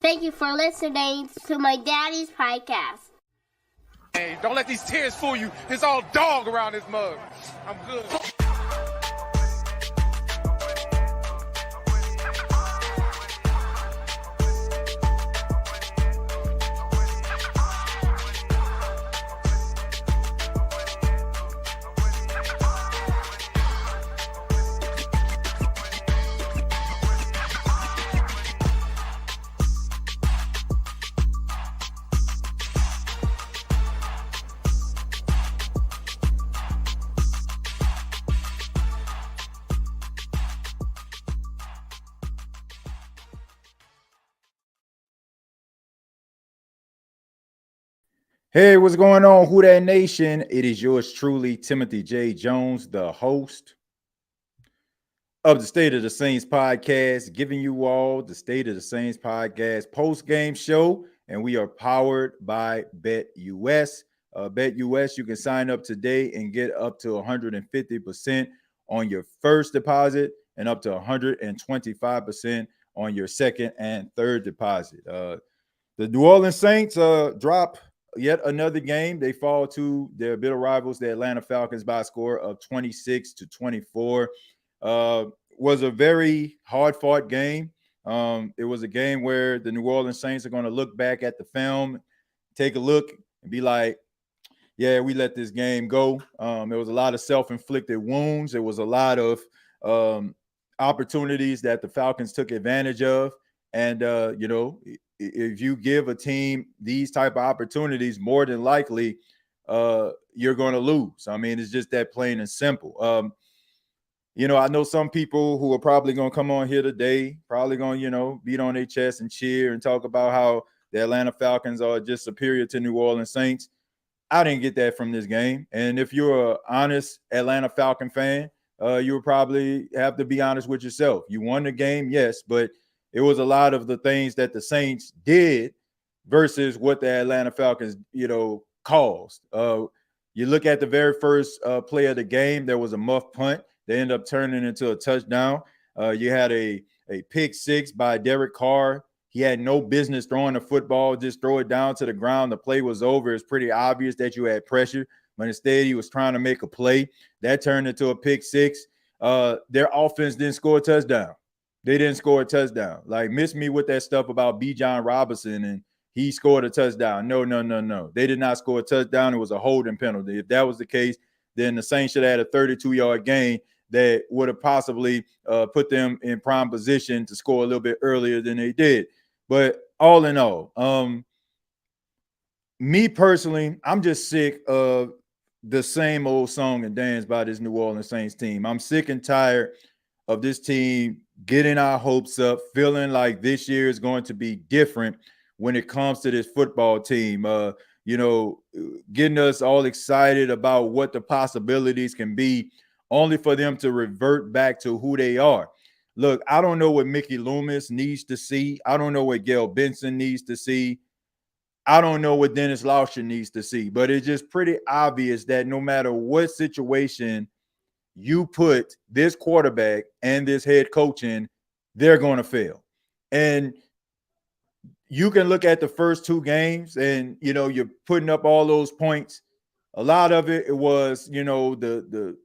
Thank you for listening to my daddy's podcast. Hey, don't let these tears fool you. It's all dog around this mug. I'm good. Hey, what's going on, Who Dat Nation? It is yours truly, Timothy J. Jones, the host of the State of the Saints podcast, giving you all the State of the Saints podcast post-game show, and we are powered by BETUS. BETUS, you can sign up today and get up to 150% on your first deposit and up to 125% on your second and third deposit. The New Orleans Saints drop yet another game. They fall to their bitter rivals, the Atlanta Falcons, by a score of 26-24. Was a very hard-fought game. It was a game where the New Orleans Saints are going to look back at the film, take a look, and be like, yeah, we let this game go. There was a lot of self-inflicted wounds. There was a lot of opportunities that the Falcons took advantage of. And, if you give a team these type of opportunities, more than likely you're going to lose. I mean, it's just that plain and simple. I know some people who are probably going to come on here today, probably going to, beat on their chest and cheer and talk about how the Atlanta Falcons are just superior to New Orleans Saints. I didn't get that from this game. And if you're an honest Atlanta Falcon fan, you would probably have to be honest with yourself. You won the game, yes, but it was a lot of the things that the Saints did versus what the Atlanta Falcons, caused. You look at the very first play of the game, there was a muff punt. They ended up turning into a touchdown. You had a pick six by Derek Carr. He had no business throwing the football, just throw it down to the ground. The play was over. It's pretty obvious that you had pressure, but instead he was trying to make a play. That turned into a pick six. Their offense didn't score a touchdown. They didn't score a touchdown. Like, miss me with that stuff about B. John Robinson and he scored a touchdown. No. They did not score a touchdown. It was a holding penalty. If that was the case, then the Saints should have had a 32-yard gain that would have possibly put them in prime position to score a little bit earlier than they did. But all in all, me personally, I'm just sick of the same old song and dance by this New Orleans Saints team. I'm sick and tired of this team getting our hopes up, feeling like this year is going to be different when it comes to this football team. Getting us all excited about what the possibilities can be, only for them to revert back to who they are. Look, I don't know what Mickey Loomis needs to see. I don't know what Gail Benson needs to see. I don't know what Dennis Lauscher needs to see, but it's just pretty obvious that no matter what situation you put this quarterback and this head coach in, they're going to fail. And you can look at the first two games and, you're putting up all those points. A lot of it was, the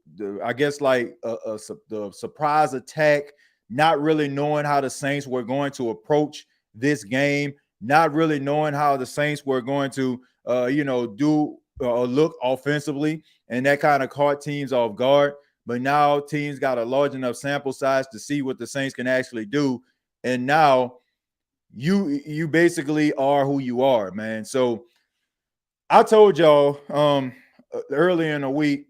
I guess like the surprise attack, not really knowing how the Saints were going to approach this game, not really knowing how the Saints were going to, do look offensively, and that kind of caught teams off guard. But now teams got a large enough sample size to see what the Saints can actually do, and now you basically are who you are, man. So I told y'all earlier in the week,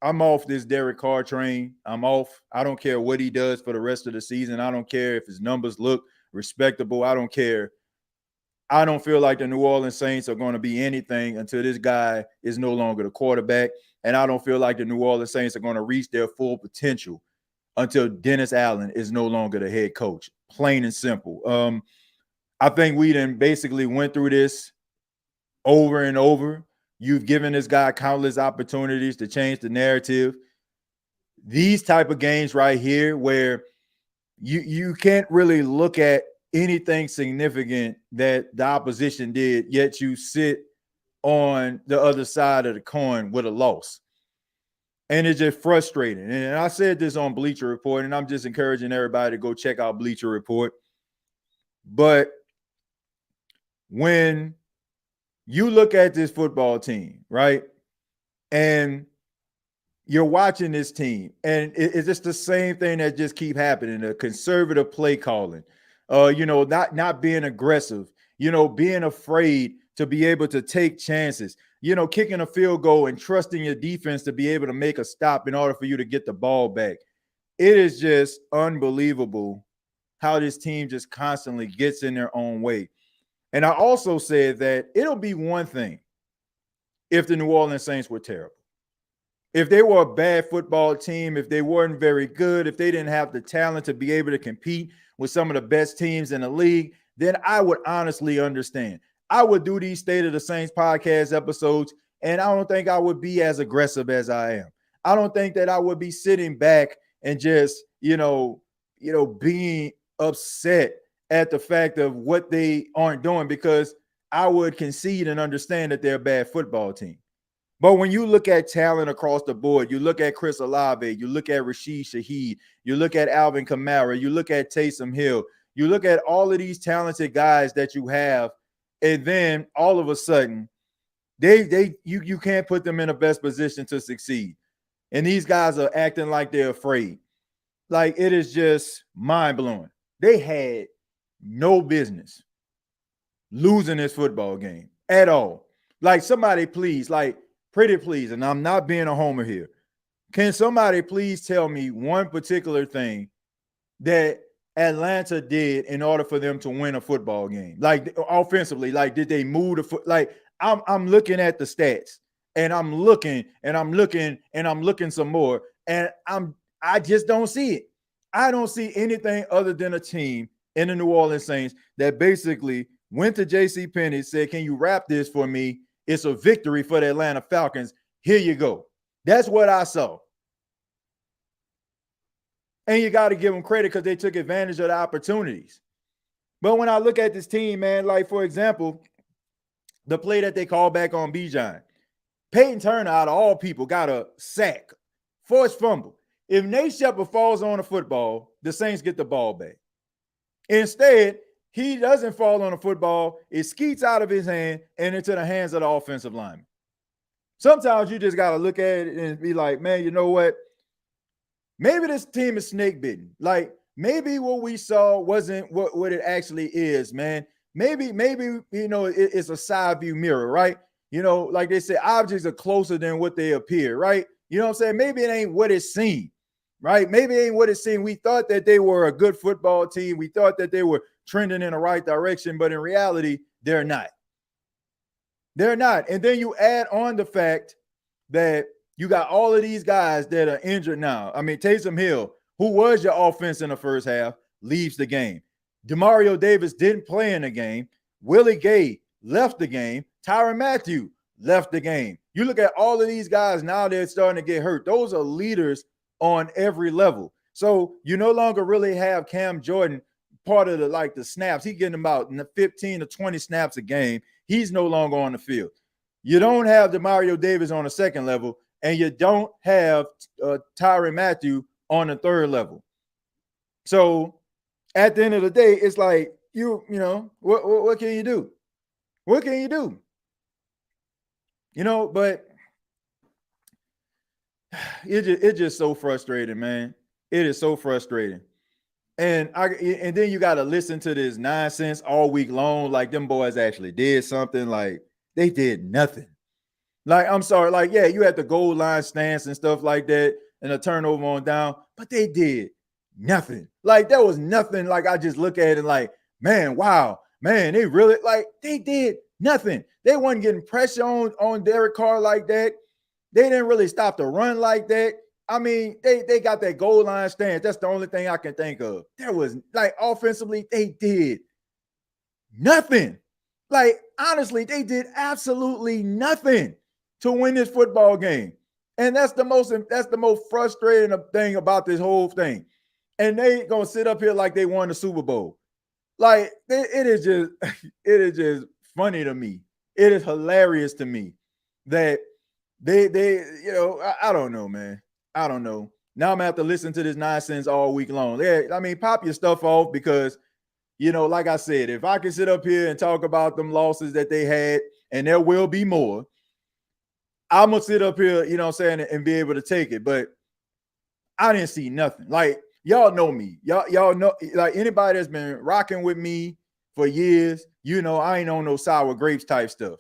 I'm off this Derek Carr train. I'm off. I don't care what he does for the rest of the season. I don't care if his numbers look respectable. I don't care. I don't feel like the New Orleans Saints are going to be anything until this guy is no longer the quarterback. And I don't feel like the New Orleans Saints are going to reach their full potential until Dennis Allen is no longer the head coach. Plain and simple. I think we then basically went through this over and over. You've given this guy countless opportunities to change the narrative. These type of games right here where you can't really look at anything significant that the opposition did, yet you sit on the other side of the coin with a loss. And it's just frustrating. And I said this on Bleacher Report, and I'm just encouraging everybody to go check out Bleacher Report. But when you look at this football team, right, and you're watching this team, and it's just the same thing that just keep happening, a conservative play calling, not being aggressive, being afraid to be able to take chances, kicking a field goal and trusting your defense to be able to make a stop in order for you to get the ball back. It is just unbelievable how this team just constantly gets in their own way. And I also said that it'll be one thing if the New Orleans Saints were terrible. If they were a bad football team, if they weren't very good, if they didn't have the talent to be able to compete with some of the best teams in the league, then I would honestly understand. I would do these State of the Saints podcast episodes, and I don't think I would be as aggressive as I am. I don't think that I would be sitting back and just, being upset at the fact of what they aren't doing, because I would concede and understand that they're a bad football team. But when you look at talent across the board, you look at Chris Olave, you look at Rashid Shaheed, you look at Alvin Kamara, you look at Taysom Hill, you look at all of these talented guys that you have, and then all of a sudden, you can't put them in the best position to succeed. And these guys are acting like they're afraid. Like, it is just mind-blowing. They had no business losing this football game at all. Like, somebody please, pretty please, and I'm not being a homer here, can somebody please tell me one particular thing that Atlanta did in order for them to win a football game? Like, offensively, like, did they move the foot? Like, I'm looking at the stats, and I'm looking some more, and I just don't see it. I don't see anything other than a team in the New Orleans Saints that basically went to J.C. Penney, said, "Can you wrap this for me? It's a victory for the Atlanta Falcons. Here you go." That's what I saw. And you got to give them credit because they took advantage of the opportunities. But when I look at this team, man, like, for example, the play that they called back on Bijan, Peyton Turner, out of all people, got a sack, forced fumble. If Nate Shepard falls on the football, the Saints get the ball back. Instead, he doesn't fall on the football. It skeets out of his hand and into the hands of the offensive lineman. Sometimes you just got to look at it and be like, man, you know what? Maybe this team is snake bitten. Like, maybe what we saw wasn't what it actually is, man. Maybe, it's a side view mirror, right? Like they say, objects are closer than what they appear, right? You know what I'm saying? Maybe it ain't what it seemed, right? Maybe it ain't what it seemed. We thought that they were a good football team. We thought that they were trending in the right direction, but in reality, they're not. They're not. And then you add on the fact that you got all of these guys that are injured now. I mean, Taysom Hill, who was your offense in the first half, leaves the game. Demario Davis didn't play in the game. Willie Gay left the game. Tyrann Mathieu left the game. You look at all of these guys now, they're starting to get hurt. Those are leaders on every level. So you no longer really have Cam Jordan part of the snaps. He's getting about 15 to 20 snaps a game. He's no longer on the field. You don't have Demario Davis on the second level, and you don't have Tyrann Mathieu on the third level. So at the end of the day, it's like, what can you do? What can you do? But it's just so frustrating, man. It is so frustrating. And then you got to listen to this nonsense all week long. Like, them boys actually did something. Like, they did nothing. Like, I'm sorry. Like, yeah, you had the goal line stance and stuff like that and a turnover on down, but they did nothing. Like, there was nothing. Like, I just look at it and like, man, wow, man, they really, like, they did nothing. They wasn't getting pressure on Derek Carr like that. They didn't really stop the run like that. I mean, they got that goal line stance. That's the only thing I can think of. There was, like, offensively, they did nothing. Like, honestly, they did absolutely nothing to win this football game. And that's the most frustrating thing about this whole thing. And they gonna sit up here like they won the Super Bowl. Like it is just it is just funny to me. It is hilarious to me that they I don't know, man. I don't know. Now I'm gonna have to listen to this nonsense all week long. Yeah, I mean, pop your stuff off because like I said, if I can sit up here and talk about them losses that they had, and there will be more, I'm gonna sit up here, you know what I'm saying, and be able to take it. But I didn't see nothing. Like, y'all know me. Y'all know, like, anybody that's been rocking with me for years, I ain't on no sour grapes type stuff.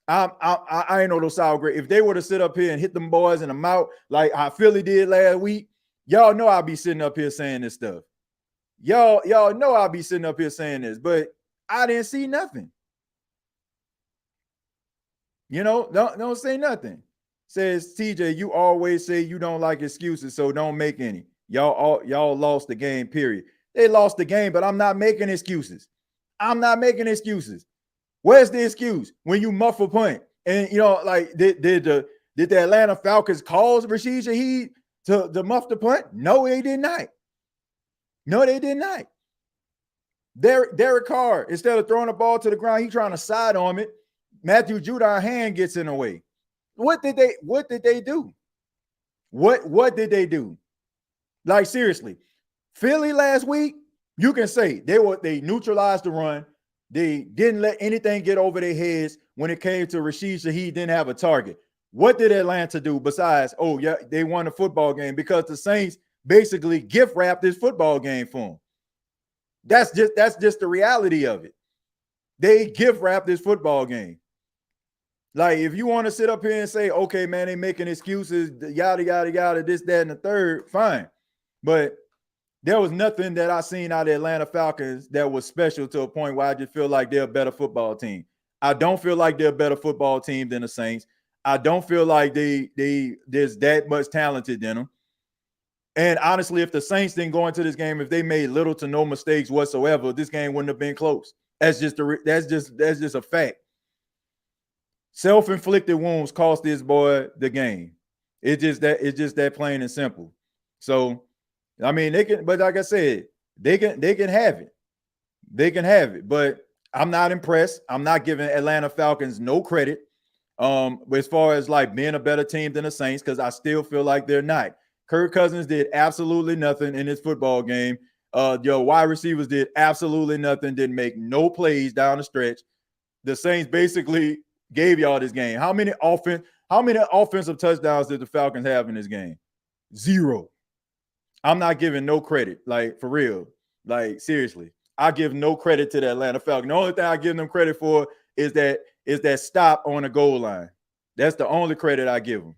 I ain't on no sour grapes. If they were to sit up here and hit them boys in the mouth like how Philly did last week, y'all know I'll be sitting up here saying this stuff. Y'all know I'll be sitting up here saying this, but I didn't see nothing. Don't say nothing. Says TJ, you always say you don't like excuses, so don't make any. Y'all lost the game, period. They lost the game, but I'm not making excuses. I'm not making excuses. Where's the excuse when you muff a punt? And like did the Atlanta Falcons cause Rashid Shaheed to muff the punt? No, they did not. No, they did not. Derek Carr, instead of throwing the ball to the ground, he trying to sidearm it. Matthew Judon hand gets in the way. What did they do? What did they do? Like, seriously, Philly last week, you can say they neutralized the run. They didn't let anything get over their heads when it came to Rashid Shaheed didn't have a target. What did Atlanta do besides, they won the football game? Because the Saints basically gift wrapped this football game for them. That's just the reality of it. They gift wrapped this football game. Like, if you want to sit up here and say, okay, man, they making excuses, yada, yada, yada, this, that, and the third, fine. But there was nothing that I seen out of the Atlanta Falcons that was special to a point where I just feel like they're a better football team. I don't feel like they're a better football team than the Saints. I don't feel like there's that much talented in them. And honestly, if the Saints didn't go into this game, if they made little to no mistakes whatsoever, this game wouldn't have been close. That's just a fact. Self-inflicted wounds cost this boy the game. It's just that plain and simple. So, I mean, they can, but like I said, they can have it. They can have it, but I'm not impressed. I'm not giving Atlanta Falcons no credit. As far as like being a better team than the Saints, because I still feel like they're not. Kirk Cousins did absolutely nothing in this football game. Your wide receivers did absolutely nothing, didn't make no plays down the stretch. The Saints basically gave y'all this game. How many offensive touchdowns did the Falcons have in this game? 0. I'm not giving no credit, like, for real. Like, seriously. I give no credit to the Atlanta Falcons. The only thing I give them credit for is that stop on the goal line. That's the only credit I give them.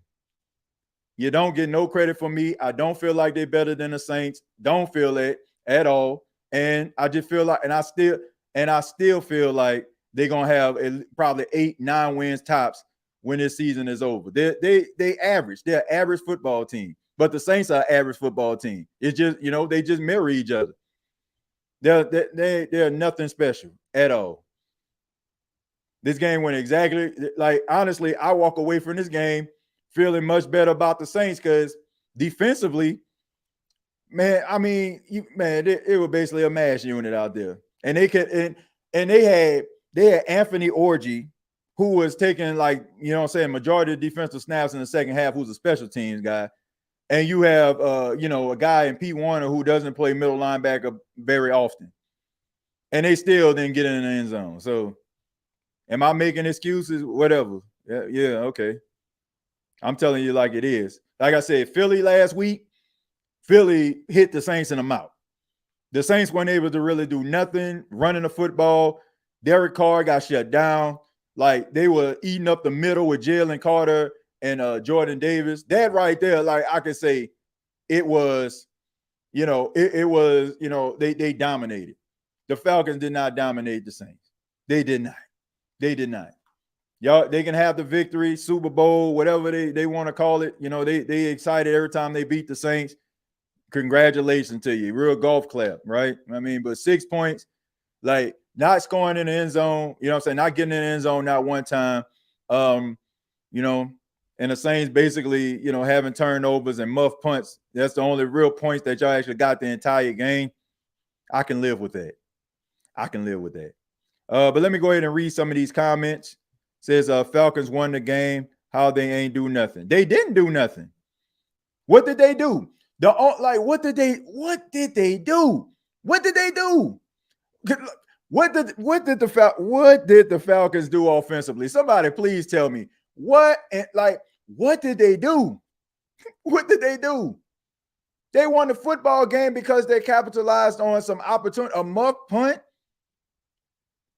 You don't get no credit from me. I don't feel like they're better than the Saints. Don't feel it at all. And I just feel like, and I still feel like they're gonna have probably 8-9 wins tops when this season is over. They average. They're an average football team, but the Saints are an average football team. It's just, they just mirror each other. They're nothing special at all. This game went exactly like, honestly, I walk away from this game feeling much better about the Saints because defensively, man, I mean, it was basically a mash unit out there, and they could, and they had Anthony Orji, who was taking, like, majority of defensive snaps in the second half, who's a special teams guy, and you have a guy in Pete Warner who doesn't play middle linebacker very often, and they still didn't get in the end zone. So, am I making excuses? Whatever. Yeah, okay. I'm telling you like it is. Like I said, Philly last week, Philly hit the Saints in the mouth. The Saints weren't able to really do nothing running the football. Derek Carr got shut down. Like, they were eating up the middle with Jalen Carter and Jordan Davis. That right there, like, I could say it was, they dominated. The Falcons did not dominate the Saints. They did not. Y'all, they can have the victory, Super Bowl, whatever they want to call it. They excited every time they beat the Saints. Congratulations to you. Real golf clap, right? I mean, but 6 points, like, not scoring in the end zone, not getting in the end zone not one time. And the Saints basically, having turnovers and muff punts. That's the only real points that y'all actually got the entire game. I can live with that. I can live with that. But let me go ahead and read some of these comments. Says Falcons won the game. How they ain't do nothing. They didn't do nothing. What did they do? What did they do? What did they do? What did the Falcons do offensively? Somebody please tell me. What did they do? What did they do? They won the football game because they capitalized on some opportunity, a muff punt,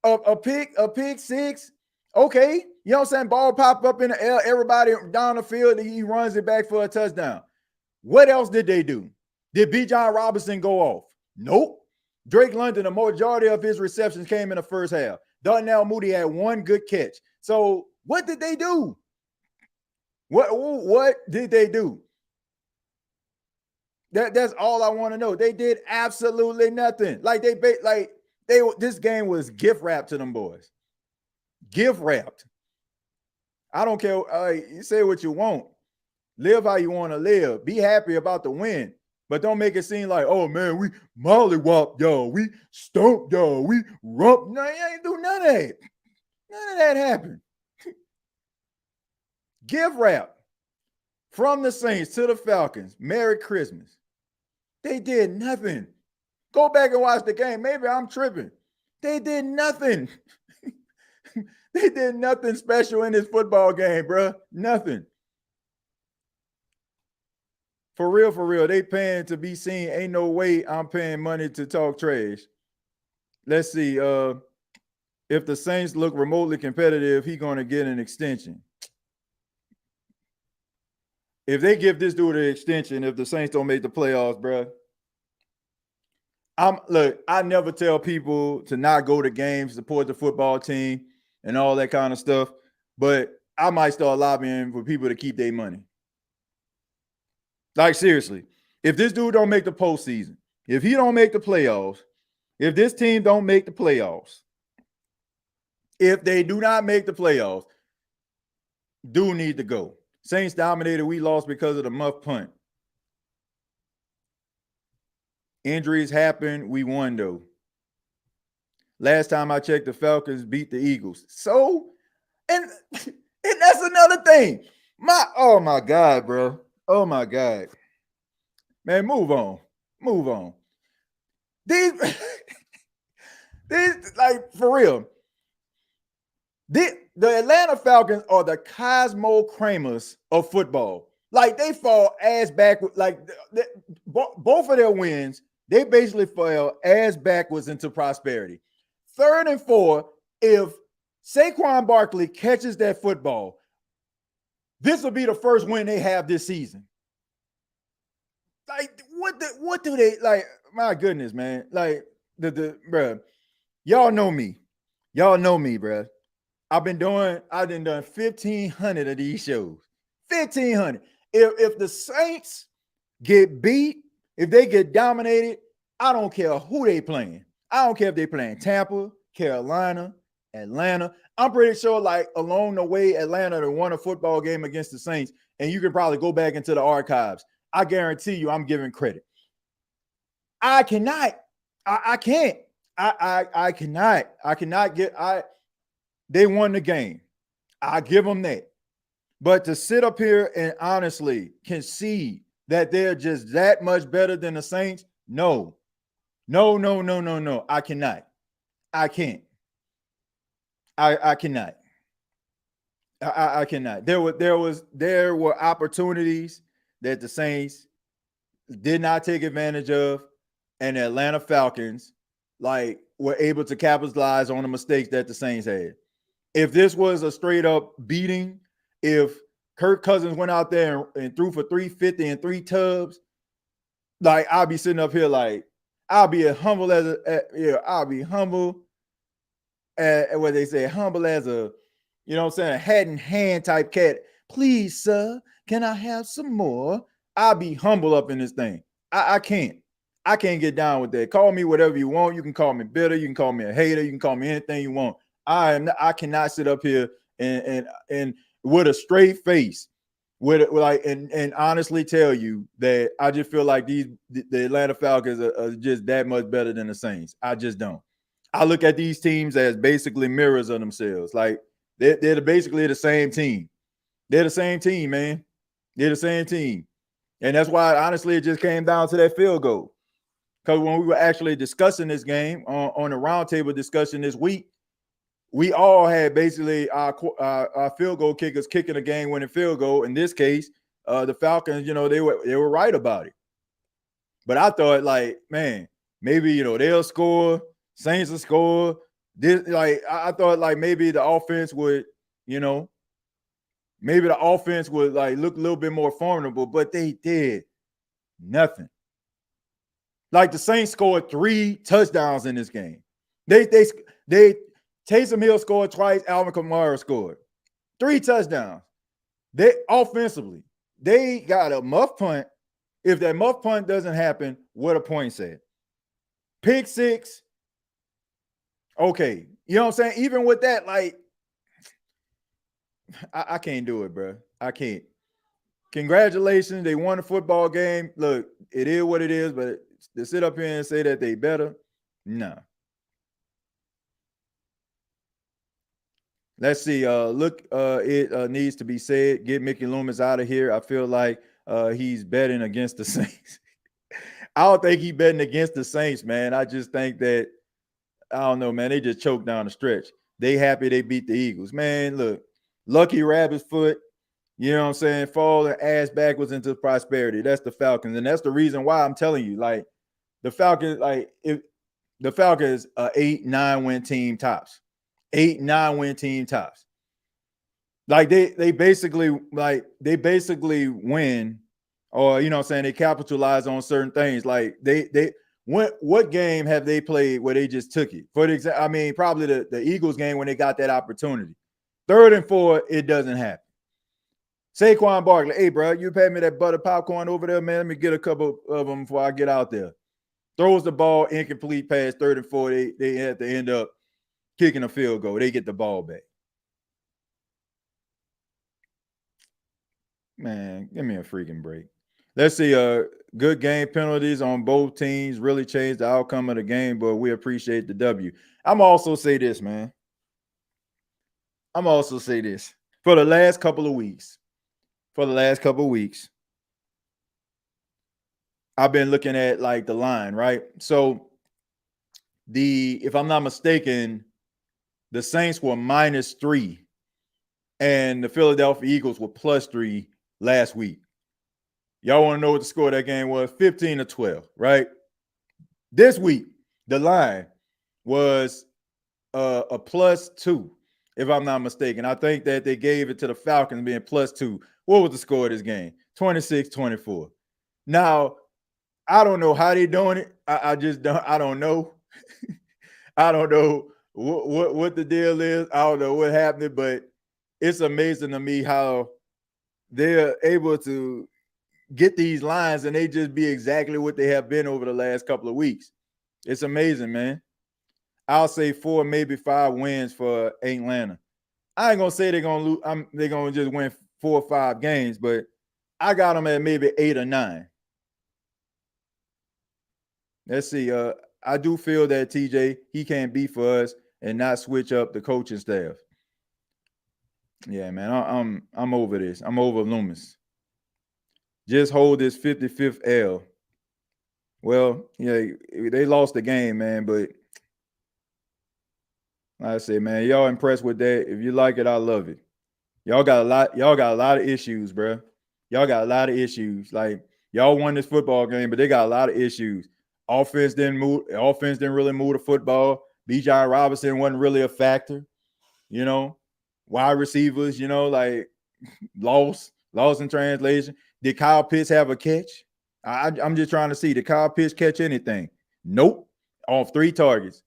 a pick six. Okay, you know what I'm saying? Ball pop up in the air, everybody down the field, and he runs it back for a touchdown. What else did they do? Did B. John Robinson go off? Nope. Drake London, the majority of his receptions came in the first half. Darnell Mooney had one good catch. So what did they do? What did they do? That's all I want to know. They did absolutely nothing. This game was gift wrapped to them boys. Gift wrapped. I don't care. You say what you want. Live how you want to live. Be happy about the win. But don't make it seem like, oh man, we mollywhopped y'all. We stomped y'all. We rumped. No, you ain't do none of that. None of that happened. Gift wrap from the Saints to the Falcons. Merry Christmas. They did nothing. Go back and watch the game. Maybe I'm tripping. They did nothing. They did nothing special in this football game, bro. Nothing. For real, they paying to be seen. Ain't no way I'm paying money to talk trash. Let's see. If the Saints look remotely competitive, he going to get an extension. If they give this dude an extension, if the Saints don't make the playoffs, bro, I never tell people to not go to games, support the football team, and all that kind of stuff. But I might start lobbying for people to keep their money. Like, seriously, if this dude don't make the postseason, if he don't make the playoffs, if this team don't make the playoffs, if they do not make the playoffs, dude need to go. Saints dominated. We lost because of the muff punt. Injuries happen. We won, though. Last time I checked, the Falcons beat the Eagles. So, and that's another thing. Oh my God, bro. Oh my God. Man, move on. Move on. These like, for real. The Atlanta Falcons are the Cosmo Kramers of football. Like, they fall ass backwards. Like, both of their wins, they basically fell ass backwards into prosperity. 3rd and 4, if Saquon Barkley catches that football, this will be the first win they have this season. Like, what do they, like, my goodness, man. Like, bruh, y'all know me. Y'all know me, bruh. I've done 1,500 of these shows. 1,500. If the Saints get beat, if they get dominated, I don't care who they playing. I don't care if they playing Tampa, Carolina, Atlanta. I'm pretty sure, like, along the way, Atlanta won a football game against the Saints, and you can probably go back into the archives. I guarantee you I'm giving credit. I cannot. I can't. I cannot get. They won the game. I give them that. But to sit up here and honestly concede that they're just that much better than the Saints, no. I cannot. I can't. I cannot. I cannot. There were opportunities that the Saints did not take advantage of, and the Atlanta Falcons were able to capitalize on the mistakes that the Saints had. If this was a straight up beating, if Kirk Cousins went out there and threw for 350 and 3 tubs, like, I'll be sitting up here like, I'll be humble as I'll be humble as what they say, humble as a, you know what I'm saying, a hat in hand type cat. Please, sir, can I have some more? I'll be humble up in this thing. I can't get down with that. Call me whatever you want. You can call me bitter. You can call me a hater. You can call me anything you want. I cannot sit up here and with a straight face and honestly tell you that I just feel like the Atlanta Falcons are just that much better than the Saints. I just don't. I look at these teams as basically mirrors of themselves. Like they're basically the same team. They're the same team, man. They're the same team. And that's why, honestly, it just came down to that field goal. Because when we were actually discussing this game on the roundtable discussion this week, we all had basically our field goal kickers kicking a game-winning field goal. In this case, the Falcons, they were right about it. But I thought, like, man, maybe they'll score, Saints will score. This, like, I thought, like, maybe the offense would, maybe the offense would like look a little bit more formidable, but they did nothing. Like the Saints scored 3 touchdowns in this game. They Taysom Hill scored twice, Alvin Kamara scored 3 touchdowns. They offensively, they got a muff punt. If that muff punt doesn't happen, what a point said. Pick 6. Okay. You know what I'm saying? Even with that, like, I can't do it, bro. I can't. Congratulations. They won a football game. Look, it is what it is, but to sit up here and say that they better, no. Let's see. It needs to be said. Get Mickey Loomis out of here. I feel like he's betting against the Saints. I don't think he's betting against the Saints, man. I just think that, I don't know, man. They just choked down the stretch. They happy they beat the Eagles. Man, look, lucky rabbit's foot. You know what I'm saying? Falling ass backwards into prosperity. That's the Falcons. And that's the reason why I'm telling you, like, the Falcons, like, if the Falcons are 8-9 win team tops. 8-9 win team tops. Like they basically win, or you know what I'm saying, they capitalize on certain things. Like what game have they played where they just took it? For example, I mean, probably the Eagles game when they got that opportunity. 3rd and 4, it doesn't happen. Saquon Barkley, hey, bro, you pay me that butter popcorn over there, man. Let me get a couple of them before I get out there. Throws the ball, incomplete pass, 3rd and 4. They have to end up kicking a field goal. They get the ball back. Man, give me a freaking break. Let's see. Good game penalties on both teams really changed the outcome of the game, but we appreciate the W. I'm also say this, man. For the last couple of weeks, I've been looking at like the line, right? So if I'm not mistaken, the Saints were -3 and the Philadelphia Eagles were +3 last week. Y'all want to know what the score of that game was? 15-12, right? This week, the line was a +2, if I'm not mistaken. I think that they gave it to the Falcons being +2. What was the score of this game? 26-24. Now, I don't know how they're doing it. I don't know. I don't know what the deal is. I don't know what happened, but it's amazing to me how they're able to get these lines and they just be exactly what they have been over the last couple of weeks. It's amazing, man. I'll say 4, maybe 5 wins for Atlanta. I ain't gonna say they're gonna lose. They're gonna just win 4 or 5 games, but I got them at maybe 8 or 9. Let's see. I do feel that TJ, he can't be for us and not switch up the coaching staff. Yeah, man, I'm over this. I'm over Loomis. Just hold this 55th L. Well, yeah, they lost the game, man, but like I say, man, y'all impressed with that. If you like it, I love it. Y'all got a lot of issues, bro. Y'all got a lot of issues. Like, y'all won this football game, but they got a lot of issues. Offense didn't really move the football. Bijan Robinson wasn't really a factor. Wide receivers, like lost in translation. Did Kyle Pitts have a catch? I'm just trying to see. Did Kyle Pitts catch anything? Nope. Off 3 targets.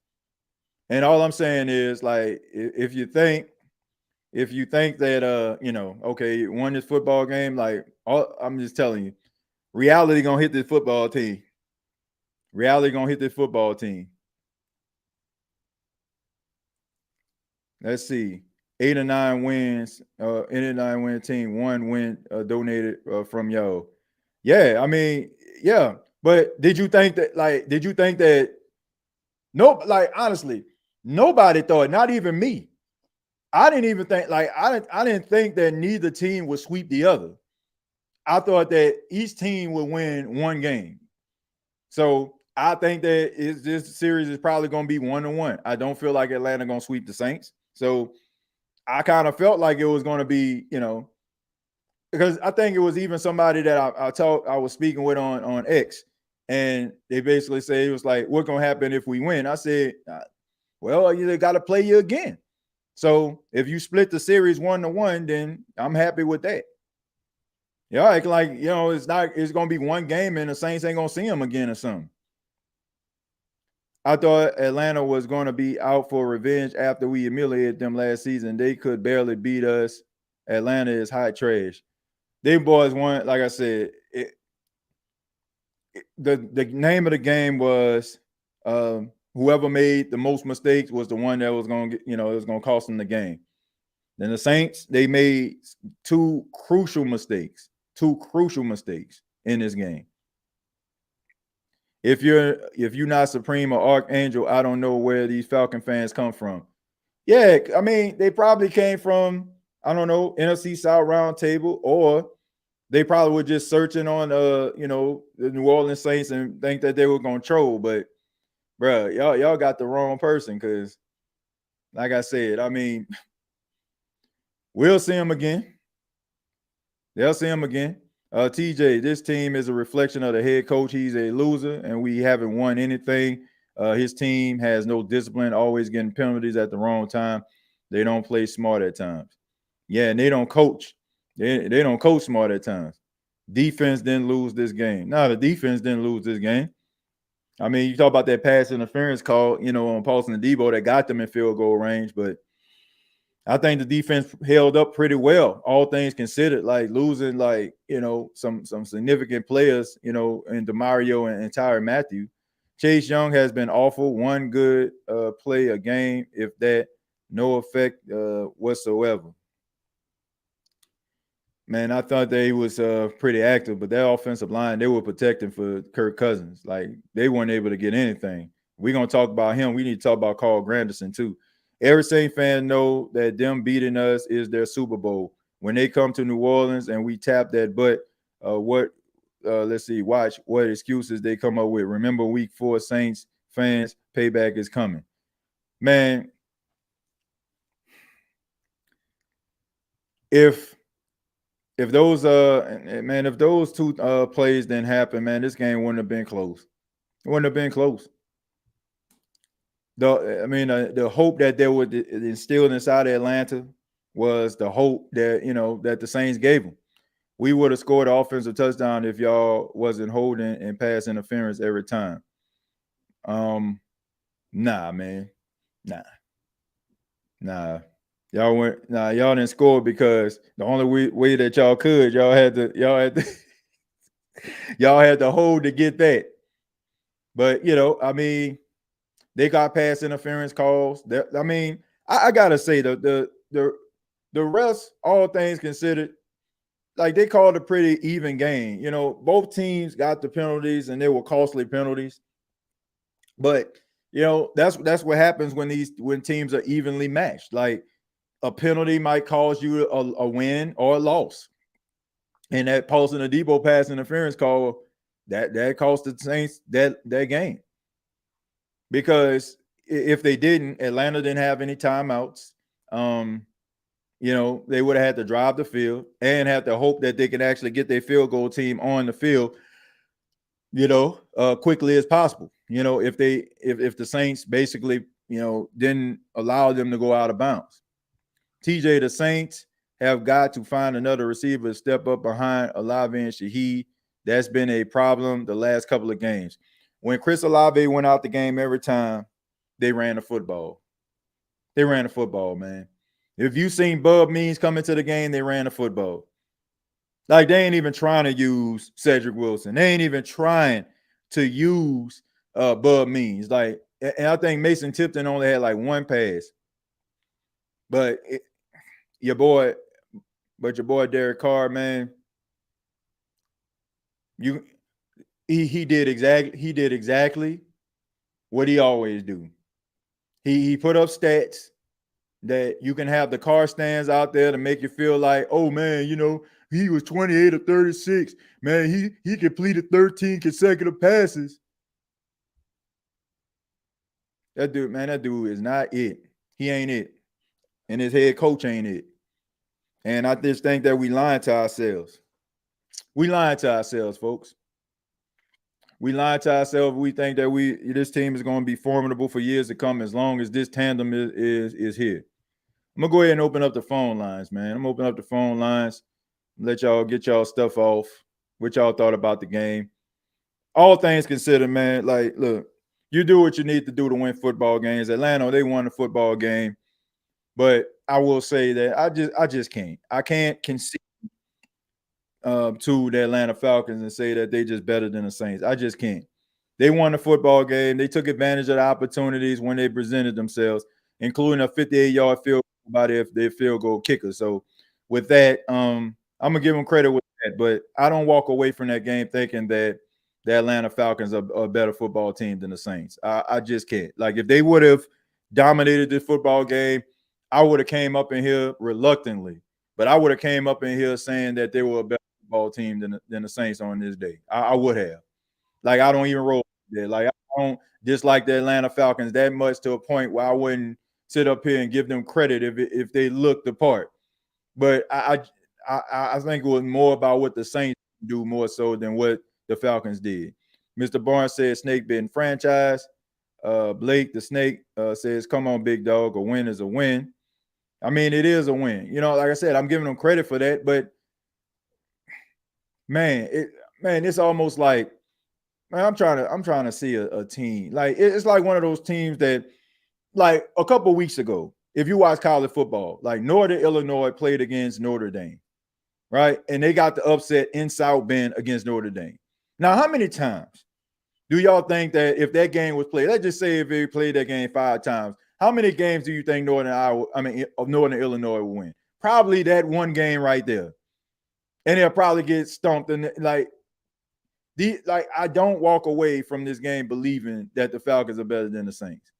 And all I'm saying is, like, if you think that okay, you won this football game, like, I'm just telling you, reality gonna hit this football team. Let's see. 8 or 9 wins, 8 or 9 win team, 1 win donated from y'all. Yeah, I mean, yeah. But did you think that? Nope. Like, honestly, Nobody thought, not even me. I didn't even think, like, I didn't think that neither team would sweep the other. I thought that each team would win one game. So I think that this series is probably going to be 1-1. I don't feel like Atlanta going to sweep the Saints. So I kind of felt like it was going to be, because I think it was even somebody that I was speaking with on X, and they basically say it was like, what's going to happen if we win? I said, well, you got to play you again. So if you split the series 1-1, then I'm happy with that. Yeah, it's going to be one game and the Saints ain't going to see them again or something. I thought Atlanta was going to be out for revenge after we humiliated them last season. They could barely beat us. Atlanta is hot trash. They boys won, like I said, the name of the game was whoever made the most mistakes was the one that was going to get, it was going to cost them the game. Then the Saints, they made two crucial mistakes in this game. If you're not Supreme or Archangel, I don't know where these Falcon fans come from. Yeah, I mean, they probably came from, I don't know, NFC South round table, or they probably were just searching on the New Orleans Saints and think that they were gonna troll. But bro, y'all got the wrong person, because like I said, I mean, we'll see him again. They'll see him again. TJ, this team is a reflection of the head coach. He's a loser, and we haven't won anything. His team has no discipline, always getting penalties at the wrong time. They don't play smart at times. Yeah, and they don't coach. They don't coach smart at times. Defense didn't lose this game. No, the defense didn't lose this game. I mean, you talk about that pass interference call, on Paulson and Debo that got them in field goal range, but I think the defense held up pretty well, all things considered. Like losing, some significant players, in DeMario and Tyrann Mathieu. Chase Young has been awful. One good play a game, if that, no effect whatsoever. Man, I thought they was pretty active, but their offensive line, they were protecting for Kirk Cousins. Like, they weren't able to get anything. We're going to talk about him. We need to talk about Carl Granderson, too. Every Saint fan know that them beating us is their Super Bowl. When they come to New Orleans and we tap that butt, watch what excuses they come up with. Remember, week 4 Saints fans, payback is coming. Man, if those two plays didn't happen, man, this game wouldn't have been close. It wouldn't have been close. The hope that they would instill inside of Atlanta was the hope that that the Saints gave them. We would have scored an offensive touchdown if y'all wasn't holding and pass interference every time. Nah, man. Nah. Y'all didn't score because the only way that y'all could, y'all had to hold to get that. But I mean, they got pass interference calls. I mean, I gotta say the refs, all things considered, like, they called a pretty even game. Both teams got the penalties and they were costly penalties. But that's what happens when teams are evenly matched. Like, a penalty might cause you a win or a loss. And that Paulson and Debo pass interference call, that cost the Saints that game. Because if they didn't, Atlanta didn't have any timeouts. They would have had to drive the field and have to hope that they can actually get their field goal team on the field, quickly as possible. If the Saints basically, didn't allow them to go out of bounds. TJ, the Saints have got to find another receiver to step up behind Olave and Shaheed. That's been a problem the last couple of games. When Chris Olave went out the game every time, they ran the football. They ran the football, man. If you seen Bub Means come into the game, they ran the football. Like, they ain't even trying to use Cedric Wilson. They ain't even trying to use Bub Means. Like, and I think Mason Tipton only had like one pass. But your boy Derek Carr, man, he did exactly what he always do. He put up stats that you can have the car stands out there to make you feel like, oh man, he was 28 or 36. Man, he completed 13 consecutive passes. That dude is not it. He ain't it. And his head coach ain't it. And I just think that we lying to ourselves. We lying to ourselves, folks. We lying to ourselves. We think that this team is going to be formidable for years to come as long as this tandem is here. I'm going to go ahead and open up the phone lines, man. I'm going to open up the phone lines, let y'all get y'all stuff off, what y'all thought about the game. All things considered, man, like, look, you do what you need to do to win football games. Atlanta, they won the football game. But I will say that I just can't. I can't concede to the Atlanta Falcons and say that they just better than the Saints. I just can't. They won the football game. They took advantage of the opportunities when they presented themselves, including a 58-yard field goal by their field goal kicker. So with that, I'm gonna give them credit with that. But I don't walk away from that game thinking that the Atlanta Falcons are a better football team than the Saints. I just can't. Like, if they would have dominated this football game, I would have came up in here reluctantly, but I would have came up in here saying that they were a better football team than the Saints on this day. I would have. Like, I don't even roll there. Like, I don't dislike the Atlanta Falcons that much to a point where I wouldn't sit up here and give them credit if they looked the part. But I think it was more about what the Saints do more so than what the Falcons did. Mr. Barnes said snake bitten franchise. Blake the Snake says, come on, big dog. A win is a win. I mean, it is a win. Like I said, I'm giving them credit for that, but man, it's almost like, man, I'm trying to see a team. Like, it's like one of those teams that, like, a couple weeks ago, if you watch college football, like Northern Illinois played against Notre Dame, right? And they got the upset in South Bend against Notre Dame. Now, how many times do y'all think that if that game was played, let's just say if they played that game 5 times, how many games do you think Northern Illinois will win? Probably that one game right there. And they'll probably get stumped. And I don't walk away from this game believing that the Falcons are better than the Saints.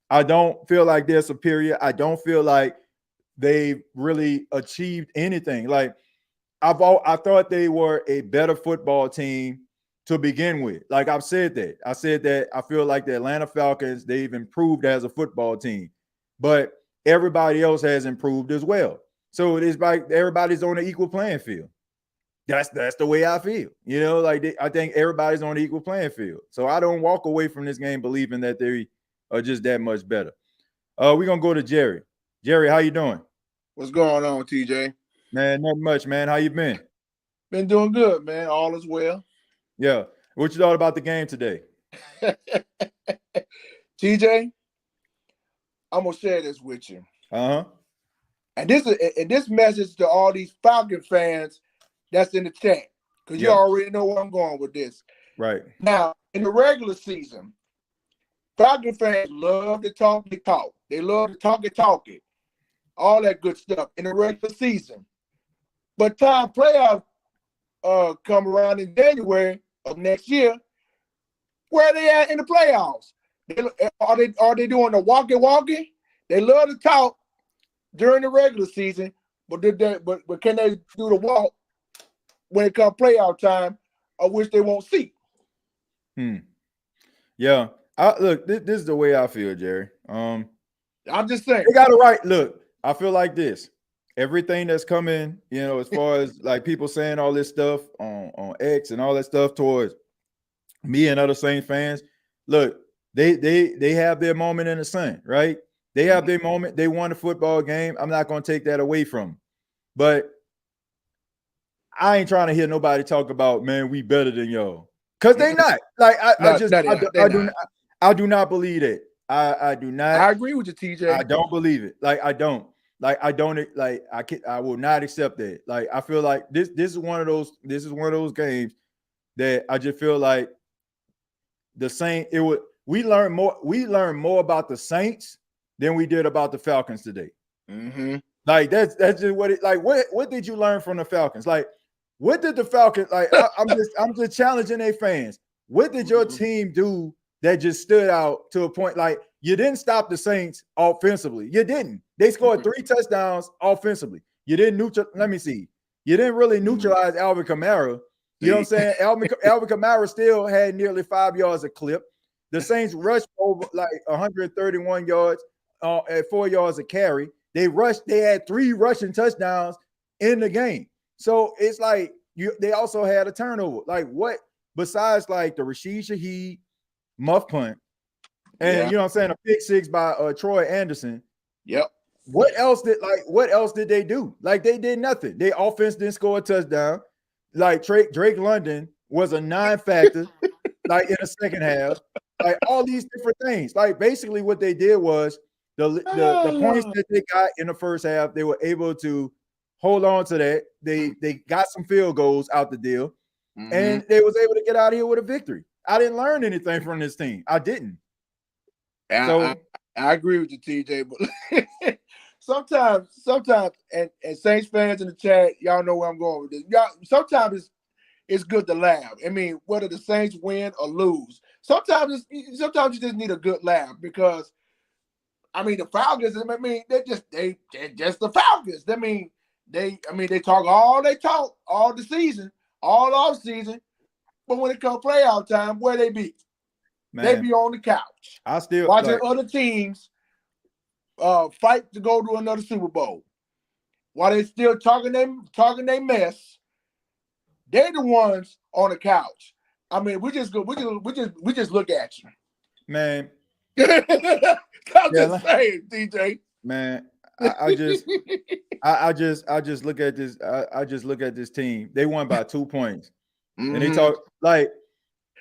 I don't feel like they're superior. I don't feel like they've really achieved anything. Like, I thought they were a better football team to begin with. Like, I've said that. I said that I feel like the Atlanta Falcons, they've improved as a football team, but everybody else has improved as well. So it is like everybody's on an equal playing field. That's the way I feel. I think everybody's on an equal playing field. So I don't walk away from this game believing that they are just that much better. We're going to go to Jerry. Jerry, how you doing? What's going on, TJ? Man, not much, man. How you been? Been doing good, man. All is well. Yeah. What you thought about the game today? TJ, I'm gonna share this with you. Uh-huh. And this message to all these Falcon fans that's in the chat, because you already know where I'm going with this. Right. Now, in the regular season, Falcon fans love to talk the talk. They love to talk it, all that good stuff in the regular season. But time playoffs come around in January of next year, where are they at in the playoffs? Are they doing the walkie? They love to talk during the regular season, but can they do the walk when it comes playoff time, of which they won't see? Yeah. Look, this is the way I feel, Jerry. I'm just saying. They got it right. Look, I feel like this. Everything that's coming, as far as like people saying all this stuff on X and all that stuff towards me and other Saints fans, look, they have their moment in the sun, right? They have their moment. They won the football game. I'm not going to take that away from them. But I ain't trying to hear nobody talk about, man, we better than y'all. Because they not. Like, I do not believe that. I do not. I agree with you, TJ. I don't believe it. Like, I don't. I will not accept that. Like, I feel like this is one of those games that I just feel like the Saints, we learned more about the Saints than we did about the Falcons today. Mm-hmm. Like, that's just what it, like, what did you learn from the Falcons? Like, what did the Falcons, like, I'm just challenging their fans. What did your team do that just stood out to a point? Like, You didn't stop the Saints offensively. You didn't. They scored 3 touchdowns offensively. You didn't let me see. You didn't really neutralize Alvin Kamara. You know what I'm saying? Alvin Kamara still had nearly 5 yards a clip. The Saints rushed over like 131 yards at 4 yards a carry. They had 3 rushing touchdowns in the game. So it's like they also had a turnover. Like what besides like the Rashid Shaheed muff punt and you know what I'm saying, a pick 6 by Troy Anderson. Yep. What else did they do? Like they did nothing. Their offense didn't score a touchdown. Like Drake London was a non-factor, like in the second half. Like all these different things. Like basically what they did was the points that they got in the first half, they were able to hold on to that. They got some field goals out the deal, and they was able to get out of here with a victory. I didn't learn anything from this team. I didn't. I agree with you, TJ, but sometimes, and Saints fans in the chat, y'all know where I'm going with this. Y'all, sometimes it's good to laugh. I mean, whether the Saints win or lose, sometimes you just need a good laugh because, I mean, the Falcons. I mean, they're just the Falcons. I mean, they talk all the season, all off season, but when it comes playoff time, where they be? Man, they be on the couch. I still watching other teams fight to go to another Super Bowl. While they still talking they mess, they're the ones on the couch. I mean, we just look at you. Man. I'm just saying, DJ. Man, I just look at this. I just look at this team. They won by 2 points. And they talk like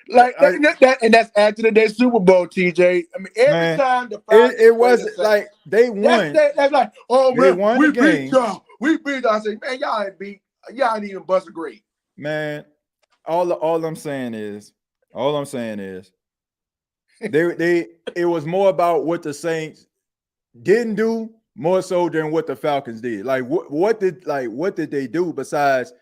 and that's after the day Super Bowl, TJ. I mean, every time the Falcons it wasn't like they won. That's like, oh man, we beat y'all. We beat y'all. I say, man, y'all ain't even bust a grade. Man, all I'm saying is it was more about what the Saints didn't do more so than what the Falcons did. Like what did they do besides?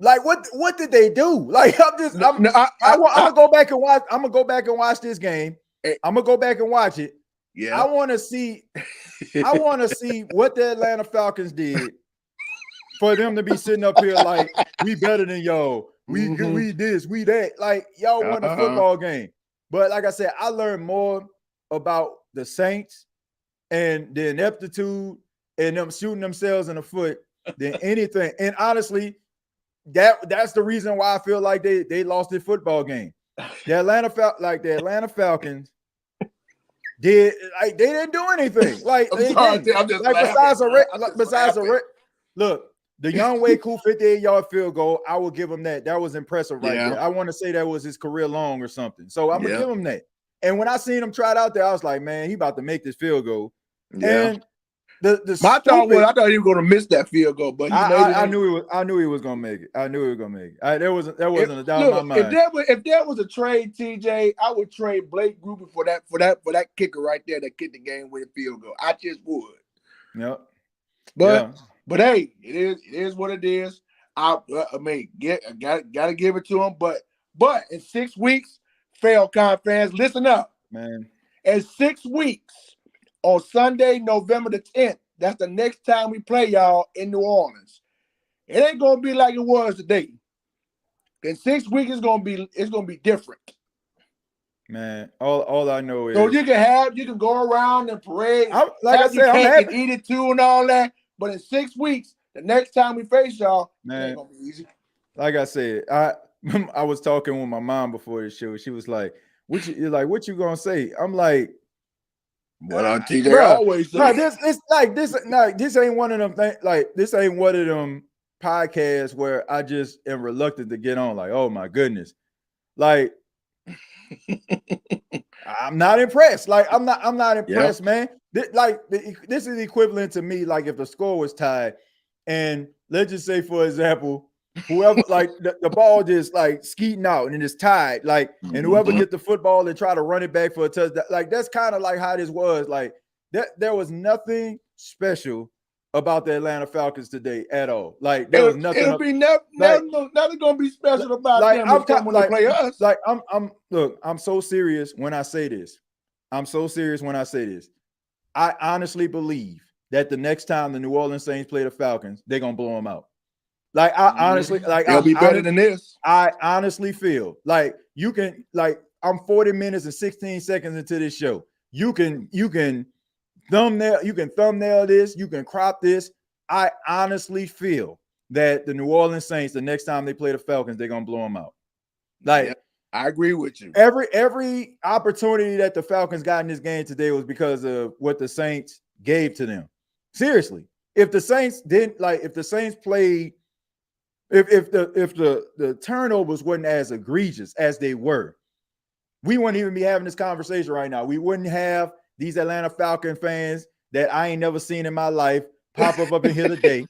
Like what did they do? Like I'm gonna go back and watch. I'm gonna go back and watch this game. I'm gonna go back and watch it. Yeah, I want to see what the Atlanta Falcons did for them to be sitting up here like we better than y'all. We this, we that. Like y'all won a football game. But like I said, I learned more about the Saints and the ineptitude and them shooting themselves in the foot than anything. And honestly, that's the reason why I feel like they lost their football game. The Atlanta Falcons they didn't do anything. Like besides look, the Young Waku 58-yard field goal, I will give him that. That was impressive right there. I want to say that was his career long or something. So I'm gonna give him that. And when I seen him try it out there, I was like, man, he about to make this field goal. Yeah. And I thought he was going to miss that field goal, but I knew he was going to make it. There wasn't a doubt in my mind. If there was a trade, TJ, I would trade Blake Gruber for that kicker right there that kicked the game with a field goal. I just would. Yep. But hey, it is what it is. I mean, gotta give it to him. But in 6 weeks, Falcons fans, listen up, man. In 6 weeks. On Sunday, November the 10th, that's the next time we play y'all in New Orleans. It ain't gonna be like it was today. In 6 weeks, it's gonna be different. Man, all I know is so you can go around and parade, I'm happy and eat it too and all that. But in 6 weeks, the next time we face y'all, man, it ain't gonna be easy. Like I said, I was talking with my mom before the show. She was like, "What you gonna say?" I'm like, well, TJ always no, this ain't one of them things. Like this ain't one of them podcasts where I just am reluctant to get on. Like, oh my goodness, like I'm not impressed. Like I'm not impressed, man. This is equivalent to me. Like if the score was tied, and let's just say, for example, whoever like the ball just like skeeting out and it's tied, like, and whoever get the football and try to run it back for a touchdown, like that's kind of like how this was. Like there was nothing special about the Atlanta Falcons today at all. Like there was nothing. It'll be nothing gonna be special about them when they play us. Like I'm so serious when I say this. I'm so serious when I say this. I honestly believe that the next time the New Orleans Saints play the Falcons, they're gonna blow them out. Like I honestly, like they'll be better than this. I honestly feel like you can, like, I'm 40 minutes and 16 seconds into this show. You can thumbnail this, you can crop this. I honestly feel that the New Orleans Saints, the next time they play the Falcons, they're gonna blow them out. Like, I agree with you. Every opportunity that the Falcons got in this game today was because of what the Saints gave to them. Seriously, if the Saints didn't, like, if the Saints played, if the turnovers wasn't as egregious as they were, we wouldn't even be having this conversation right now. We wouldn't have these Atlanta Falcon fans that I ain't never seen in my life pop up in here today.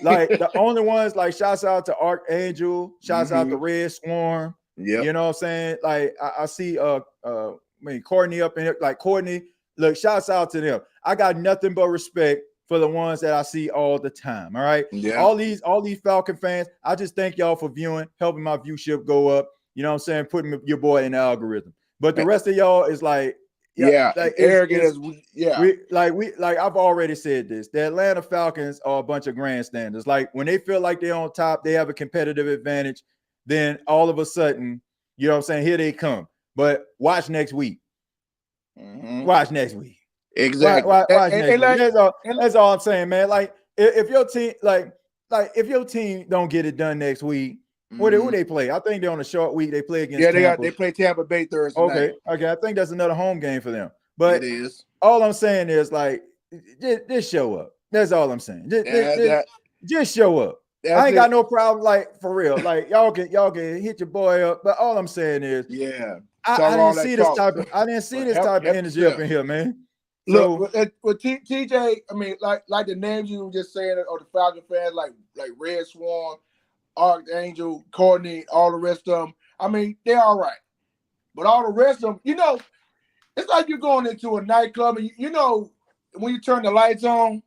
Like, the only ones, like, shouts out to Archangel, shouts out to Red Swarm. Yeah, you know what I'm saying? Like, I see Courtney up in here. Like, Courtney, look, shouts out to them. I got nothing but respect for the ones that I see all the time. All right. Yeah. All these Falcon fans, I just thank y'all for viewing, helping my viewership go up. You know what I'm saying? Putting your boy in the algorithm. But the rest of y'all is like, like arrogant. Like I've already said this. The Atlanta Falcons are a bunch of grandstanders. Like, when they feel like they're on top, they have a competitive advantage. Then all of a sudden, you know what I'm saying? Here they come. But watch next week. Watch next week. Exactly. Watch next week. That's all I'm saying, man. Like, if your team, like if your team don't get it done next week, who they play? I think they're on a short week. They play against Tampa. They play Tampa Bay Thursday night. Okay. I think that's another home game for them. But it is. All I'm saying is, like, just show up. That's all I'm saying. Just show up. I ain't got no problem, like, for real. Like, y'all can hit your boy up. But all I'm saying is, I didn't see this type of energy up in here, man. Look, with TJ, I mean, like the names you were just saying, or the Falcon fans, like Red Swarm, Archangel, Courtney, all the rest of them. I mean, they're all right. But all the rest of them, you know, it's like you're going into a nightclub, and you know, when you turn the lights on,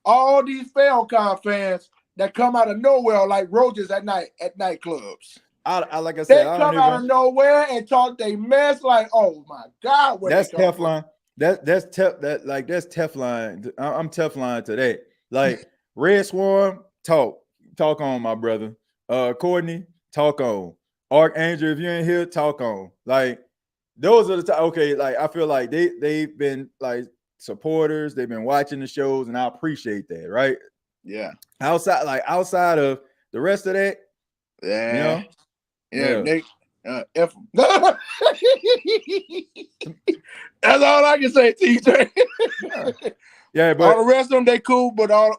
all these Falcon fans that come out of nowhere like roaches at nightclubs. Like I said, they come out of nowhere and talk they mess like, oh my God, that's Teflon. That's Teflon. I'm Teflon to that. Like, Red Swarm, talk on, my brother. Courtney, talk on. Archangel, if you ain't here, talk on. Like, those are the okay. Like, I feel like they've been, like, supporters. They've been watching the shows, and I appreciate that. Right? Yeah. Outside of the rest of that, Nick, F them. That's all I can say, TJ. But all the rest of them, they cool, but the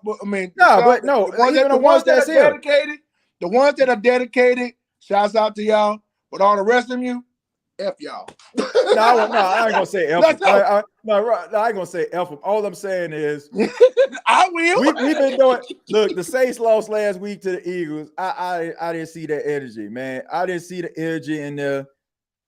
ones that are dedicated, shouts out to y'all. But all the rest of you, F y'all. I ain't gonna say F them. I ain't gonna say F them. All I'm saying is, I will. We've been doing. Look, the Saints lost last week to the Eagles. I didn't see that energy, man. I didn't see the energy in there.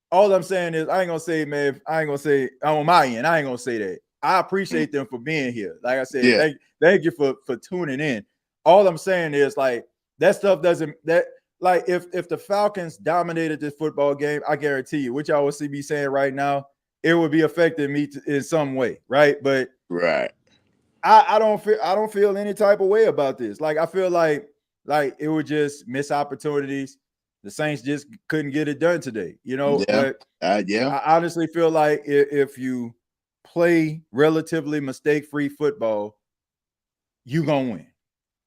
All I'm saying is, I ain't gonna say, man. I ain't gonna say on my end. I ain't gonna say that. I appreciate them for being here. Like I said, thank you for tuning in. All I'm saying is, like, that stuff doesn't like, if the Falcons dominated this football game, I guarantee you, what y'all will see me saying right now, it would be affecting me in some way, right? But I don't feel any type of way about this. Like, I feel like it would just miss opportunities. The Saints just couldn't get it done today, you know. But I honestly feel like if you play relatively mistake-free football, you gonna win.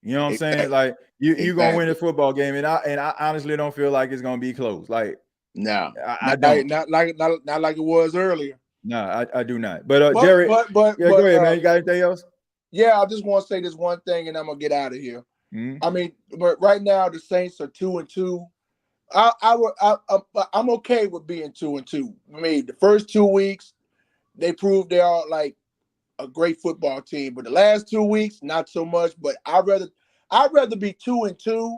You know what I'm saying? Like, you gonna win the football game, and I honestly don't feel like it's gonna be close. Like, no, I don't. Not like it was earlier. No, I do not. But Jerry, go ahead, man. You got anything else? Yeah, I just want to say this one thing, and I'm gonna get out of here. Mm-hmm. I mean, but right now the Saints are 2-2. I'm okay with being 2-2. I mean, the first 2 weeks they proved they are like a great football team, but the last 2 weeks not so much. But I'd rather be 2-2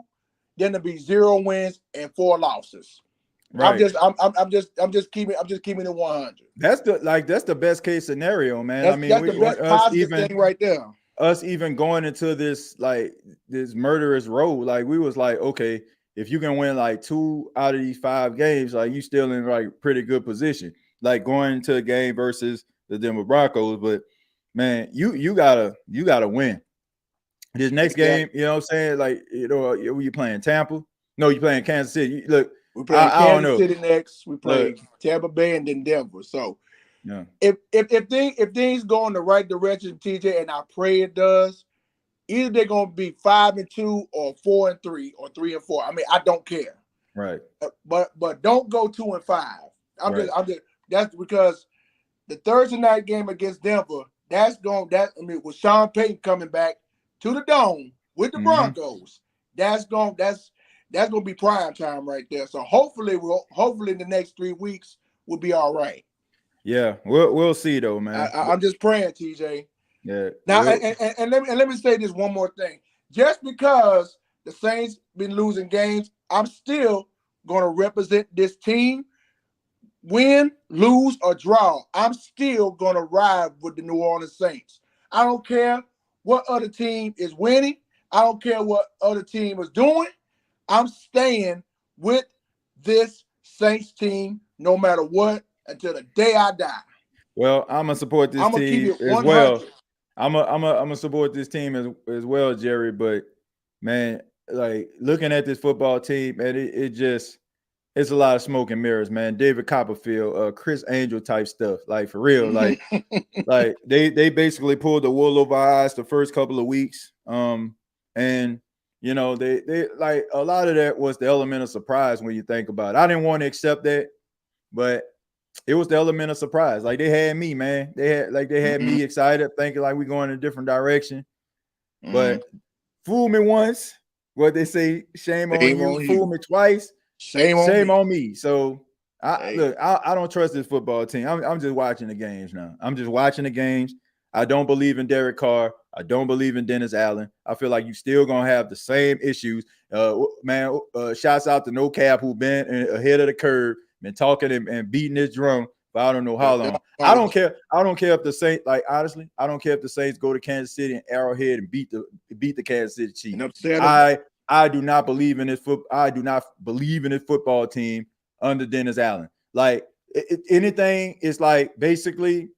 than to be 0 wins and 4 losses. Right. I'm just keeping it 100. That's the best case scenario, man. That's the best positive thing right there. Us even going into this murderous road, like, we was like, okay, if you can win like 2 out of these 5 games, like, you still in like pretty good position. like going into a game versus the Denver Broncos, but man, you gotta win this next game. You know what I'm saying? Like, you playing Tampa? No, you playing Kansas City. Look, we playing I don't Kansas know. City next. We play Look, Tampa Bay and then Denver. So yeah, if things go in the right direction, TJ, and I pray it does, either they're gonna be 5-2 or 4-3 or 3-4. I mean, I don't care. right, But don't go 2-5. I'm right. just that's because the Thursday night game against Denver, with Sean Payton coming back to the Dome with the Broncos, that's gonna be prime time right there. So hopefully in the next 3 weeks we'll be all right. Yeah, we'll see though, man. I'm just praying, TJ. Yeah. Now, and let me say this one more thing. Just because the Saints been losing games, I'm still going to represent this team. Win, lose, or draw, I'm still going to ride with the New Orleans Saints. I don't care what other team is winning. I don't care what other team is doing. I'm staying with this Saints team no matter what until the day I die. Well, I'm gonna support this team as well. I'm gonna support this team as well, Jerry. But man, like looking at this football team, man, it's a lot of smoke and mirrors, man. David Copperfield, Chris Angel type stuff, like for real. Like they basically pulled the wool over our eyes the first couple of weeks. And they like a lot of that was the element of surprise when you think about it. I didn't want to accept that, but it was the element of surprise. Like they had me, man. They had me excited, thinking like we're going in a different direction. But fool me once, what they say, shame on you. Fool me twice, shame on me. So I don't trust this football team. I'm just watching the games now. I'm just watching the games. I don't believe in Derek Carr. I don't believe in Dennis Allen. I feel like you still gonna have the same issues. Man, shouts out to No Cap who been ahead of the curve, been talking and beating this drum for I don't know how long. I don't care. I don't care if the Saints, like honestly, I don't care if the Saints go to Kansas City and Arrowhead and beat the Kansas City Chiefs. I do not believe in this I do not believe in this football team under Dennis Allen. Like anything is like basically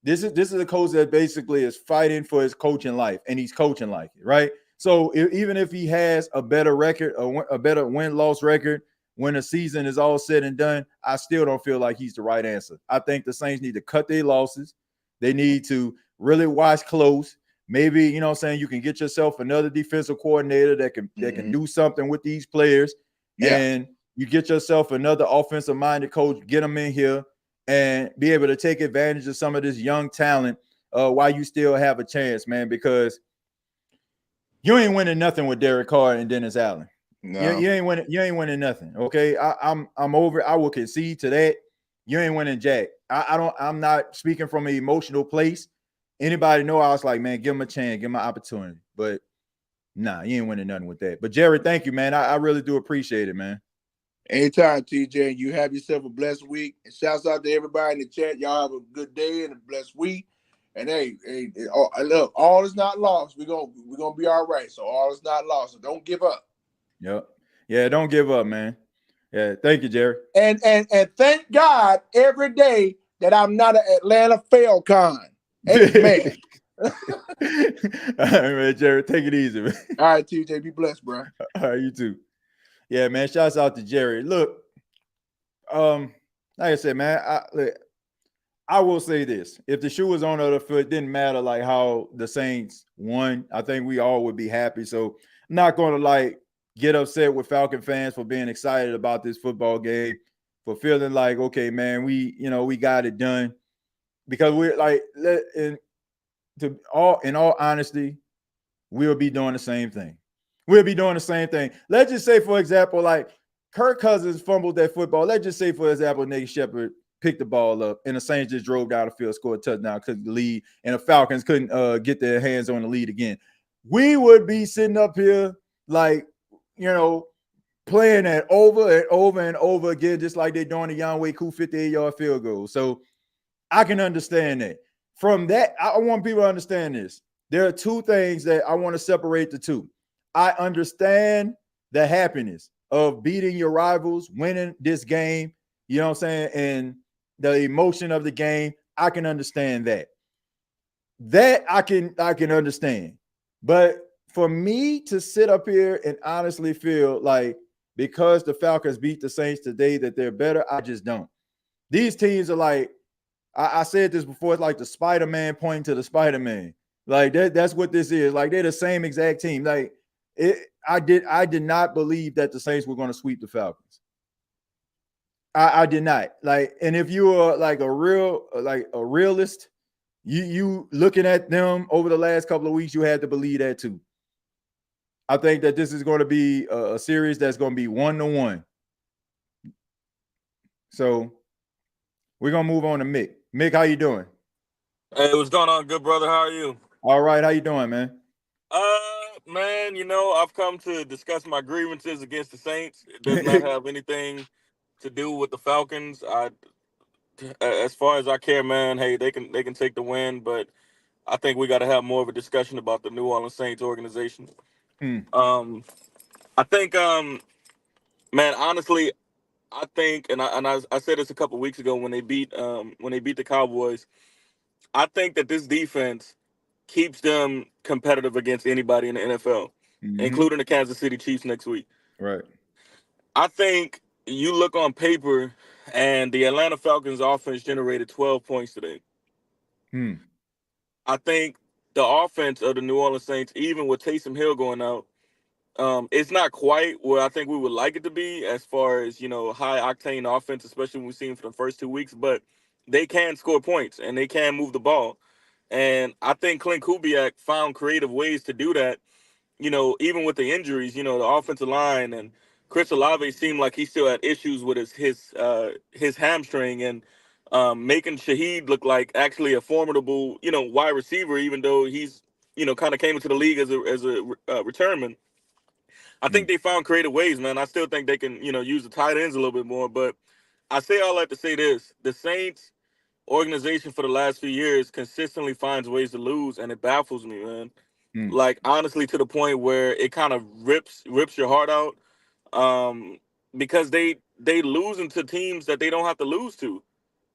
this is a coach that basically is fighting for his coaching life, and he's coaching like it, right? So even if he has a better record, a better win-loss record when the season is all said and done, I still don't feel like he's the right answer. I think the Saints need to cut their losses. They need to really watch close. Maybe, you know what I'm saying, you can get yourself another defensive coordinator that can do something with these players. Yeah. And you get yourself another offensive-minded coach, get them in here, and be able to take advantage of some of this young talent while you still have a chance, man, because you ain't winning nothing with Derek Carr and Dennis Allen. No. You ain't winning nothing. Okay. I'm over. I will concede to that. You ain't winning jack. I'm not speaking from an emotional place. Anybody know I was like, man, give him a chance, give him an opportunity. But nah, you ain't winning nothing with that. But Jerry, thank you, man. I really do appreciate it, man. Anytime, TJ. You have yourself a blessed week. And shouts out to everybody in the chat. Y'all have a good day and a blessed week. And hey, look, all is not lost. We're gonna be all right. So all is not lost. So don't give up. Yep. Yeah, don't give up, man. Yeah, thank you, Jerry. And thank God every day that I'm not an Atlanta Falcon. Amen. All right, man, Jerry, take it easy, man. All right, TJ, be blessed, bro. All right, you too. Yeah, man. Shouts out to Jerry. Look, like I said, man, I will say this: if the shoe was on the other foot, it didn't matter like how the Saints won. I think we all would be happy. So I'm not going to like get upset with Falcon fans for being excited about this football game, for feeling like, okay, man, we got it done, because we're like, in all honesty, we'll be doing the same thing. We'll be doing the same thing. Let's just say, for example, like Kirk Cousins fumbled that football. Let's just say, for example, Nate Shepard picked the ball up and the Saints just drove down the field, scored a touchdown, couldn't lead, and the Falcons couldn't get their hands on the lead again. We would be sitting up here like, playing that over and over and over again, just like they're doing the Younghoe Koo 58-yard field goal. So I can understand that. From that, I want people to understand this. There are two things that I want to separate the two. I understand the happiness of beating your rivals, winning this game, you know what I'm saying, and the emotion of the game, I can understand that. That I can understand. But for me to sit up here and honestly feel like because the Falcons beat the Saints today that they're better, I just don't. These teams are like, I said this before, it's like the Spider-Man pointing to the Spider-Man. Like that's what this is. Like they're the same exact team. Like I did not believe that the Saints were going to sweep the Falcons. I did not. Like, and if you are like a realist, you looking at them over the last couple of weeks, you had to believe that too. I think that this is going to be a series that's going to be 1-1. So we're gonna move on to Mick. Mick, how you doing? Hey, what's going on, good brother? How are you? All right, how you doing, man? Man, I've come to discuss my grievances against the Saints. It does not have anything to do with the Falcons. As far as I care, man, hey, they can take the win, but I think we got to have more of a discussion about the New Orleans Saints organization. I think, man, honestly, I think, and I said this a couple weeks ago when they beat the Cowboys. I think that this defense keeps them competitive against anybody in the NFL, including the Kansas City Chiefs next week. Right. I think you look on paper, and the Atlanta Falcons offense generated 12 points today. I think the offense of the New Orleans Saints, even with Taysom Hill going out, it's not quite where I think we would like it to be as far as, high octane offense, especially when we've seen for the first 2 weeks, but they can score points and they can move the ball. And I think Clint Kubiak found creative ways to do that, even with the injuries, the offensive line, and Chris Olave seemed like he still had issues with his hamstring, and making Shaheed look like actually a formidable, wide receiver, even though he's, kind of came into the league as a returnman. I think they found creative ways, man. I still think they can, use the tight ends a little bit more. But I say all that to say this. The Saints organization for the last few years consistently finds ways to lose, and it baffles me, man. Like, honestly, to the point where it kind of rips your heart out, because they losing to teams that they don't have to lose to.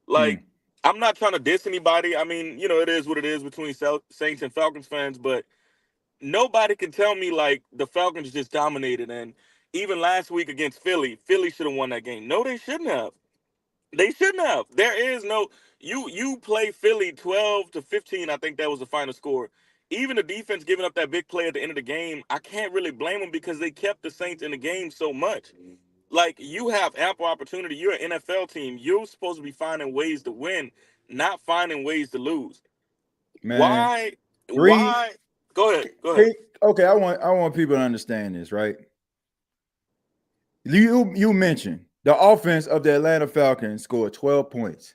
Like, I'm not trying to diss anybody. I mean, it is what it is between Saints and Falcons fans, but nobody can tell me like the Falcons just dominated. And even last week against Philly should have won that game. No, they shouldn't have. They shouldn't have. There is no you play Philly 12-15. I think that was the final score. Even the defense giving up that big play at the end of the game, I can't really blame them because they kept the Saints in the game so much. Like, you have ample opportunity. You're an NFL team. You're supposed to be finding ways to win, not finding ways to lose. Man, Why? Go ahead. Okay, I want people to understand this, right? You mentioned the offense of the Atlanta Falcons scored 12 points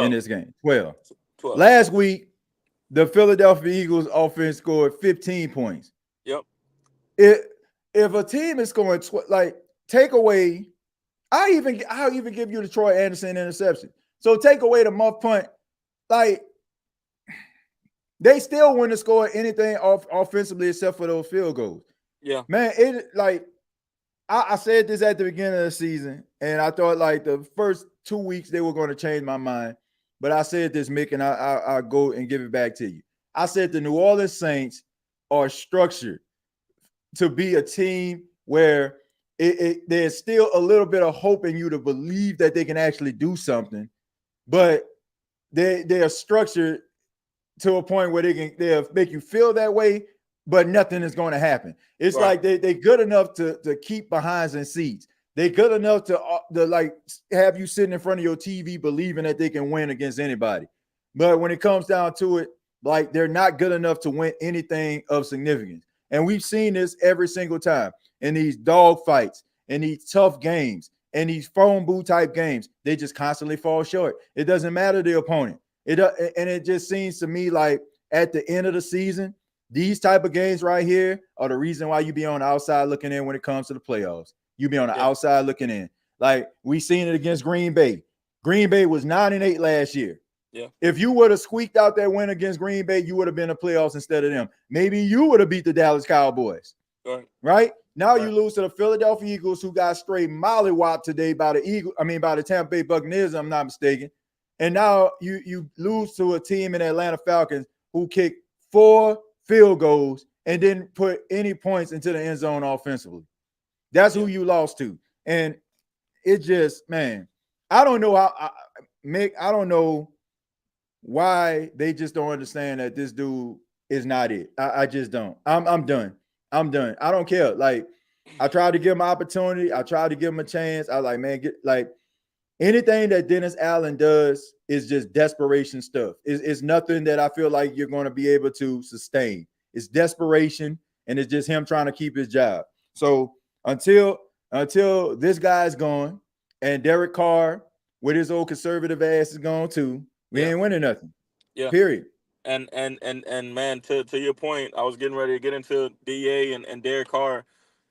in this game. 12. Last week, the Philadelphia Eagles offense scored 15 points. Yep. If a team is scoring take away, I'll even give you the Troy Anderson interception. So take away the muff punt, like they still wouldn't have scored anything offensively except for those field goals. Yeah, man. I said this at the beginning of the season, and I thought like the first 2 weeks they were going to change my mind. But I said this, Mick, and I'll go and give it back to you. I said the New Orleans Saints are structured to be a team where there's still a little bit of hope in you to believe that they can actually do something, but they are structured to a point where they'll make you feel that way, but nothing is going to happen. It's right. Like they're good enough to keep behinds in seats. They're good enough to like have you sitting in front of your TV believing that they can win against anybody. But when it comes down to it, like they're not good enough to win anything of significance. And we've seen this every single time in these dog fights, in these tough games, in these phone booth type games. They just constantly fall short. It doesn't matter the opponent. It just seems to me like at the end of the season, these type of games right here are the reason why you be on the outside looking in when it comes to the playoffs. You be on the outside looking in. Like we seen it against Green Bay. Green Bay was 9-8 last year. Yeah. If you would have squeaked out that win against Green Bay, you would have been in the playoffs instead of them. Maybe you would have beat the Dallas Cowboys. Right? Now you lose to the Philadelphia Eagles, who got straight mollywopped today by the Tampa Bay Buccaneers, if I'm not mistaken. And now you lose to a team in Atlanta Falcons who kicked 4 field goals and didn't put any points into the end zone offensively. That's who you lost to. And it just, man, I don't know how, Mick, I don't know why they just don't understand that this dude is not it. I just don't. I'm done. I'm done. I don't care. Like, I tried to give him an opportunity. I tried to give him a chance. I was like, man, anything that Dennis Allen does is just desperation stuff. It's nothing that I feel like you're going to be able to sustain. It's desperation, and it's just him trying to keep his job. So until this guy's gone and Derek Carr with his old conservative ass is gone too, we ain't winning nothing. Yeah. Period. And man, to your point, I was getting ready to get into DA and Derek Carr.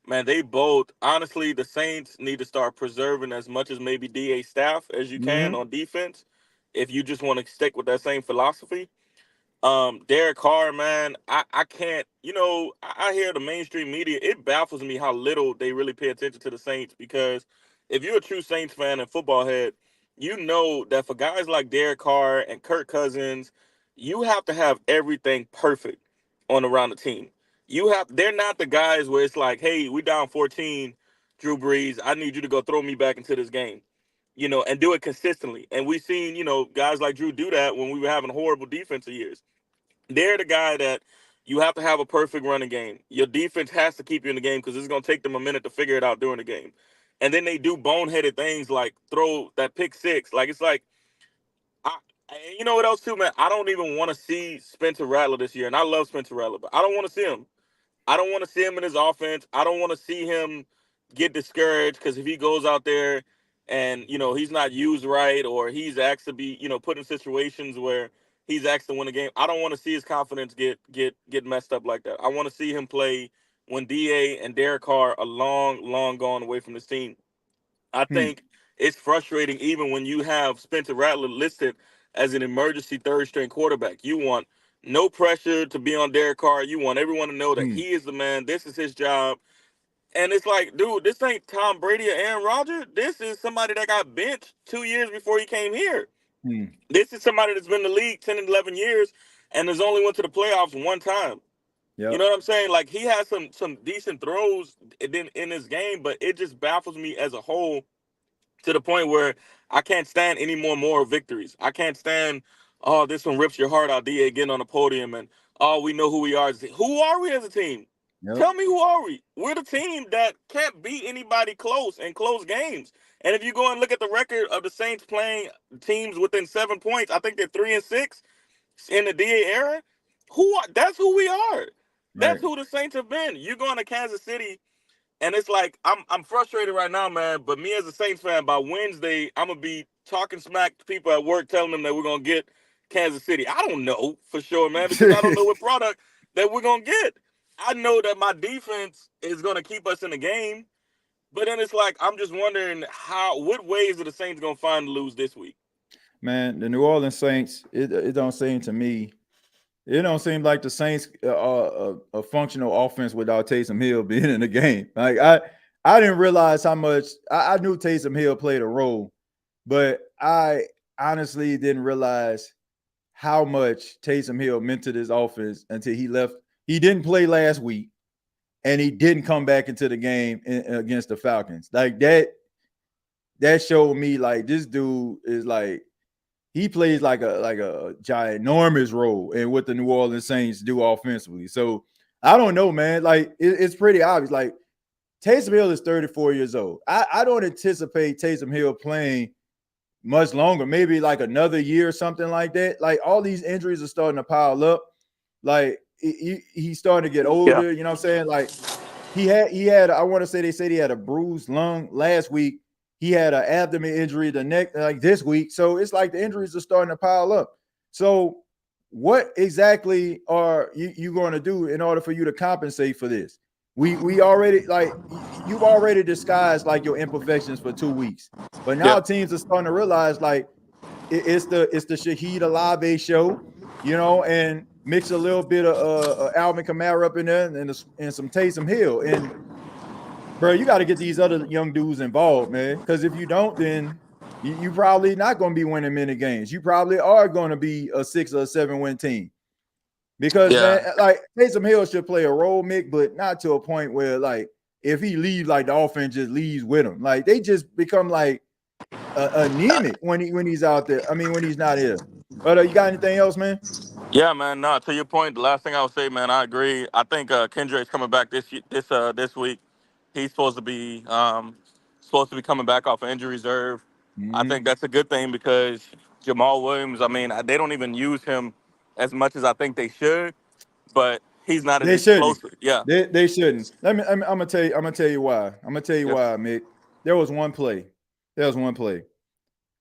Man, they both, honestly, the Saints need to start preserving as much as maybe DA staff as you can on defense if you just want to stick with that same philosophy. Derek Carr, man, I can't, I hear the mainstream media, it baffles me how little they really pay attention to the Saints, because if you're a true Saints fan and football head, you know that for guys like Derek Carr and Kirk Cousins, you have to have everything perfect on around the team. They're not the guys where it's like, hey, we down 14, Drew Brees, I need you to go throw me back into this game, and do it consistently. And we've seen, guys like Drew do that when we were having horrible defensive years. They're the guy that you have to have a perfect running game. Your defense has to keep you in the game because it's going to take them a minute to figure it out during the game. And then they do boneheaded things like throw that pick six. Like, it's like, you know what else too, man? I don't even want to see Spencer Rattler this year. And I love Spencer Rattler, but I don't want to see him. I don't want to see him in his offense. I don't want to see him get discouraged, because if he goes out there and, he's not used right, or he's asked to be, put in situations where he's asked to win a game, I don't want to see his confidence get messed up like that. I want to see him play when DA and Derek Carr are long gone away from this team. I think it's frustrating even when you have Spencer Rattler listed as an emergency third-string quarterback. You want no pressure to be on Derek Carr. You want everyone to know that he is the man. This is his job. And it's like, dude, this ain't Tom Brady or Aaron Rodgers. This is somebody that got benched 2 years before he came here. This is somebody that's been in the league 10 and 11 years and has only went to the playoffs one time. Yep. You know what I'm saying? Like, he has some decent throws in his game, but it just baffles me as a whole, to the point where I can't stand any more victories. I can't stand, oh, this one rips your heart out, DA getting on the podium, and, oh, we know who we are. Who are we as a team? Yep. Tell me, who are we? We're the team that can't beat anybody close in close games. And if you go and look at the record of the Saints playing teams within 7 points, I think they're 3-6 in the DA era. That's who we are. That's who the Saints have been. You're going to Kansas City, and it's like, I'm frustrated right now, man. But me as a Saints fan, by Wednesday, I'm gonna be talking smack to people at work, telling them that we're gonna get Kansas City. I don't know for sure, man, because I don't know what product that we're gonna get. I know that my defense is gonna keep us in the game, but then it's like, I'm just wondering what ways are the Saints gonna find to lose this week? Man, the New Orleans Saints, it don't seem to me. It don't seem like the Saints are a functional offense without Taysom Hill being in the game. Like, I didn't realize how much I knew Taysom Hill played a role, but I honestly didn't realize how much Taysom Hill meant to this offense until he left. He didn't play last week, and he didn't come back into the game against the Falcons. Like, that showed me, like, this dude is like, he plays like a ginormous role in what the New Orleans Saints do offensively. So I don't know, man. Like, it's pretty obvious. Like, Taysom Hill is 34 years old. I don't anticipate Taysom Hill playing much longer, maybe like another year or something like that. Like, all these injuries are starting to pile up. Like, he's starting to get older. Yeah. You know what I'm saying? Like, he had I want to say, they said he had a bruised lung last week. He had an abdomen injury the next, like, this week. So it's like the injuries are starting to pile up. So what exactly are you going to do in order for you to compensate for this? We already, like, you've already disguised like your imperfections for 2 weeks, but now teams are starting to realize, like, it's the Shaheed Olave show, and mix a little bit of Alvin Kamara up in there and some Taysom Hill. And bro, you got to get these other young dudes involved, man. Because if you don't, then You probably not going to be winning many games. You probably are going to be a 6 or 7 win team. Because man, like Taysom Hill should play a role, Mick, but not to a point where like if he leaves, like the offense just leaves with him. Like they just become like anemic when he's out there. I mean, when he's not here. But you got anything else, man? Yeah, man. No, to your point, the last thing I would say, man, I agree. I think Kendrick's coming back this week. He's supposed to be coming back off of injury reserve. I think that's a good thing because Jamal Williams. I mean, they don't even use him as much as I think they should, but he's not as They shouldn't. explosive. Yeah, They shouldn't. I'm gonna tell you. I'm gonna tell you why. I'm gonna tell you why, Mick. There was one play.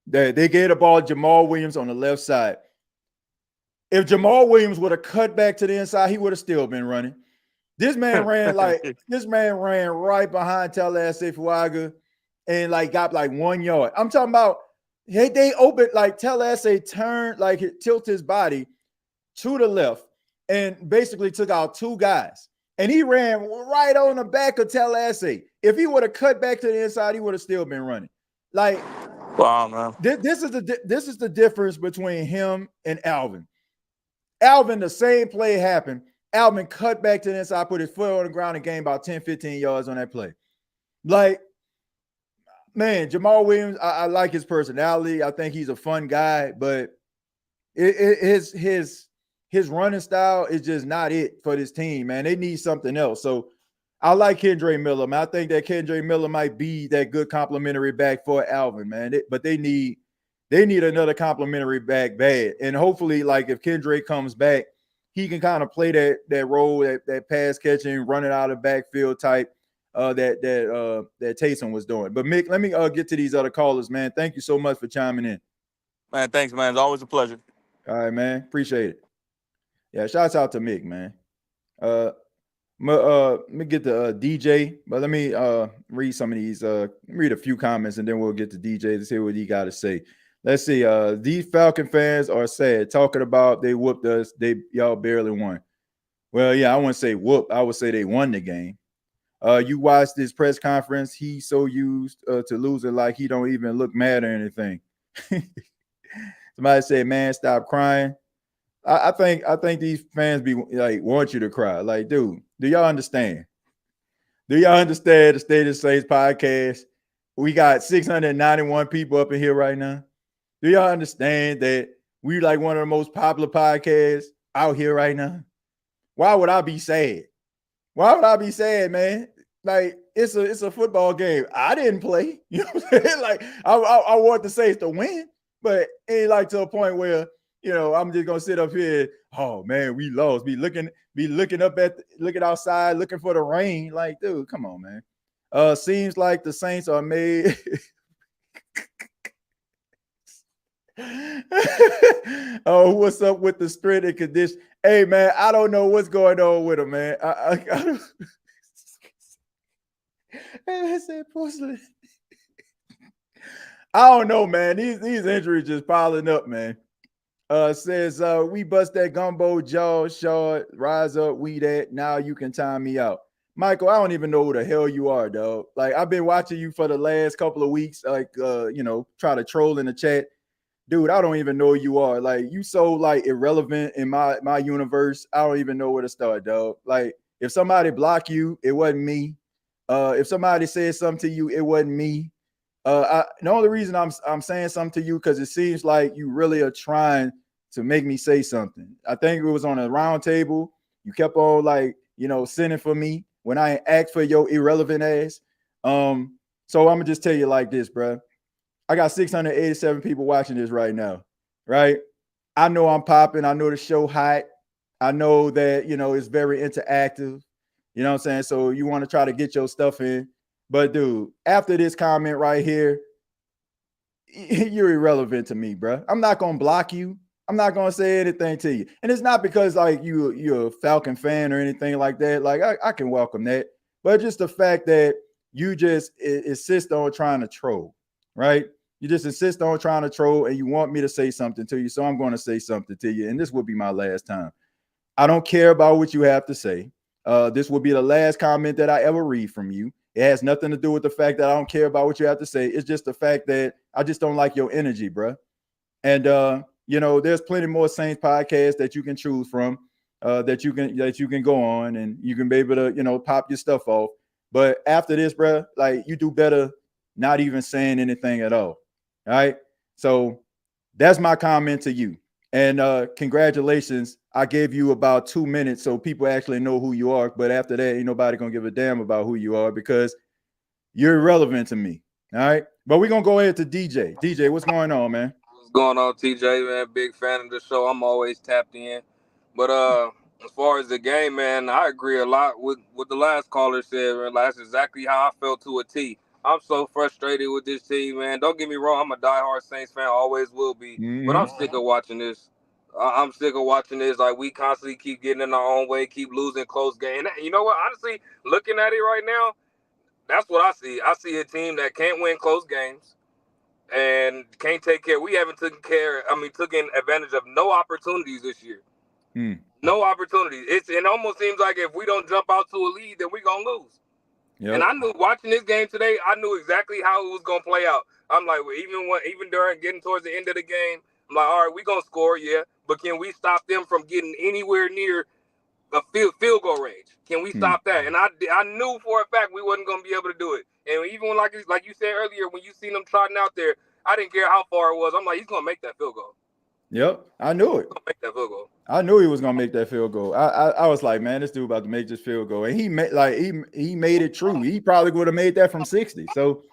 They gave the ball to Jamal Williams on the left side. If Jamal Williams would have cut back to the inside, he would have still been running. This man ran right behind Tallahassee Fuaga and like got like 1 yard. I'm talking about they opened like Tallahassee turned like tilt his body to the left and basically took out 2 guys. And he ran right on the back of Tallahassee. If he would have cut back to the inside, he would have still been running. Like, wow, man. This is the difference between him and Alvin. Alvin, the same play happened. Alvin cut back to the inside, put his foot on the ground and gained about 10, 15 yards on that play. Like, man, Jamal Williams, I like his personality. I think he's a fun guy, but his running style is just not it for this team, man. They need something else. So I like Kendre Miller, man. I think that Kendre Miller might be that good complimentary back for Alvin, man. But they need another complimentary back bad. And hopefully, like if Kendre comes back, he can kind of play that role, that pass catching, running out of backfield type that Taysom was doing. But Mick, let me get to these other callers, man. Thank you so much for chiming in. Man, thanks, man. It's always a pleasure. All right, man. Appreciate it. Yeah, shouts out to Mick, man. Let me get the DJ, but let me read some of these. Read a few comments, and then we'll get to DJ to see what he got to say. Let's see. These Falcon fans are sad, talking about they whooped us. Y'all barely won. Well, yeah, I wouldn't say whoop. I would say they won the game. You watched this press conference. He's so used to losing, like he don't even look mad or anything. Somebody said, "Man, stop crying." I think these fans be like want you to cry. Like, dude, do y'all understand? Do y'all understand the State of Saints podcast? We got 691 people up in here right now. Do y'all understand that we like one of the most popular podcasts out here right now? Why would I be sad? Why would I be sad, man? Like, it's a football game. I didn't play. You know what I'm saying? Like, I want the Saints to win, but it ain't like to a point where, you know, I'm just gonna sit up here. Oh man, we lost. Be looking outside, looking for the rain. Like, dude, come on, man. Seems like the Saints are made. Oh, what's up with the strength and condition? Hey, man, I don't know what's going on with him, man. I don't. I said porcelain. I don't know, man. These injuries just piling up, man. Says we bust that gumbo jaw short, rise up, we that. Now you can time me out. Michael, I don't even know who the hell you are, dog. Like, I've been watching you for the last couple of weeks, like try to troll in the chat. Dude, I don't even know who you are. Like, you so like irrelevant in my universe. I don't even know where to start, dog. Like, if somebody block you, it wasn't me. If somebody said something to you, it wasn't me. The only reason I'm saying something to you because it seems like you really are trying to make me say something. I think it was on a round table. You kept on sending for me when I asked for your irrelevant ass. So I'm gonna just tell you like this, bro. I got 687 people watching this right now, right? I know I'm popping. I know the show hot. I know that, it's very interactive. You know what I'm saying? So you want to try to get your stuff in. But, dude, after this comment right here, you're irrelevant to me, bro. I'm not going to block you. I'm not going to say anything to you. And it's not because, like, you're a Falcon fan or anything like that. Like, I can welcome that. But just the fact that you just insist on trying to troll, right? You just insist on trying to troll and you want me to say something to you. So I'm going to say something to you. And this will be my last time. I don't care about what you have to say. This will be the last comment that I ever read from you. It has nothing to do with the fact that I don't care about what you have to say. It's just the fact that I just don't like your energy, bro. And there's plenty more Saints podcasts that you can choose from, that you can go on, and you can be able to, pop your stuff off. But after this, bro, like, you do better not even saying anything at all. All right. So that's my comment to you. And congratulations. I gave you about 2 minutes so people actually know who you are. But after that, ain't nobody gonna give a damn about who you are, because you're irrelevant to me. All right. But we're gonna go ahead to DJ. DJ, what's going on, man? What's going on, TJ, man? Big fan of the show. I'm always tapped in. But as far as the game, man, I agree a lot with what the last caller said, man. That's exactly how I felt to a T. I'm so frustrated with this team, man. Don't get me wrong. I'm a diehard Saints fan, always will be. But I'm sick of watching this. I'm sick of watching this. Like, we constantly keep getting in our own way, keep losing close games. You know what? Honestly, looking at it right now, that's what I see. I see a team that can't win close games and can't take care. We haven't taken advantage of no opportunities this year. No opportunities. It almost seems like if we don't jump out to a lead, then we're going to lose. Yep. And I knew, watching this game today, I knew exactly how it was going to play out. I'm like, even during getting towards the end of the game, I'm like, all right, we're going to score, yeah, but can we stop them from getting anywhere near a field goal range? Can we stop that? And I knew for a fact we wasn't going to be able to do it. And even when, like you said earlier, when you seen him trotting out there, I didn't care how far it was. I'm like, he's going to make that field goal. Yep, I knew it. Make that field goal. I knew he was gonna make that field goal. I was like, man, this dude about to make this field goal, and he made it true. He probably would have made that from 60. So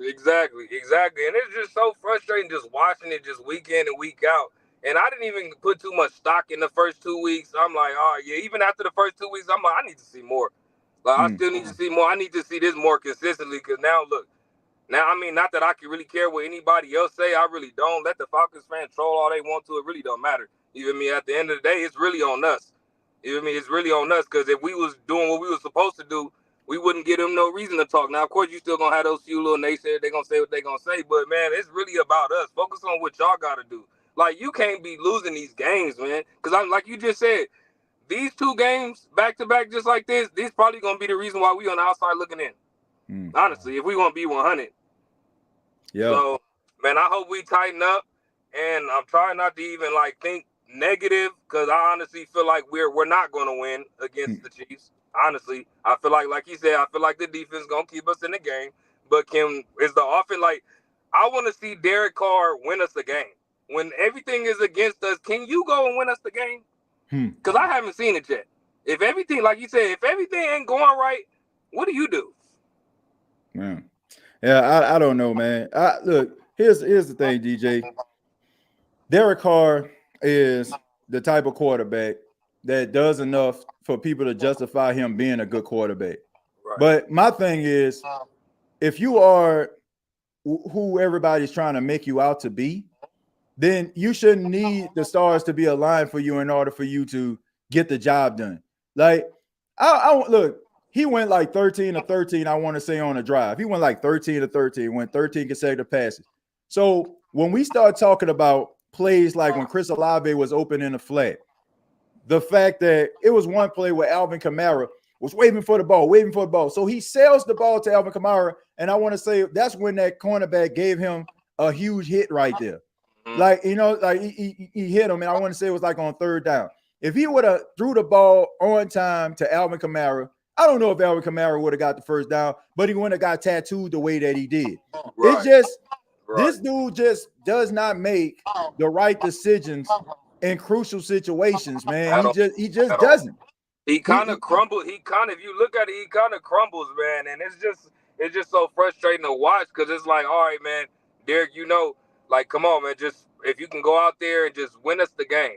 exactly, and it's just so frustrating just watching it just week in and week out. And I didn't even put too much stock in the first 2 weeks. I'm like, oh yeah, even after the first 2 weeks, I'm like, I need to see more. Like, I still need to see more. I need to see this more consistently, because now look. Now, I mean, not that I can really care what anybody else say. I really don't. Let the Falcons fans troll all they want to. It really don't matter. You feel me? At the end of the day, it's really on us. You feel me? It's really on us, because if we was doing what we were supposed to do, we wouldn't give them no reason to talk. Now, of course, you still going to have those few little naysayers. They're going to say what they're going to say. But, man, it's really about us. Focus on what y'all got to do. Like, you can't be losing these games, man. Because, like you just said, these 2 games back-to-back just like this probably going to be the reason why we on the outside looking in. Honestly, if we want to be 100. Yeah. So, man, I hope we tighten up, and I'm trying not to even think negative, because I honestly feel like we're not going to win against the Chiefs. Honestly, I feel like you said, I feel like the defense going to keep us in the game. But is the offense I want to see Derek Carr win us the game. When everything is against us, can you go and win us the game? Because I haven't seen it yet. If everything, like you said, if everything ain't going right, what do you do? Man. Yeah, I don't know, man. Look, here's the thing, DJ. Derek Carr is the type of quarterback that does enough for people to justify him being a good quarterback. Right. But my thing is, if you are who everybody's trying to make you out to be, then you shouldn't need the stars to be aligned for you in order for you to get the job done. Like, I look. He went 13 of 13, I want to say, on a drive. He went 13 of 13, went 13 consecutive passes. So when we start talking about plays like when Chris Olave was open in the flat, the fact that it was one play where Alvin Kamara was waiting for the ball. So he sells the ball to Alvin Kamara, and I want to say that's when that cornerback gave him a huge hit right there. He hit him, and I want to say it was on 3rd down. If he would have threw the ball on time to Alvin Kamara, I don't know if Alvin Kamara would have got the 1st down, but he wouldn't have got tattooed the way that he did. Right. This dude just does not make the right decisions in crucial situations, man. He just doesn't. He kind of crumbles. If you look at it, he kind of crumbles, man. And it's just so frustrating to watch, because it's like, all right, man, Derek, come on, man, just if you can go out there and just win us the game,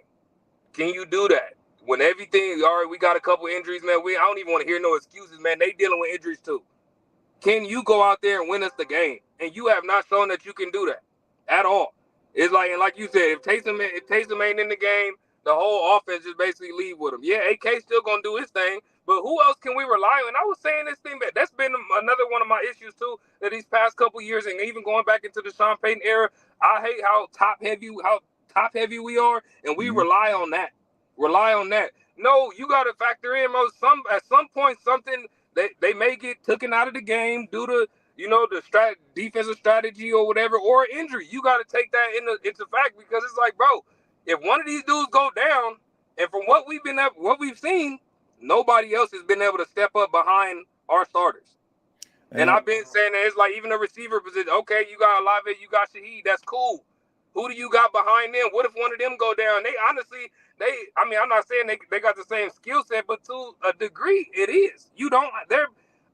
can you do that? When everything, all right, we got a couple injuries, man. I don't even want to hear no excuses, man. They dealing with injuries too. Can you go out there and win us the game? And you have not shown that you can do that at all. It's like you said, if Taysom ain't in the game, the whole offense just basically leave with him. Yeah, AK still gonna do his thing, but who else can we rely on? I was saying this thing, that's been another one of my issues too, that these past couple years, and even going back into the Sean Payton era, I hate how top heavy we are, and we rely on that. No, you got to factor in at some point something they may get taken out of the game due to the defensive strategy or whatever, or injury. You got to take that into fact, because it's like, bro, if one of these dudes go down, and from what we've seen, nobody else has been able to step up behind our starters. And I've been saying that it's like even a receiver position. Okay, you got Olave, you got Shaheed. That's cool. Who do you got behind them? What if one of them go down? They honestly, I'm not saying they got the same skill set, but to a degree, it is.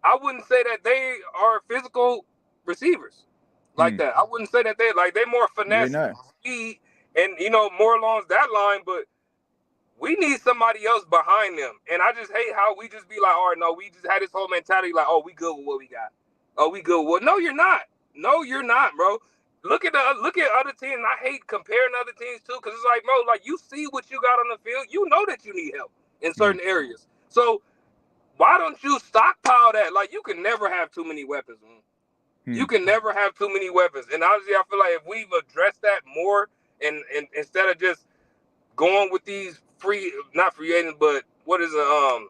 I wouldn't say that they are physical receivers like that. I wouldn't say that they're more finesse, speed, and more along that line. But we need somebody else behind them. And I just hate how we just be like, all right, no, we just had this whole mentality like, oh, we good with what we got. Oh, we good with what? No, you're not. No, you're not, bro. Look at other teams. And I hate comparing other teams too, because it's like, bro, like you see what you got on the field. You know that you need help in certain areas. So why don't you stockpile that? Like, you can never have too many weapons, man. You can never have too many weapons. And honestly, I feel like if we've addressed that more, and instead of just going with these not free agents, but what is it?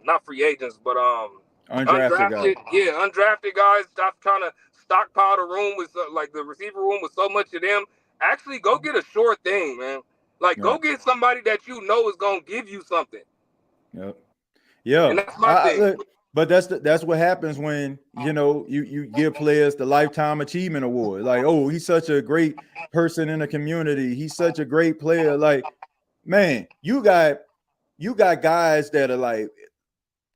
Not free agents, but undrafted guys. Yeah, undrafted guys. Stop trying to stockpile the room with like the receiver room with so much of them. Actually, go get a sure thing, man. Like, go get somebody that you know is gonna give you something. Yep. Yeah. And that's my thing. Look, but that's what happens when you give players the Lifetime Achievement Award. Like, oh, he's such a great person in the community. He's such a great player. Like, man, you got guys that are like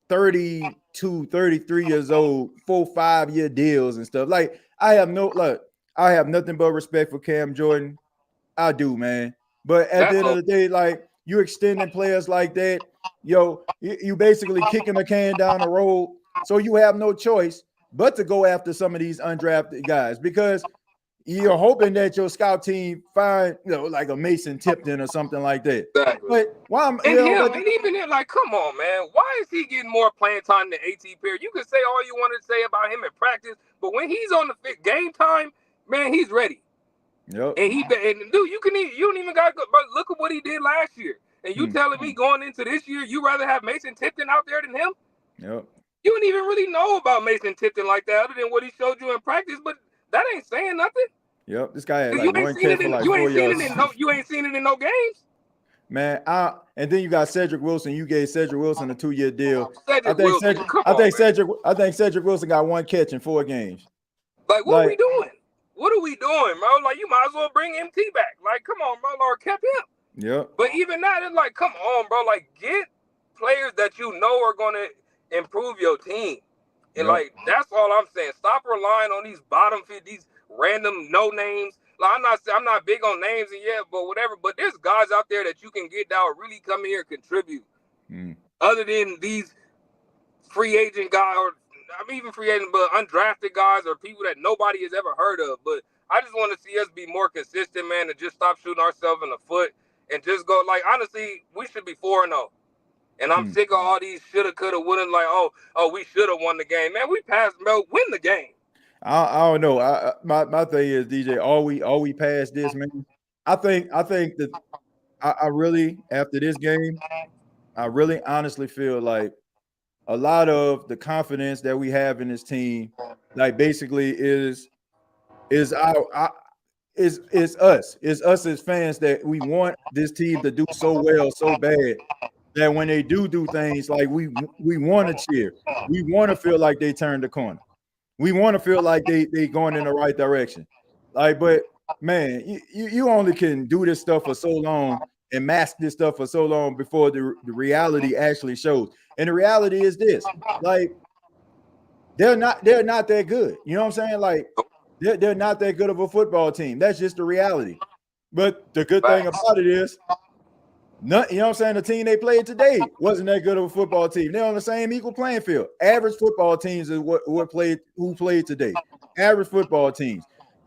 32, 33 years old, 4-5 year deals and stuff. Like, I have nothing but respect for Cam Jordan. I do, man. But at the end of the day, like, you extending players like that, you basically kicking the can down the road. So you have no choice but to go after some of these undrafted guys, because you're hoping that your scout team find, like a Mason Tipton or something like that. Exactly. But why? And even then, like, come on, man. Why is he getting more playing time than AT Perry? You can say all you want to say about him in practice, but when he's on the game time, man, he's ready. Yep. And dude, you don't even got to go. But look at what he did last year. And you telling me going into this year, you rather have Mason Tipton out there than him? Yep. You don't even really know about Mason Tipton like that, other than what he showed you in practice. But that ain't saying nothing. Yep. This guy had like one catch for like 4 yards. You ain't seen it in no games. Man, and then you got Cedric Wilson. You gave Cedric Wilson a 2-year deal. I think Cedric Wilson got one catch in 4 games. Like, what are we doing? What are we doing, bro? Like, you might as well bring MT back. Like, come on, bro. Or kept him. Yep. But even that, it's like, come on, bro. Like, get players that you know are going to improve your team. And, like, that's all I'm saying. Stop relying on these bottom fit, these random no names. Like, I'm not big on names and but whatever. But there's guys out there that you can get that will really come here and contribute. Other than these free agent guys, or even free agent, but undrafted guys or people that nobody has ever heard of. But I just want to see us be more consistent, man, and just stop shooting ourselves in the foot and just go. Like, honestly, we should be 4-0. And I'm sick of all these shoulda, coulda, woulda. Like, oh, we should have won the game, man. We passed, bro. Win the game. I don't know. My thing is, DJ, are we past this, man? I think that I really, after this game, I really honestly feel like a lot of the confidence that we have in this team, like, basically is us as fans, that we want this team to do so well, so bad, that when they do things, like, we want to cheer. We want to feel like they turned the corner. We want to feel like they going in the right direction. Like, but man, you only can do this stuff for so long and mask this stuff for so long before the reality actually shows. And the reality is this: like, they're not that good. You know what I'm saying? Like, they're not that good of a football team. That's just the reality. But the good thing about it is, you know what I'm saying, the team they played today wasn't that good of a football team. They're on the same equal playing field. Average football teams is who played today. Average football teams.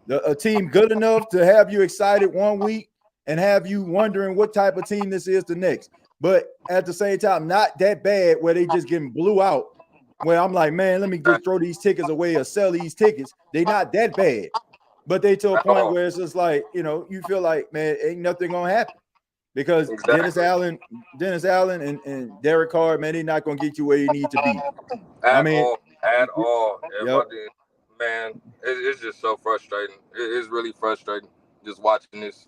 A team good enough to have you excited one week and have you wondering what type of team this is the next. But at the same time, not that bad where they just getting blew out, where I'm like, man, let me just throw these tickets away or sell these tickets. They not that bad. But they to a point where it's just like, you feel like, man, ain't nothing going to happen. Because Dennis Allen and Derek Carr, man, they're not going to get you where you need to be. at all. If I Yep. did, man, it's just so frustrating. It's really frustrating just watching this.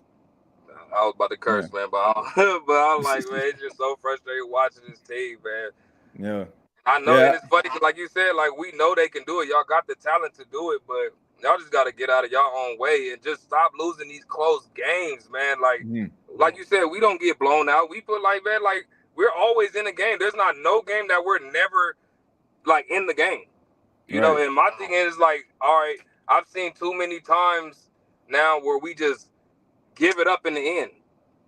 I was about to Yeah. curse, man, but but I'm like, man, it's just so frustrating watching this team, man. Yeah. I know, and Yeah. it's funny because, like you said, like we know they can do it. Y'all got the talent to do it, but y'all just got to get out of y'all own way and just stop losing these close games, man. Like you said, we don't get blown out. We put man, like we're always in the game. There's not no game that we're never like in the game, you know. Right. And my thing is like, all right, I've seen too many times now where we just give it up in the end.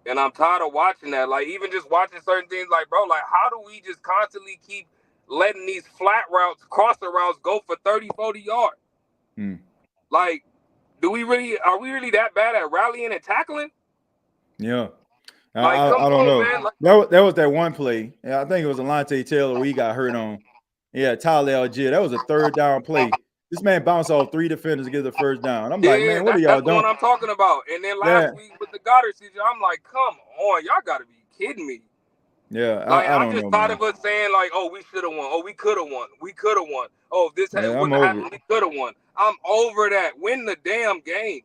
And I'm tired of watching that. Like, even just watching certain things, like, bro, like, how do we just constantly keep letting these flat routes, crosser routes go for 30, 40 yards? Like, are we really that bad at rallying and tackling? Yeah. Like, come I don't on, know. man. Like, That was that one play. I think it was Alontae Taylor where he got hurt on. Yeah, Tyler Algier. That was a third down play. This man bounced off 3 defenders to get the first down. I'm like, man, what are y'all that's the one doing? I'm talking about. And then Yeah. last week with the Goddard season, I'm like, come on, y'all got to be kidding me. Yeah, Like, I I'm don't just know, tired man. of us saying, like, oh, we should have won. Oh, we could have won. We could have won. Oh, if this Yeah, I'm wouldn't have over happened, it. we could have won. I'm over that. Win the damn game.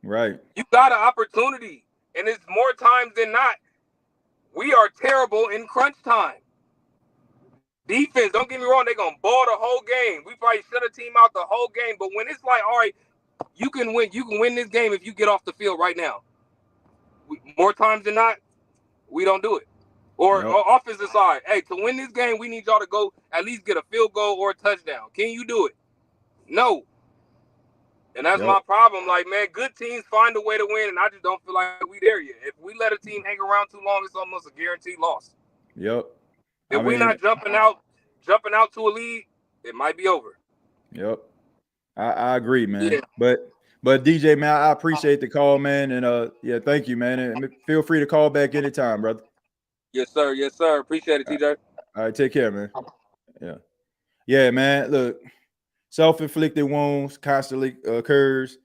Right. You got an opportunity. And it's more times than not, we are terrible in crunch time. Defense, don't get me wrong, they're going to ball the whole game. We probably shut a team out the whole game. But when it's like, all right, you can win this game if you get off the field right now. More times than not, we don't do it. Or offensive side, hey, to win this game, we need y'all to go at least get a field goal or a touchdown. Can you do it? No. And that's my problem. Like, man, good teams find a way to win, and I just don't feel like we there yet. If we let a team hang around too long, it's almost a guaranteed loss. Yep. If we're not jumping out to a lead, it might be over. Yep. I agree, man. Yeah. But DJ, man, I appreciate the call, man. And yeah, thank you, man. And feel free to call back anytime, brother. Yes, sir. Yes, sir. Appreciate it, TJ. All right, take care, man. Yeah. Yeah, man. Look, self-inflicted wounds constantly occurs.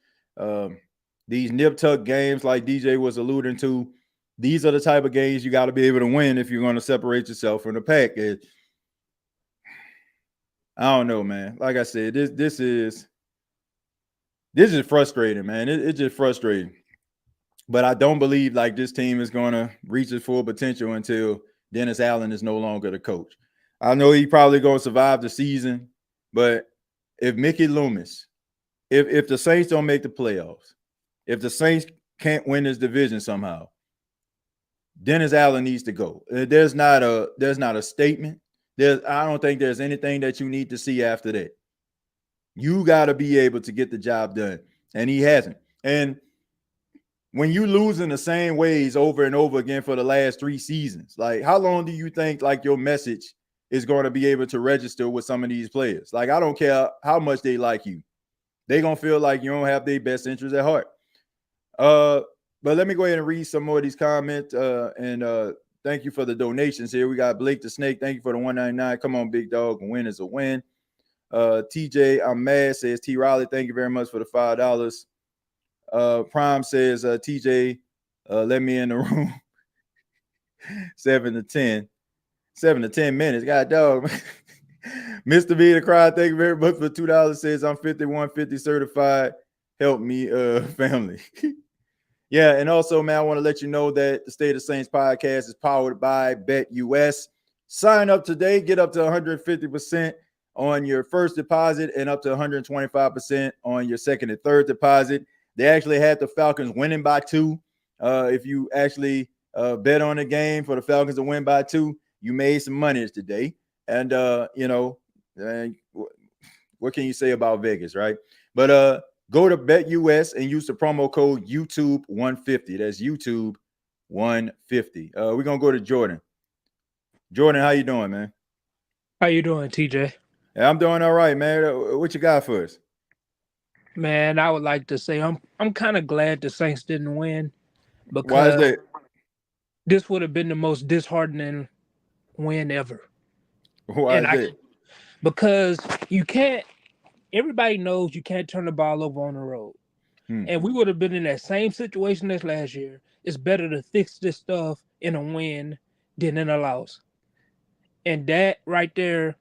These nip-tuck games like DJ was alluding to, these are the type of games you got to be able to win if you're going to separate yourself from the pack. I don't know, man. Like I said, this is frustrating, man. It's just frustrating. But I don't believe like this team is going to reach its full potential until Dennis Allen is no longer the coach. I know he probably going to survive the season, but if Mickey Loomis, if the Saints don't make the playoffs, if the Saints can't win this division somehow, Dennis Allen needs to go. There's not a statement. I don't think there's anything that you need to see after that. You got to be able to get the job done, and he hasn't. And when you lose in the same ways over and over again for the last 3 seasons, like how long do you think like your message is going to be able to register with some of these players? Like, I don't care how much they like you. They're going to feel like you don't have their best interests at heart. But let me go ahead and read some more of these comments. And thank you for the donations here. We got Blake the Snake. Thank you for the $1.99. Come on, big dog. A win is a win. TJ, I'm mad, says T. Riley. Thank you very much for the $5. Prime says, TJ, let me in the room. 7 to 10. 7 to 10 minutes. God dog. Mr. B the Cry, thank you very much for $2. Says I'm 5150 certified. Help me, family. Yeah, and also, man, I want to let you know that the State of Saints podcast is powered by BETUS. Sign up today, get up to 150% on your first deposit and up to 125% on your second and third deposit. They actually had the Falcons winning by 2. If you actually bet on the game for the Falcons to win by 2, you made some money today. And, what can you say about Vegas, right? But go to BetUS and use the promo code YouTube150. That's YouTube150. We're going to go to Jordan. Jordan, how you doing, man? How you doing, TJ? Yeah, I'm doing all right, man. What you got for us? Man, I would like to say I'm kind of glad the Saints didn't win because Why is that? this would have been the most disheartening win ever. Why is that? Because everybody knows you can't turn the ball over on the road. And we would have been in that same situation as last year. It's better to fix this stuff in a win than in a loss. And that right there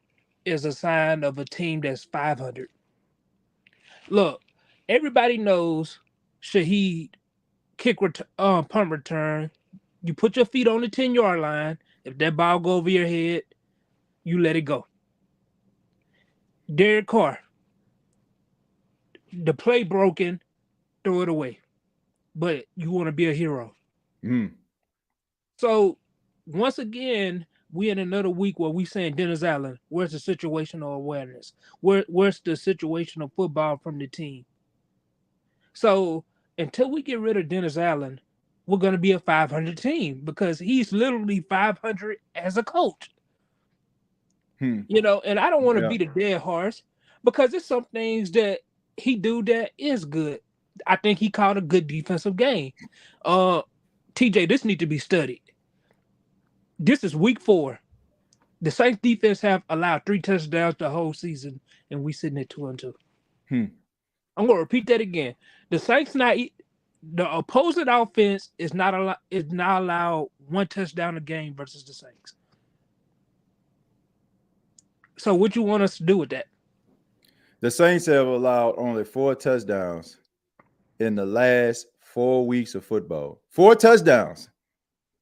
is a sign of a team that's 500. Look, everybody knows Shaheed punt return. You put your feet on the 10-yard line. If that ball go over your head, you let it go. Derek Carr, the play broken, throw it away. But you want to be a hero. Mm. So once again, we in another week where we saying Dennis Allen, where's the situational awareness? Where's the situational football from the team? So until we get rid of Dennis Allen, we're going to be a 500 team because he's literally 500 as a coach. You know, and I don't want to be the dead horse because there's some things that he do that is good. I think he called a good defensive game. TJ, this need to be studied. This is week 4. The Saints defense have allowed 3 touchdowns the whole season, and we sitting at 2-2. I'm gonna repeat that again. The opposing offense is not allowed 1 touchdown a game versus the Saints. So what you want us to do with that? The Saints have allowed only 4 touchdowns in the last 4 weeks of football. 4 touchdowns.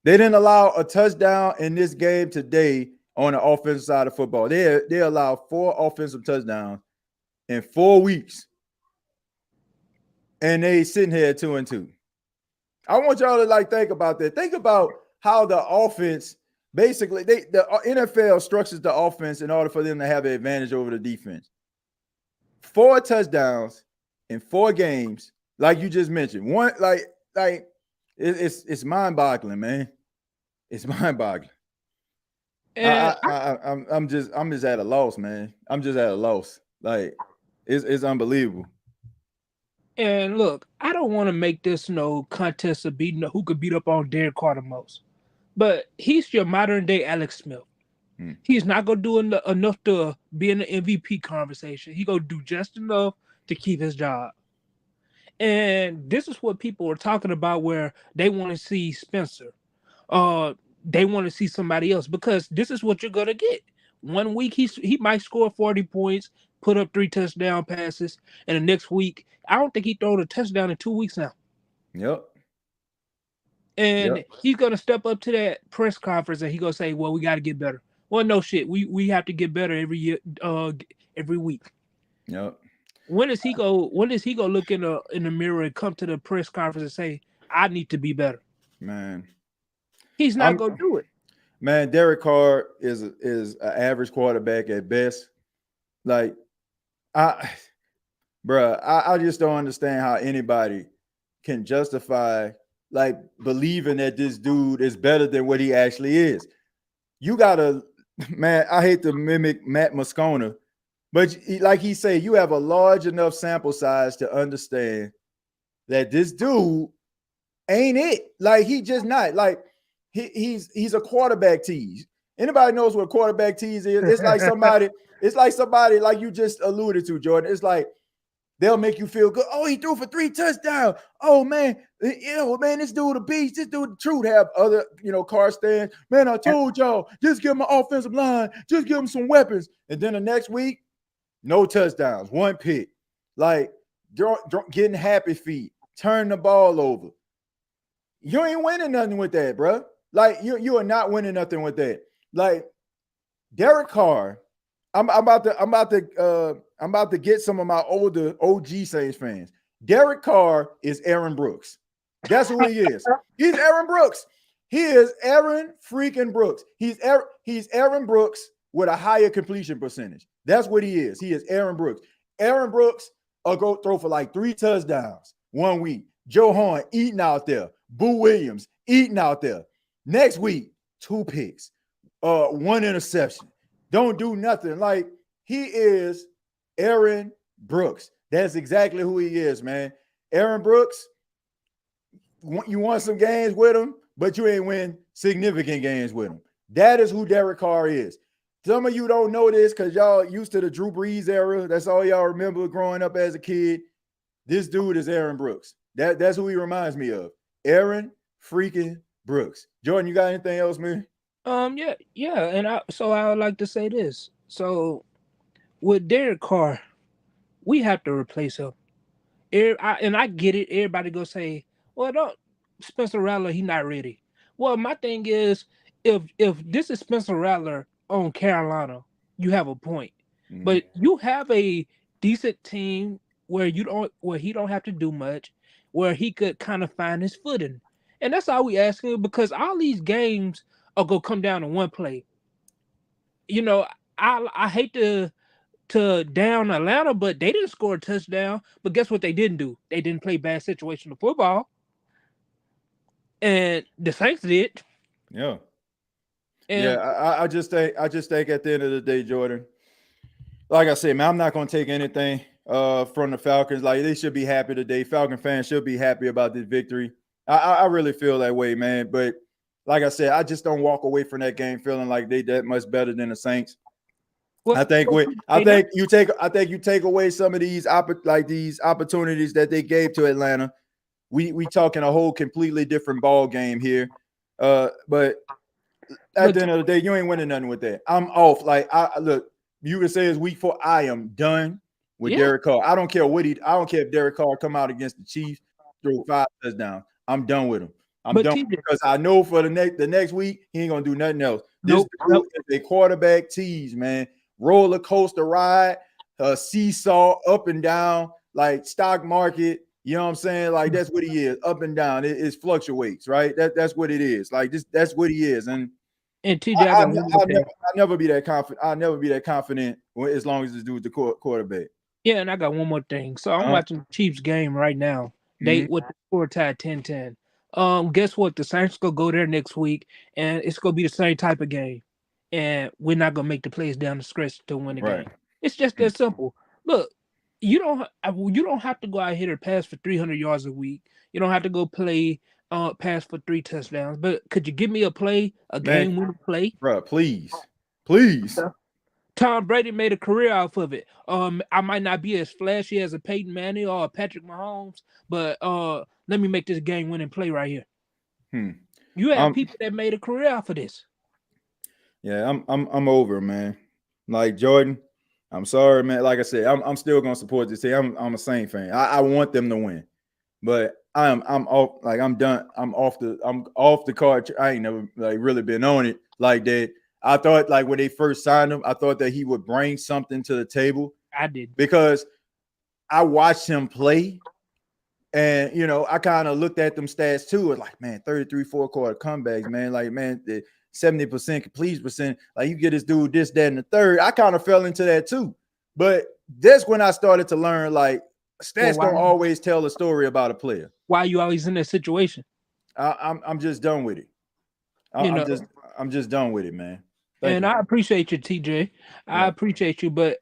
They didn't allow a touchdown in this game today on the offensive side of football. They allowed 4 offensive touchdowns in 4 weeks. And they sitting here at 2-2. I want y'all to think about that. Think about how the offense basically the NFL structures the offense in order for them to have an advantage over the defense. 4 touchdowns in 4 games, like you just mentioned. One it's mind-boggling, man. It's mind-boggling. I'm just at a loss, man. I'm just at a loss. Like it's unbelievable. And look, I don't want to make this no contest of beating who could beat up on Derek Carr the most, but he's your modern day Alex Smith. He's not gonna do enough to be in the MVP conversation. He gonna do just enough to keep his job. And this is what people are talking about, where they want to see Spencer. They want to see somebody else because this is what you're gonna get. 1 week he might score 40 points, put up 3 touchdown passes, and the next week I don't think he thrown a touchdown in 2 weeks now. Yep. And he's gonna step up to that press conference and he gonna say, "Well, we got to get better." Well, no shit. We have to get better every year, every week. Yep. When does he go look in the mirror and come to the press conference and say, "I need to be better"? Man, he's not gonna do it. Man, Derek Carr is an average quarterback at best. Like, I just don't understand how anybody can justify believing that this dude is better than what he actually is. You gotta, man, I hate to mimic Matt Moscona, but like he said, you have a large enough sample size to understand that this dude ain't it. Like, he just not. Like, he's a quarterback tease. Anybody knows what a quarterback tease is? It's like somebody like you just alluded to, Jordan. It's like they'll make you feel good. Oh, he threw for 3 touchdowns. Oh, man. This dude a beast. This dude the truth. Have other, car stands. Man, I told y'all, just give him an offensive line. Just give him some weapons. And then the next week, no touchdowns, 1 pick. Like, getting happy feet, turn the ball over. You ain't winning nothing with that, bro. Like, you are not winning nothing with that. Like, Derek Carr, I'm about to get some of my older OG Saints fans. Derek Carr is Aaron Brooks. That's who he is. He's Aaron Brooks. He is Aaron freaking Brooks. He's Aaron Brooks with a higher completion percentage. That's what he is. He is Aaron Brooks. Aaron Brooks will go throw for 3 touchdowns 1 week. Joe Horn eating out there. Boo Williams eating out there. Next week, 2 picks, 1 interception. Don't do nothing. Like, he is Aaron Brooks. That's exactly who he is, man. Aaron Brooks, you won some games with him, but you ain't win significant games with him. That is who Derek Carr is. Some of you don't know this because y'all used to the Drew Brees era. That's all y'all remember growing up as a kid. This dude is Aaron Brooks. That's who he reminds me of. Aaron freaking Brooks. Jordan, you got anything else, man? Yeah. And I would like to say this. So with Derek Carr, we have to replace him. And I get it. Everybody go say, "Well, don't Spencer Rattler, he not ready." Well, my thing is, if this is Spencer Rattler on Carolina, you have a point. But you have a decent team where he don't have to do much, where he could kind of find his footing, and that's all we asking because all these games are gonna come down to one play. You know, I hate to down Atlanta, but they didn't score a touchdown. But guess what they didn't do? They didn't play bad situational football. And the Saints did. Yeah. And I just think at the end of the day, Jordan, like I said, man, I'm not gonna take anything from the Falcons. Like they should be happy today. Falcon fans should be happy about this victory. I really feel that way, man. But like I said, I just don't walk away from that game feeling like they that much better than the Saints. I think you take away some of these opportunities that they gave to Atlanta. We talking a whole completely different ball game here. But at the end of the day, you ain't winning nothing with that. I'm off. Like look, you can say it's week 4. I am done with Derek Carr. I don't care if Derek Carr come out against the Chiefs, throw 5 touchdowns. I'm done with him. I'm done because I know for the next week he ain't gonna do nothing else. This is a quarterback tease, man. Roller coaster ride, seesaw up and down, like stock market. You know what I'm saying? Like that's what he is, up and down. It fluctuates, right? That's what it is. Like that's what he is. And TJ, I'll never be that confident. I'll never be that confident as long as this dude's the quarterback. Yeah, and I got one more thing. So I'm watching the Chiefs game right now. They with the score tied 10-10. Guess what? The Saints gonna go there next week, and it's gonna be the same type of game. And we're not gonna make the plays down the stretch to win the game. It's just that simple. Look, you don't have to go out here and pass for 300 yards a week. You don't have to go play pass for 3 touchdowns. But could you give me a game-winning play? Bro, please. Tom Brady made a career off of it. I might not be as flashy as a Peyton Manning or a Patrick Mahomes, but let me make this game-winning play right here. You have people that made a career off of this. Yeah, I'm over, man. Like Jordan, I'm sorry, man. Like I said, I'm still gonna support this team. I'm a Saint fan. I want them to win, but I'm off. Like I'm done. I'm off the card. I ain't never like really been on it like that. I thought like when they first signed him, I thought that he would bring something to the table. I did because I watched him play. And, you know, I kind of looked at them stats too. It's like, man, 33 4-quarter comebacks, man. Like, man, the 70% complete percent. Like, you get this dude this, that, and the third. I kind of fell into that too. But that's when I started to learn, like, stats don't always tell a story about a player. Why are you always in that situation? I'm just done with it. I'm just done with it, man. Thank you. I appreciate you, TJ. I appreciate you, but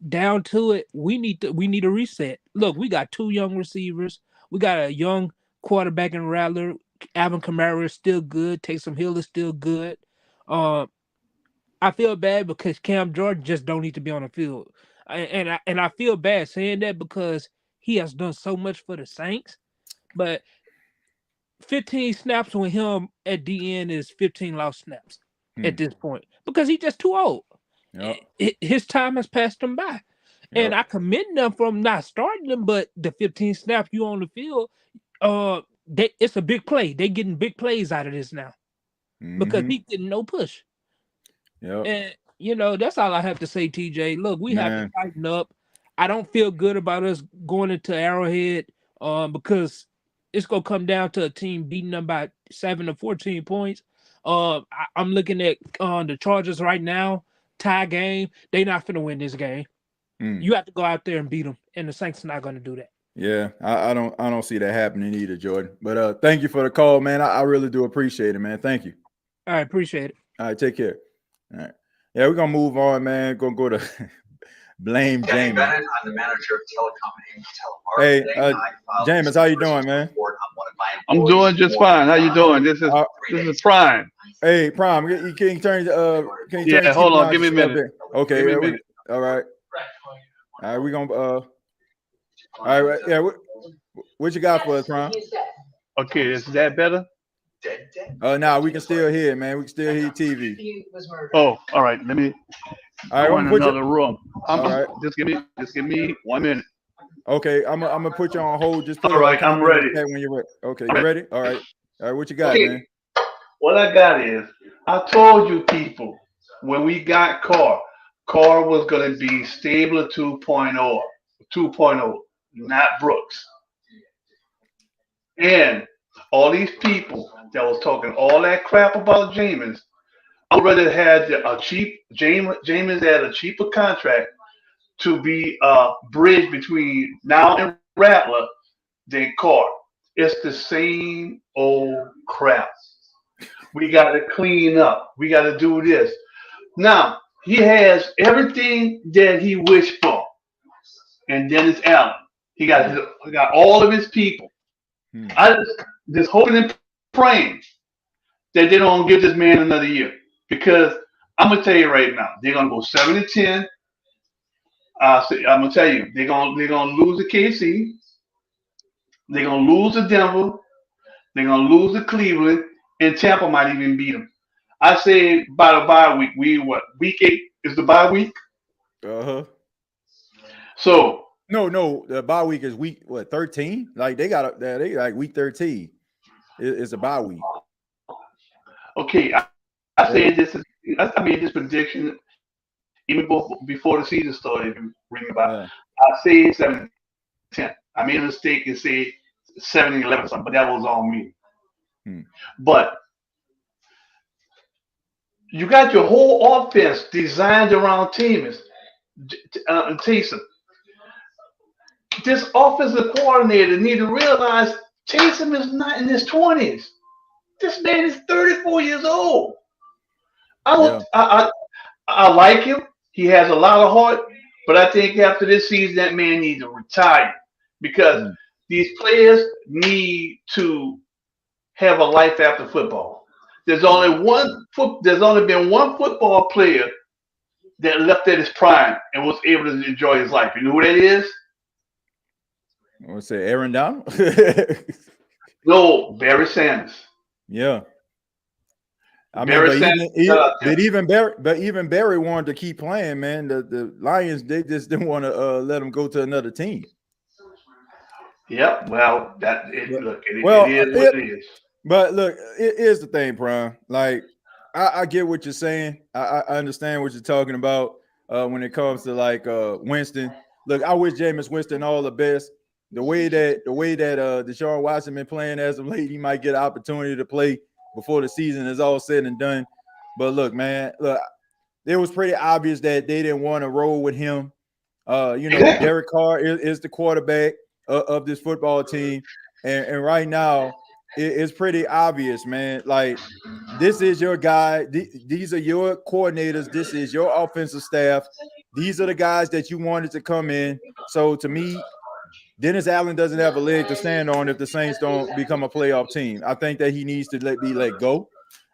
down to it, we need a reset. Look, we got 2 young receivers. We got a young quarterback in Rattler. Alvin Kamara is still good. Taysom Hill is still good. I feel bad because Cam Jordan just don't need to be on the field, and I feel bad saying that because he has done so much for the Saints, but 15 snaps with him at the end is 15 lost snaps at this point because he's just too old. His time has passed him by. And I commend them from not starting them, but the 15 snaps you on the field, it's a big play. They're getting big plays out of this now because he's getting no push. And, you know, that's all I have to say, TJ. Look, we have to tighten up. I don't feel good about us going into Arrowhead because it's going to come down to a team beating them by 7 to 14 points. I'm looking at the Chargers right now, tie game. They're not going to win this game. You have to go out there and beat them, and the Saints are not going to do that. Yeah, I don't see that happening either, Jordan. But thank you for the call, man. I really do appreciate it, man. Thank you. All right, appreciate it. All right, take care. All right. Yeah, we're going to move on, man. Going to go to blame Jameis. I'm the manager of telecom and telemarketing. Hey, Jameis, how you doing, man? I'm doing just fine. How you doing? This is Prime. Hey, Prime, can you turn hold on, give me a minute. Okay, all right. All right, we're gonna all right, yeah. What you got for us, Prime? Okay, is that better? Nah, we can still hear it, man. We can still hear TV. Oh, all right. Let me All right, I'm in another room. All right. Just give me 1 minute. Okay, I'm gonna put you on hold. Just put All a right, I'm comment in ready. the chat when you're ready. Okay, you ready? All right. All right, what you got, Okay, man? what I got is I told you people when we got Carr was going to be Stabler 2.0, not Brooks. And all these people that was talking all that crap about Jameis, I would rather had a cheap Jameis had a cheaper contract to be a bridge between now and Rattler than Carr. It's the same old crap. We got to clean up. We got to do this. Now, he has everything that he wished for. And Dennis Allen. He got all of his people. I just hoping and praying that they don't give this man another year. Because I'm gonna tell you right now, they're gonna go 7-10. I'm gonna tell you, they're gonna lose to KC. They're gonna lose to Denver. They're gonna lose to Cleveland, and Tampa might even beat them. I say by the bye week, week 8 is the bye week. So no, the bye week is week 13. Like they like week 13. It's a bye week. Okay, I said this. I made this prediction even before the season started. Reading about it. I said 7-10. I made a mistake and said 7-11 something, but that was on me. But you got your whole offense designed around Taysom. This offensive coordinator need to realize Taysom is not in his 20s. This man is 34 years old. I like him. He has a lot of heart, but I think after this season, that man needs to retire because these players need to have a life after football. There's only been one football player that left at his prime and was able to enjoy his life. You know who that is? I want to say Aaron Donald. No, Barry Sanders. Yeah. I mean, even Barry wanted to keep playing, man. The Lions, they just didn't want to let him go to another team. Yep. Well, it is what it is. But look, it is the thing, Prime. Like, I get what you're saying. I understand what you're talking about when it comes to like Winston. Look, I wish Jameis Winston all the best. The way that Deshaun Watson been playing as of late, he might get an opportunity to play before the season is all said and done. But look, man, it was pretty obvious that they didn't want to roll with him. Derek Carr is the quarterback of this football team, and right now it's pretty obvious, man. Like, this is your guy. These are your coordinators. This is your offensive staff. These are the guys that you wanted to come in. So to me, Dennis Allen doesn't have a leg to stand on if the Saints don't become a playoff team. I think that he needs to be let go.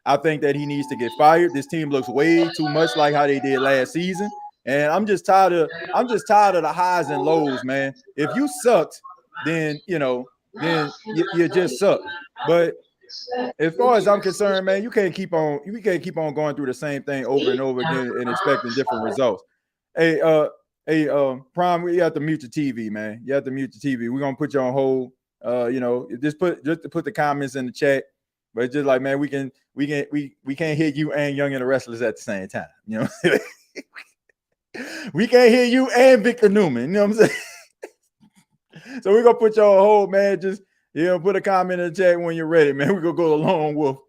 I think that he needs to get fired. This team looks way too much like how they did last season. And I'm just tired of the highs and lows, man. If you sucked, then you just suck. But as far as I'm concerned, man, we can't keep on going through the same thing over and over again and expecting different results. Hey, Prime, you have to mute your TV, man. You have to mute your TV. We're gonna put you on hold. Just to put the comments in the chat. But it's just like, man, we can't hear you and Young and the Restless at the same time. You know, we can't hear you and Victor Newman. You know what I'm saying? So we're gonna put you on hold, man. Just put a comment in the chat when you're ready, man. We're gonna go to Lone Wolf.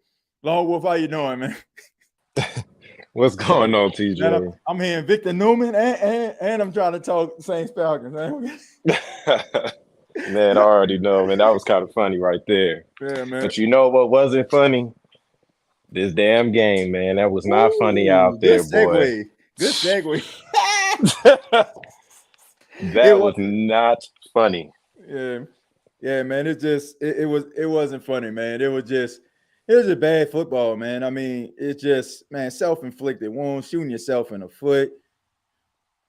Lone Wolf, how you doing, man? What's going on, TJ? Man, I'm hearing Victor Newman and I'm trying to talk Saints Falcons, man. Man, I already know, man. That was kind of funny right there. Yeah, man. But you know what wasn't funny? This damn game, man. That was not funny out there, boy. Good segue. That was not funny. Yeah, man. It wasn't funny, man. It was a bad football, man. I mean, it's just, man, self-inflicted wounds, shooting yourself in the foot.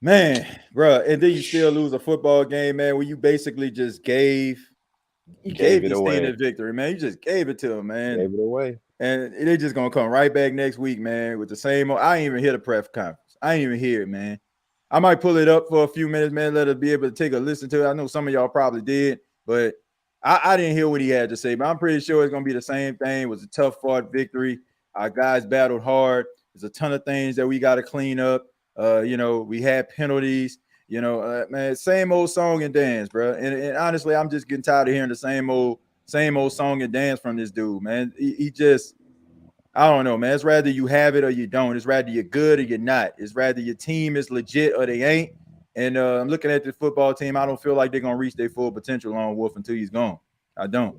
Man, bro, and then you still lose a football game, man, where you basically just gave this team the victory, man. You just gave it to them, man. Gave it away. And they're just going to come right back next week, man, with the same – I ain't even hear the press conference. I ain't even hear it, man. I might pull it up for a few minutes, man. Let us be able to take a listen to it. I know some of y'all probably did, but I didn't hear what he had to say. But I'm pretty sure it's gonna be the same thing. It was a tough fought victory. Our guys battled hard. There's a ton of things that we got to clean up. We had penalties. Man, same old song and dance, bro. And honestly, I'm just getting tired of hearing the same old song and dance from this dude, man. He just, I don't know, man. It's rather you have it or you don't. It's rather you're good or you're not. It's rather your team is legit or they ain't. And I'm looking at the football team. I don't feel like they're gonna reach their full potential on Wolf until he's gone. I don't.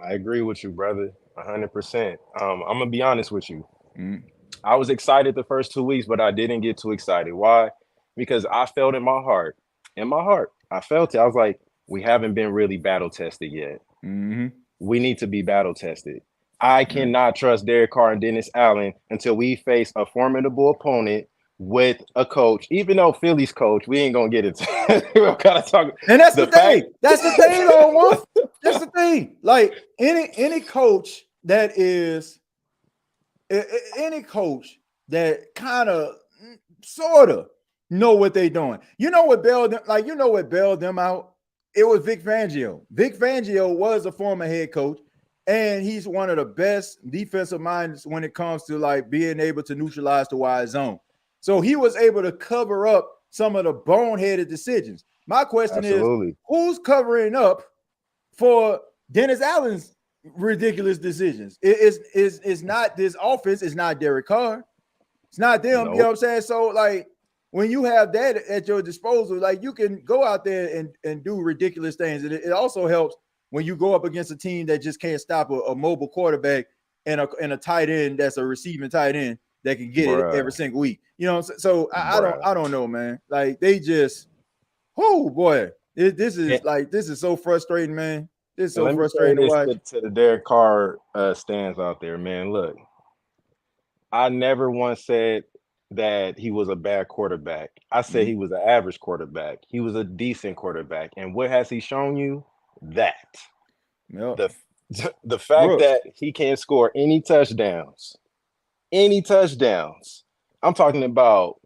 I agree with you, brother, 100%. I'm gonna be honest with you. Mm-hmm. I was excited the first 2 weeks, but I didn't get too excited. Why? Because I felt in my heart, I felt it. I was like, we haven't been really battle tested yet. Mm-hmm. We need to be battle tested. I cannot trust Derek Carr and Dennis Allen until we face a formidable opponent with a coach. Even though Philly's coach, we ain't gonna get it. We're kind of talking. And that's the thing. That's the thing, though, Wolf. That's the thing. Like any coach that is any coach that kind of sort of know what they're doing. You know what bailed them out? It was Vic Fangio. Vic Fangio was a former head coach, and he's one of the best defensive minds when it comes to like being able to neutralize the wide zone. So he was able to cover up some of the boneheaded decisions. My question is, who's covering up for Dennis Allen's ridiculous decisions? It's not this offense. It's not Derek Carr. It's not them. Nope. You know what I'm saying? So like when you have that at your disposal, like you can go out there and do ridiculous things. And it also helps when you go up against a team that just can't stop a mobile quarterback and a tight end that's a receiving tight end that can get it every single week. You know, so I don't know, man. Like they just, oh boy, this is so frustrating, man. This is so frustrating to watch. To the Derek Carr stands out there, man. Look, I never once said that he was a bad quarterback. I said he was an average quarterback. He was a decent quarterback. And what has he shown you? That. Yep. The fact that he can't score any touchdowns. I'm talking about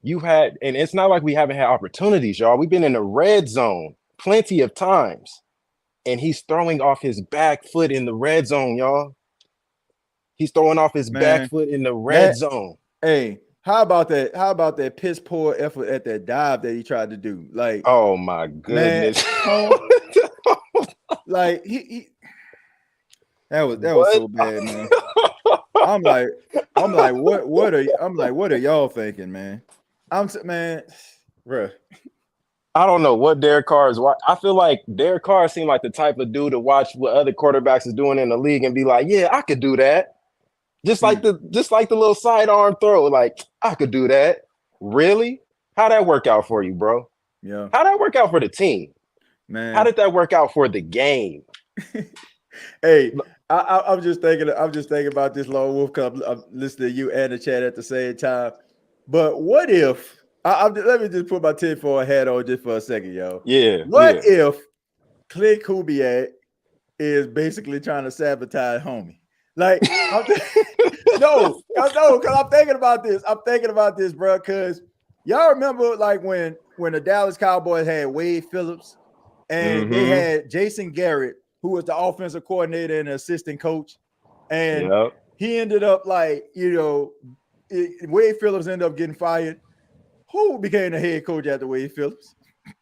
and it's not like we haven't had opportunities, y'all. We've been in the red zone plenty of times. And he's throwing off his back foot in the red zone, y'all. He's throwing off his back foot in the red zone. Hey, how about that? How about that piss poor effort at that dive that he tried to do? Like, oh my goodness. Man, like he that was so bad, man. I'm like, what are y'all thinking, man? Bruh. I don't know what Derek Carr is. I feel like Derek Carr seemed like the type of dude to watch what other quarterbacks is doing in the league and be like, yeah, I could do that. Just like the little sidearm throw. Like, I could do that. Really? How'd that work out for you, bro? Yeah. How'd that work out for the team? Man. How did that work out for the game? Hey, I'm just thinking about this, Lone Wolf, because I'm listening to you and the chat at the same time. But what if let me just put my tinfoil hat on just for a second, yo. Yeah. What if Clint Kubiak is basically trying to sabotage homie? Like, no, because I'm thinking about this, bro. Because y'all remember, like, when the Dallas Cowboys had Wade Phillips and they had Jason Garrett, who was the offensive coordinator and assistant coach, and he ended up like, Wade Phillips ended up getting fired. Who became the head coach after Wade Phillips?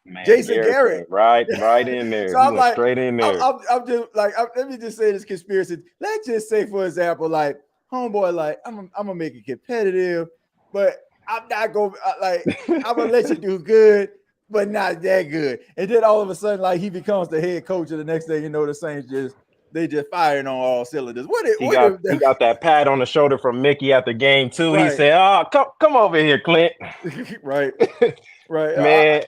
Man, Jason Garrett. Right in there. So I'm like, straight in there. I'm just like, let me just say this conspiracy. Let's just say, for example, like, homeboy, like, I'm gonna make it competitive, but I'm not gonna I'm gonna let you do good, but not that good. And then all of a sudden, like, he becomes the head coach, and the next thing you know, the Saints just firing on all cylinders. He got that pat on the shoulder from Mickey at the game too. Right. He said, "Oh, come over here, Clint." right, man.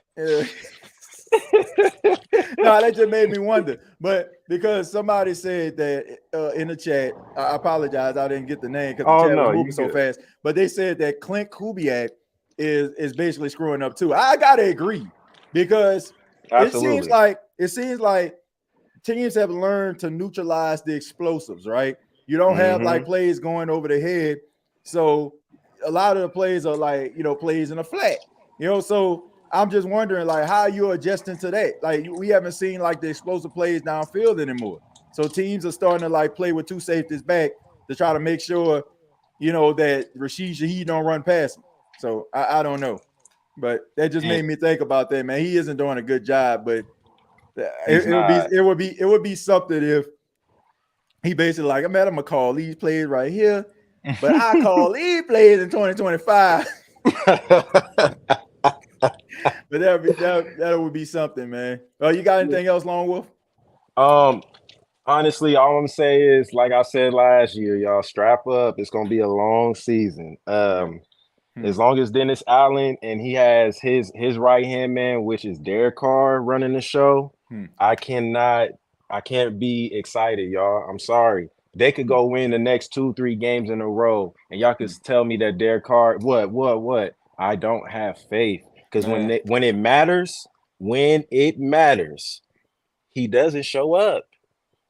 No, that just made me wonder. But because somebody said that in the chat, I apologize, I didn't get the name because the chat was moving so fast. But they said that Clint Kubiak is basically screwing up too. I gotta agree, because it seems like teams have learned to neutralize the explosives, right? You don't have like plays going over the head. So a lot of the plays are like, plays in a flat, so I'm just wondering, like, how you're adjusting to that. Like, we haven't seen like the explosive plays downfield anymore. So teams are starting to like play with two safeties back to try to make sure, that Rashid Shaheed don't run past him. So I don't know. But that just made me think about that, man. He isn't doing a good job, but it would be something if he basically like, I'm gonna call these plays right here, but I call these plays in 2025. But that would be something, man. Oh, you got anything else, Lone Wolf? Honestly, all I'm saying is, like I said last year, y'all strap up. It's gonna be a long season. As long as Dennis Allen and he has his right hand man, which is Derek Carr, running the show, I can't be excited, y'all. I'm sorry. They could go win the next 2-3 games in a row, and y'all could tell me that Derek Carr, what? I don't have faith, because when it matters, he doesn't show up.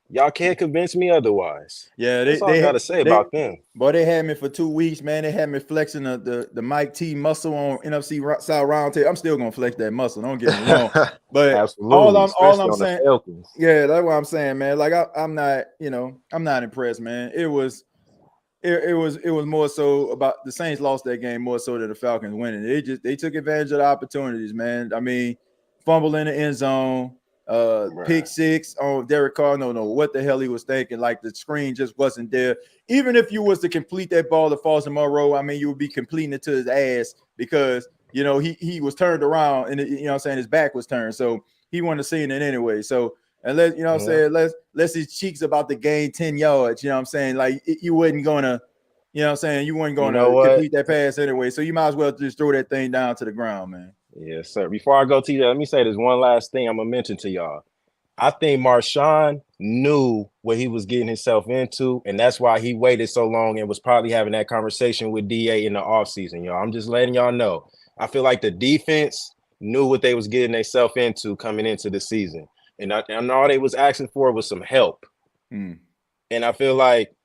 Y'all can't convince me otherwise. Yeah, that's all I gotta say about them. Boy, they had me for 2 weeks, man. They had me flexing the Mike T muscle on NFC South Roundtable. I'm still gonna flex that muscle. Don't get me wrong. But absolutely, all I'm saying, yeah, that's what I'm saying, man. Like I'm not, I'm not impressed, man. It was more so about the Saints lost that game more so than the Falcons winning. They took advantage of the opportunities, man. I mean, fumble in the end zone. Pick six on Derek Carr. No, what the hell he was thinking. Like, the screen just wasn't there. Even if you was to complete that ball to Foster Moreau, I mean, you would be completing it to his ass, because he was turned around and his back was turned, so he wouldn't have seen it anyway. So unless let's his cheeks about to gain 10 yards, like you wasn't gonna, you weren't gonna complete that pass anyway. So you might as well just throw that thing down to the ground, man. Yes, sir. Before I go, TJ, let me say this one last thing I'm gonna mention to y'all. I think Marshawn knew what he was getting himself into, and that's why he waited so long and was probably having that conversation with DA in the offseason, y'all. I'm just letting y'all know. I feel like the defense knew what they was getting themselves into coming into the season, and all they was asking for was some help. And I feel like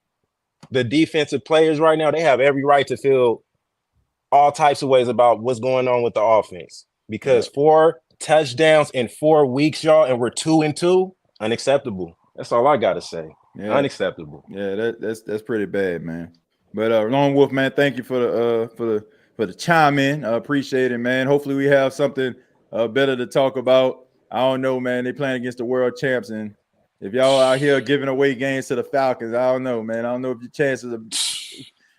the defensive players right now, they have every right to feel all types of ways about what's going on with the offense, because 4 touchdowns in 4 weeks, y'all, and we're 2-2, unacceptable. That's all I gotta say. Yeah. Unacceptable. Yeah, that's pretty bad, man. But Lone Wolf, man, thank you for the chime in. I appreciate it, man. Hopefully we have something better to talk about. I don't know, man. They playing against the world champs, and if y'all out here giving away games to the Falcons, I don't know, man. I don't know if your chances of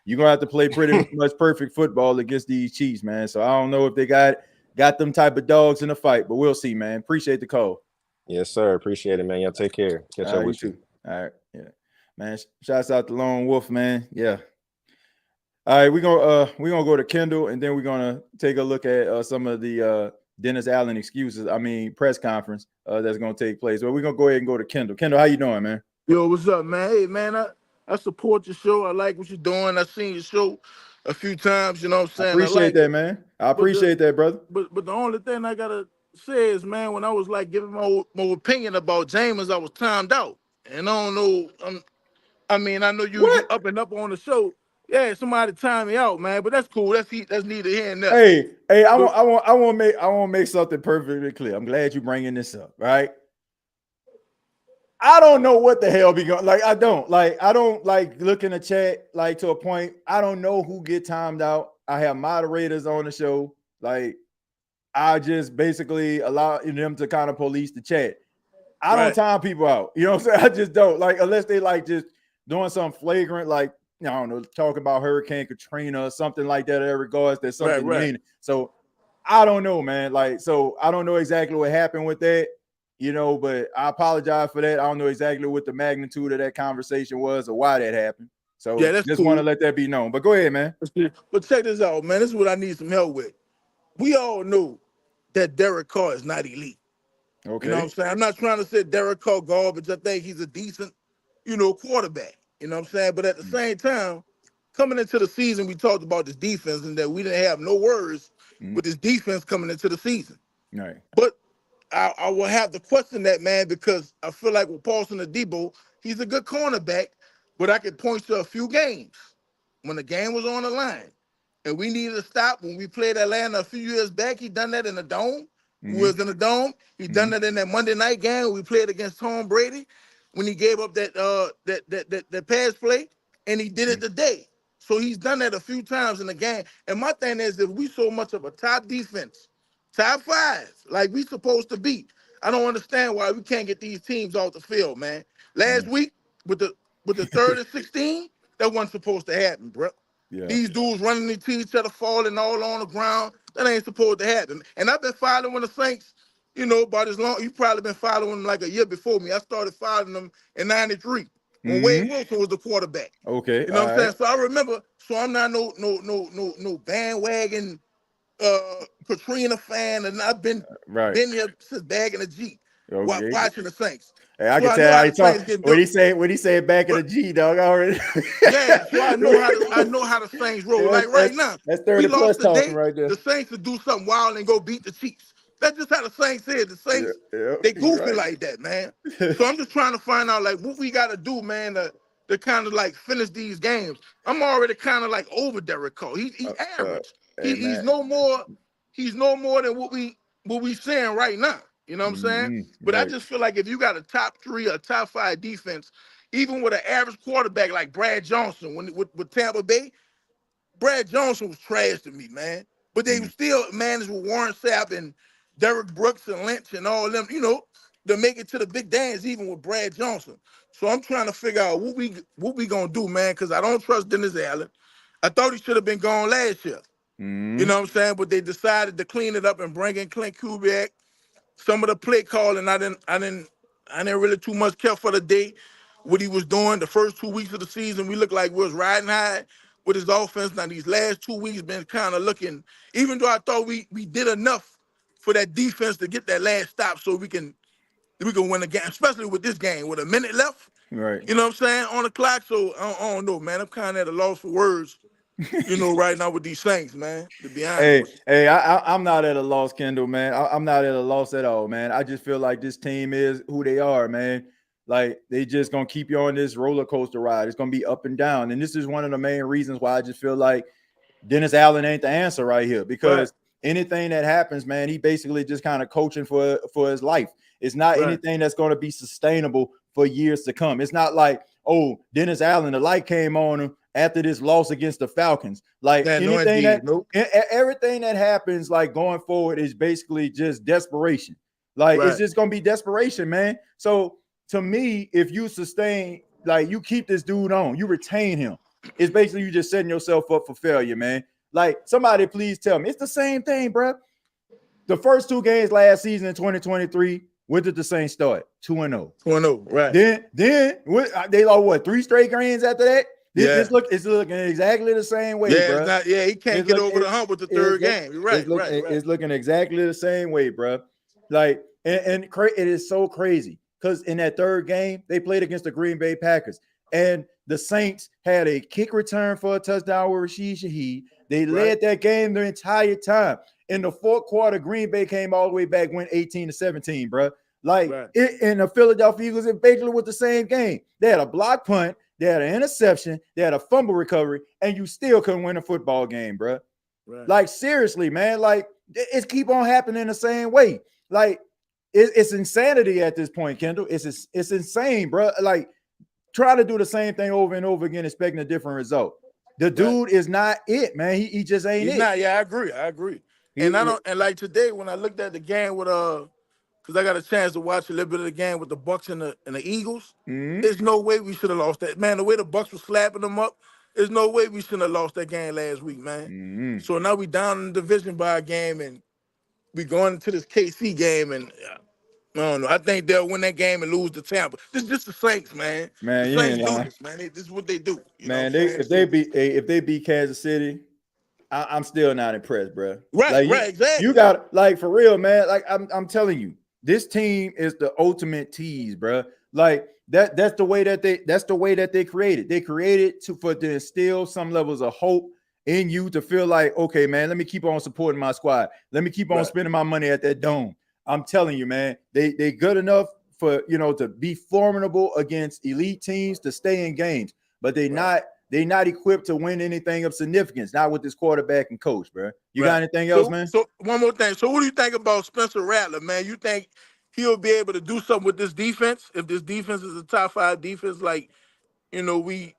you're gonna have to play pretty much perfect football against these Chiefs, man. So I don't know if they got them type of dogs in the fight, but we'll see, man. Appreciate the call. Yes, sir. Appreciate it, man. Y'all take care. Catch up with you. All right, yeah, man. Shouts out to Lone Wolf, man. Yeah. All right, we're gonna go to Kendall, and then we're gonna take a look at some of the Dennis Allen press conference that's gonna take place. Well, we're gonna go ahead and go to Kendall. Kendall, how you doing, man? Yo, what's up, man? Hey, man, I support your show. I like what you're doing. I've seen your show a few times. You know what I'm saying? I appreciate that, man. I appreciate that, brother. But the only thing I gotta say is, man, when I was like giving my opinion about Jameis, I was timed out, and I don't know. I know you up and up on the show. Yeah, somebody timed me out, man. But that's cool. That's neither here nor there. Hey, I want to make something perfectly clear. I'm glad you bringing this up, right? I don't know what the hell be going. Like, I don't like look in the chat like to a point. I don't know who get timed out. I have moderators on the show. Like, I just basically allow them to kind of police the chat. I don't time people out. You know what I'm saying? I just don't, like, unless they like just doing something flagrant, like, I don't know, talking about Hurricane Katrina or something like that. In regards, there's something mean. So I don't know, man. Like, so I don't know exactly what happened with that. But I apologize for that. I don't know exactly what the magnitude of that conversation was or why that happened. So yeah, that's just cool. Want to let that be known. But go ahead, man. But check this out, man. This is what I need some help with. We all know that Derek Carr is not elite. Okay. You know what I'm saying? I'm not trying to say Derek Carr garbage. I think he's a decent, quarterback. You know what I'm saying? But at the same time, coming into the season, we talked about this defense and that we didn't have no worries with this defense coming into the season. Right. But I will have to question that, man, because I feel like with Paulson Adebo, he's a good cornerback, but I could point to a few games when the game was on the line and we needed to stop. When we played Atlanta a few years back, he done that in the dome. We was in the dome. He done that in that Monday night game when we played against Tom Brady, when he gave up that pass play, and he did it today. So he's done that a few times in the game. And my thing is, if we so much of a top defense, top 5, like we supposed to be, I don't understand why we can't get these teams off the field, man. Last week with the 3rd and 16, that wasn't supposed to happen, bro. Yeah. These dudes running into each other, falling all on the ground. That ain't supposed to happen. And I've been following the Saints, about as long. You've probably been following them like a year before me. I started following them in '93 when Wade Wilson was the quarterback. Okay. You know what I'm saying? So I remember. So I'm not no bandwagon Katrina fan, and I've been here since back in the G, watching the Saints. Hey, I can tell how he talk when he say back in the G, dog. Already. Yeah, so I know how the Saints roll. Yeah, like right now, that's 30 plus talking right there. The Saints would do something wild and go beat the Chiefs. That's just how the Saints is. The Saints, they goofy like that, man. So I'm just trying to find out like what we got to do, man, to kind of like finish these games. I'm already kind of like over Derek Carr. He's average. He's no more than what we saying right now. You know what I'm saying? But I just feel like if you got a top 3 or top 5 defense, even with an average quarterback like Brad Johnson, with Tampa Bay, Brad Johnson was trash to me, man. But they still managed with Warren Sapp and Derek Brooks and Lynch and all of them, to make it to the big dance, even with Brad Johnson. So I'm trying to figure out what we gonna do, man, because I don't trust Dennis Allen. I thought he should have been gone last year. You know what I'm saying? But they decided to clean it up and bring in Clint Kubiak. Some of the play calling, I didn't really too much care for the day, what he was doing. The first 2 weeks of the season, we looked like we was riding high with his offense. Now these last 2 weeks been kind of looking, even though I thought we did enough for that defense to get that last stop so we can win the game, especially with this game with a minute left. Right. You know what I'm saying? On the clock. So I don't know, man. I'm kind of at a loss for words. Right now with these Saints, man, to be honest. I'm not at a loss, Kendall, man. I'm not at a loss at all, man. I just feel like this team is who they are, man. Like, they just going to keep you on this roller coaster ride. It's going to be up and down. And this is one of the main reasons why I just feel like Dennis Allen ain't the answer right here, because anything that happens, man, he basically just kind of coaching for his life. It's not anything that's going to be sustainable for years to come. It's not like, oh, Dennis Allen, the light came on him after this loss against the Falcons. Like everything that happens, like going forward, is basically just desperation. Like it's just gonna be desperation, man. So to me, if you sustain, like you keep this dude on, you retain him, it's basically you just setting yourself up for failure, man. Like somebody please tell me it's the same thing, bro. The first 2 games last season in 2023, when did the Saints start? 2-0. 2-0, right. Then they lost what, 3 straight games after that? It's looking exactly the same way, bro. He can't get over the hump with the third game. You're right, It's looking exactly the same way, bro. Like, and it is so crazy because in that third game, they played against the Green Bay Packers, and the Saints had a kick return for a touchdown with Rashid Shaheed. They led that game the entire time. In the fourth quarter, Green Bay came all the way back, went 18-17, bro. Like, and the Philadelphia Eagles, it basically was the same game. They had a block punt, they had an interception, they had a fumble recovery, and you still couldn't win a football game, bro. Like, seriously, man. Like, it's keep on happening the same way. Like, it's insanity at this point, Kendall. It's insane, bro. Like, try to do the same thing over and over again, expecting a different result. The dude is not it, man. He just ain't He's not. Yeah, I agree. And like today when I looked at the game with because I got a chance to watch a little bit of the game with the Bucks and the Eagles. There's no way we should have lost that. Man, the way the Bucks were slapping them up, there's no way we shouldn't have lost that game last week, man. So now we down in the division by a game, and we going into this KC game, and I don't know. I think they'll win that game and lose to Tampa. This is just the Saints, man. Man, the Saints do this, man. This is what they do. Man, if they beat Kansas City, I'm still not impressed, bro. Right, exactly. You got, like, for real, man. Like, I'm telling you, this team is the ultimate tease, bro. Like, that's the way that they created. They created to instill some levels of hope in you to feel like, okay, man, let me keep on supporting my squad. Let me keep on spending my money at that dome. I'm telling you, man, they good enough for, to be formidable against elite teams to stay in games, but they not They not equipped to win anything of significance, not with this quarterback and coach, bro. You got anything else, man? So one more thing. So what do you think about Spencer Rattler, man? You think he'll be able to do something with this defense? If this defense is a top 5 defense, like, we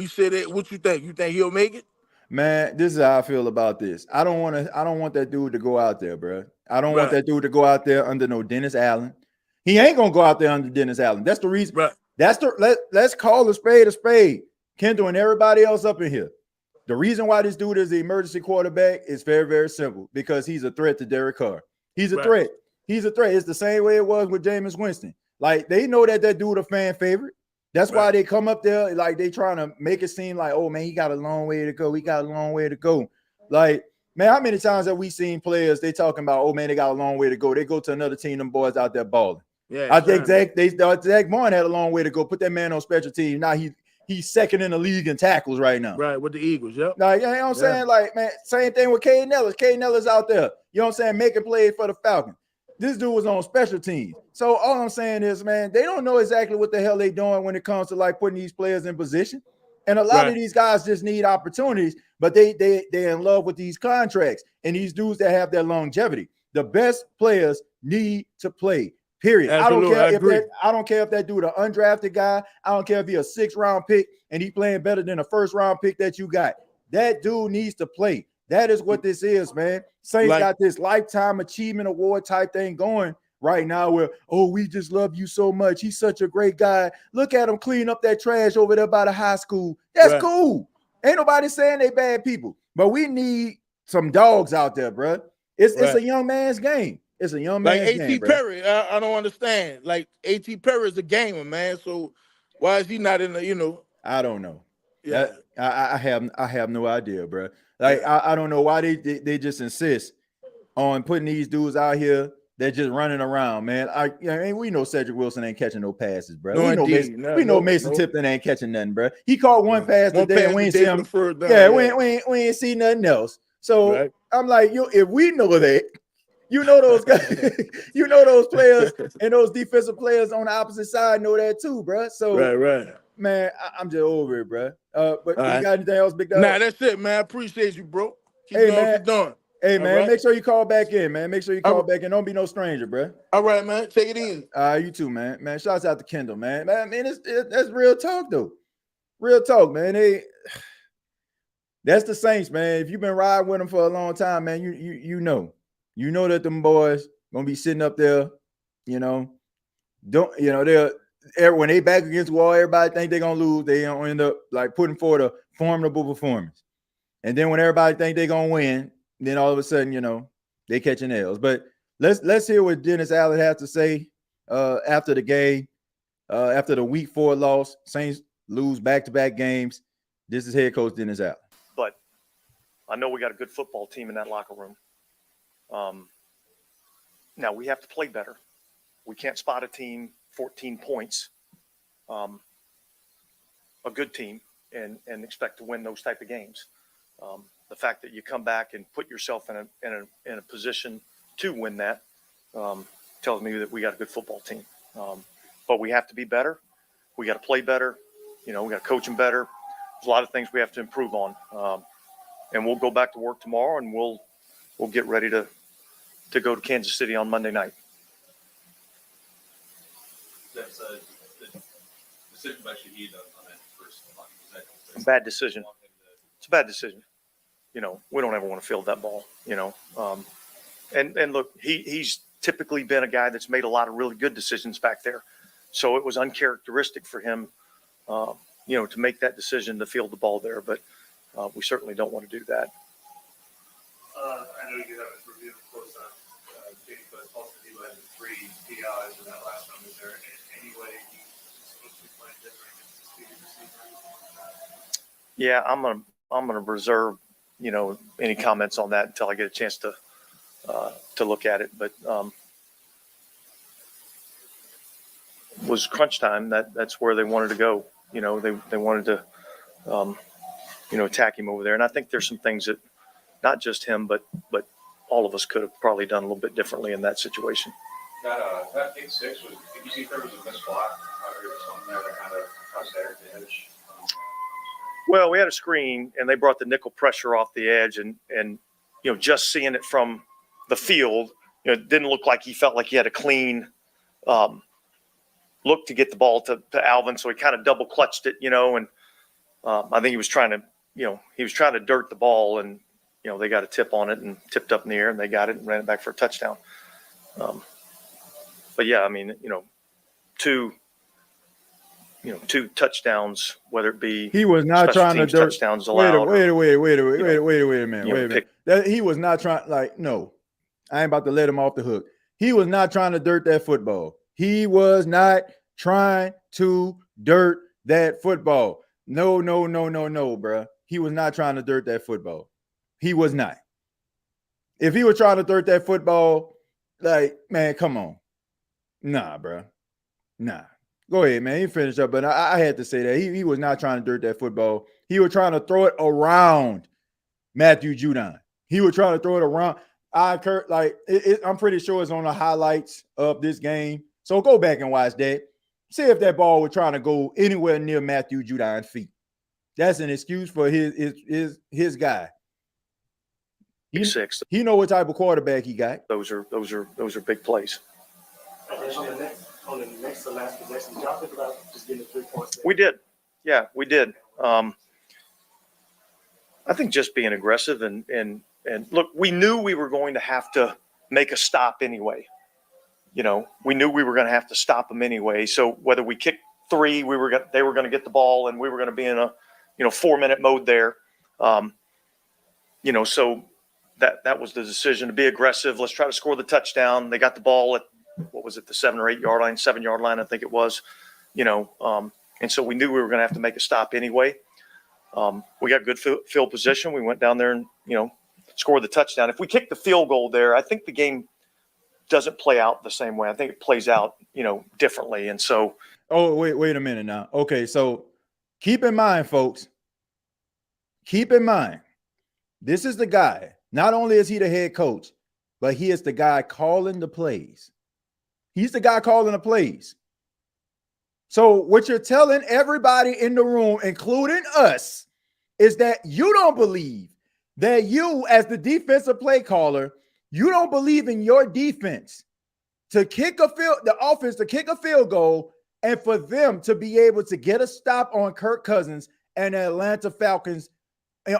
said it. What you think? You think he'll make it? Man, this is how I feel about this. I don't want that dude to go out there, bro. I don't want that dude to go out there under no Dennis Allen. He ain't gonna go out there under Dennis Allen. That's the reason. Right. Let's call a spade. Kendall and everybody else up in here. The reason why this dude is the emergency quarterback is very, very simple, because he's a threat to Derek Carr. He's a threat. He's a threat. It's the same way it was with Jameis Winston. Like, they know that dude a fan favorite. That's why they come up there, like, they trying to make it seem like, oh, man, he got a long way to go. He got a long way to go. Like, man, how many times have we seen players, they talking about, oh, man, they got a long way to go. They go to another team, them boys out there balling. Yeah, I think Zach Bourne had a long way to go. Put that man on special teams. Now he's second in the league in tackles right now. Right, with the Eagles, yep. Like, you know what I'm saying? Like, man, same thing with Caden Ellis. Caden Ellis out there, you know what I'm saying, making plays for the Falcons. This dude was on special teams. So all I'm saying is, man, they don't know exactly what the hell they doing when it comes to, like, putting these players in position. And a lot of these guys just need opportunities, but they're in love with these contracts and these dudes that have their longevity. The best players need to play. Period. Absolutely, I don't care if that dude an undrafted guy. I don't care if he a 6th round pick and he playing better than a 1st round pick that you got. That dude needs to play. That is what this is, man. Saints got this lifetime achievement award type thing going right now where, oh, we just love you so much. He's such a great guy. Look at him clean up that trash over there by the high school. That's cool. Ain't nobody saying they bad people, but we need some dogs out there, bro. It's a young man's game. It's a young man's game, A.T. Perry, I don't understand. Like, A.T. Perry is a gamer, man. So why is he not in the, I don't know. Yeah. I have no idea, bro. Like, I don't know why they just insist on putting these dudes out here that just running around, man. We know Cedric Wilson ain't catching no passes, bro. We know Mason Tipton ain't catching nothing, bro. He caught one pass today, and we ain't see him. We ain't see nothing else. So I'm like, if we know that, you know those guys, you know those players and those defensive players on the opposite side know that too, bro. So man, I'm just over it, bro. But you got anything else, big dog? Nah, that's it, man. I appreciate you, bro. Keep doing what you're doing. Hey, man, make sure you call back in, man. Make sure you call back in. Don't be no stranger, bro. All right, man. Take it easy. You too, man. Man, shouts out to Kendall, man. Man, that's real talk, though. Real talk, man. That's the Saints, man. If you've been riding with them for a long time, man, you know that them boys gonna be sitting up there, they're when they back against the wall, everybody think they're gonna lose. They don't end up like putting forward a formidable performance. And then when everybody think they're gonna win, then all of a sudden, they catching L's. But let's hear what Dennis Allen has to say after the game, after the week 4 loss. Saints lose back-to-back games. This is head coach Dennis Allen. But I know we got a good football team in that locker room. Now we have to play better. We can't spot a team 14 points, a good team, and expect to win those type of games. The fact that you come back and put yourself in a position to win that tells me that we got a good football team. But we have to be better. We got to play better. We got to coach them better. There's a lot of things we have to improve on. And we'll go back to work tomorrow, and we'll get ready to go to Kansas City on Monday night. That's the decision by Shaheed on that first punt. A bad decision. It's a bad decision. We don't ever want to field that ball, and look, he's typically been a guy that's made a lot of really good decisions back there. So it was uncharacteristic for him, to make that decision to field the ball there. But we certainly don't want to do that. I know you haven't reviewed, of course, Jake, but also he had 3 PIs in that last one. Is there any way he's supposed to be playing different against the speed receiver? Yeah, I'm gonna reserve, any comments on that until I get a chance to look at it. But was crunch time. That's where they wanted to go. They wanted to, attack him over there. And I think there's some things that not just him, but all of us could have probably done a little bit differently in that situation. That pick 6 was. Did you see if there was a missed block or something there that kind of crossed the edge? Well, we had a screen, and they brought the nickel pressure off the edge, and just seeing it from the field, it didn't look like he felt like he had a clean look to get the ball to Alvin, so he kind of double clutched it, and I think he was trying to dirt the ball, and they got a tip on it and tipped up in the air, and they got it and ran it back for a touchdown. But yeah, I mean, two touchdowns, whether it be he was not trying to dirt touchdowns allowed. Wait a minute. That he was not trying, no, I ain't about to let him off the hook. He was not trying to dirt that football. He was not trying to dirt that football. No, bro. He was not trying to dirt that football. He was not. If he was trying to dirt that football, man, come on. Nah, bro. Nah. Go ahead, man. You finish up, but I had to say that he was not trying to dirt that football. He was trying to throw it around Matthew Judon. He was trying to throw it around. I'm pretty sure it's on the highlights of this game. So go back and watch that. See if that ball was trying to go anywhere near Matthew Judon's feet. That's an excuse for his guy. He know what type of quarterback he got. Those are big plays. On the next to last possession, did y'all think about just getting 3 points? We did. Yeah, we did. I think just being aggressive and look, we knew we were going to have to make a stop anyway. We knew we were going to have to stop them anyway. So whether we kicked 3, they were going to get the ball, and we were going to be in a 4-minute mode there. So that was the decision, to be aggressive. Let's try to score the touchdown. They got the ball at, what was it, the 7 or 8 yard line, 7 yard line, I think it was. And so we knew we were going to have to make a stop anyway. We got good field position. We went down there and scored the touchdown. If we kick the field goal there, I think the game doesn't play out the same way. I think it plays out, differently. And so, wait a minute now. Okay, so keep in mind, folks. Keep in mind, this is the guy. Not only is he the head coach, but he is the guy calling the plays. He's the guy calling the plays. So what you're telling everybody in the room, including us, is that you don't believe that you, as the defensive play caller, you don't believe in your defense to kick the offense to kick a field goal, and for them to be able to get a stop on Kirk Cousins and the Atlanta Falcons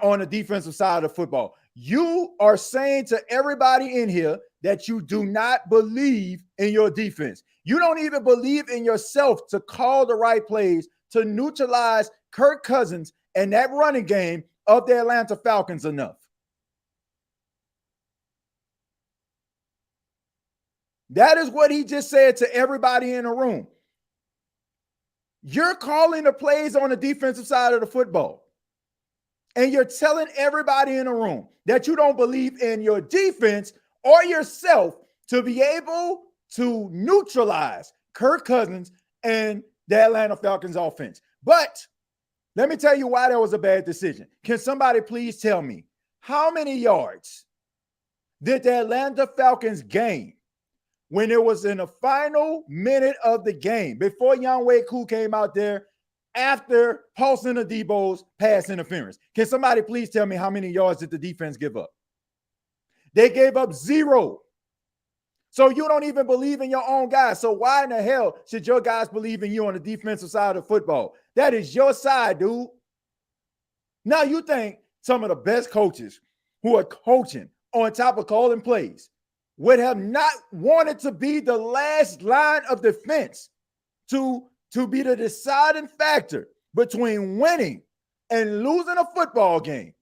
on the defensive side of football. You are saying to everybody in here that you do not believe in your defense. You don't even believe in yourself to call the right plays to neutralize Kirk Cousins and that running game of the Atlanta Falcons enough. That is what he just said to everybody in the room. You're calling the plays on the defensive side of the football. And you're telling everybody in the room that you don't believe in your defense or yourself to be able to neutralize Kirk Cousins and the Atlanta Falcons offense. But let me tell you why that was a bad decision. Can somebody please tell me how many yards did the Atlanta Falcons gain when it was in the final minute of the game, before Younghoe Koo came out there, after Paulson Adebo's pass interference? Can somebody please tell me how many yards did the defense give up? They gave up 0. So you don't even believe in your own guys. So why in the hell should your guys believe in you on the defensive side of football? That is your side, dude. Now you think some of the best coaches who are coaching on top of calling plays would have not wanted to be the last line of defense to be the deciding factor between winning and losing a football game.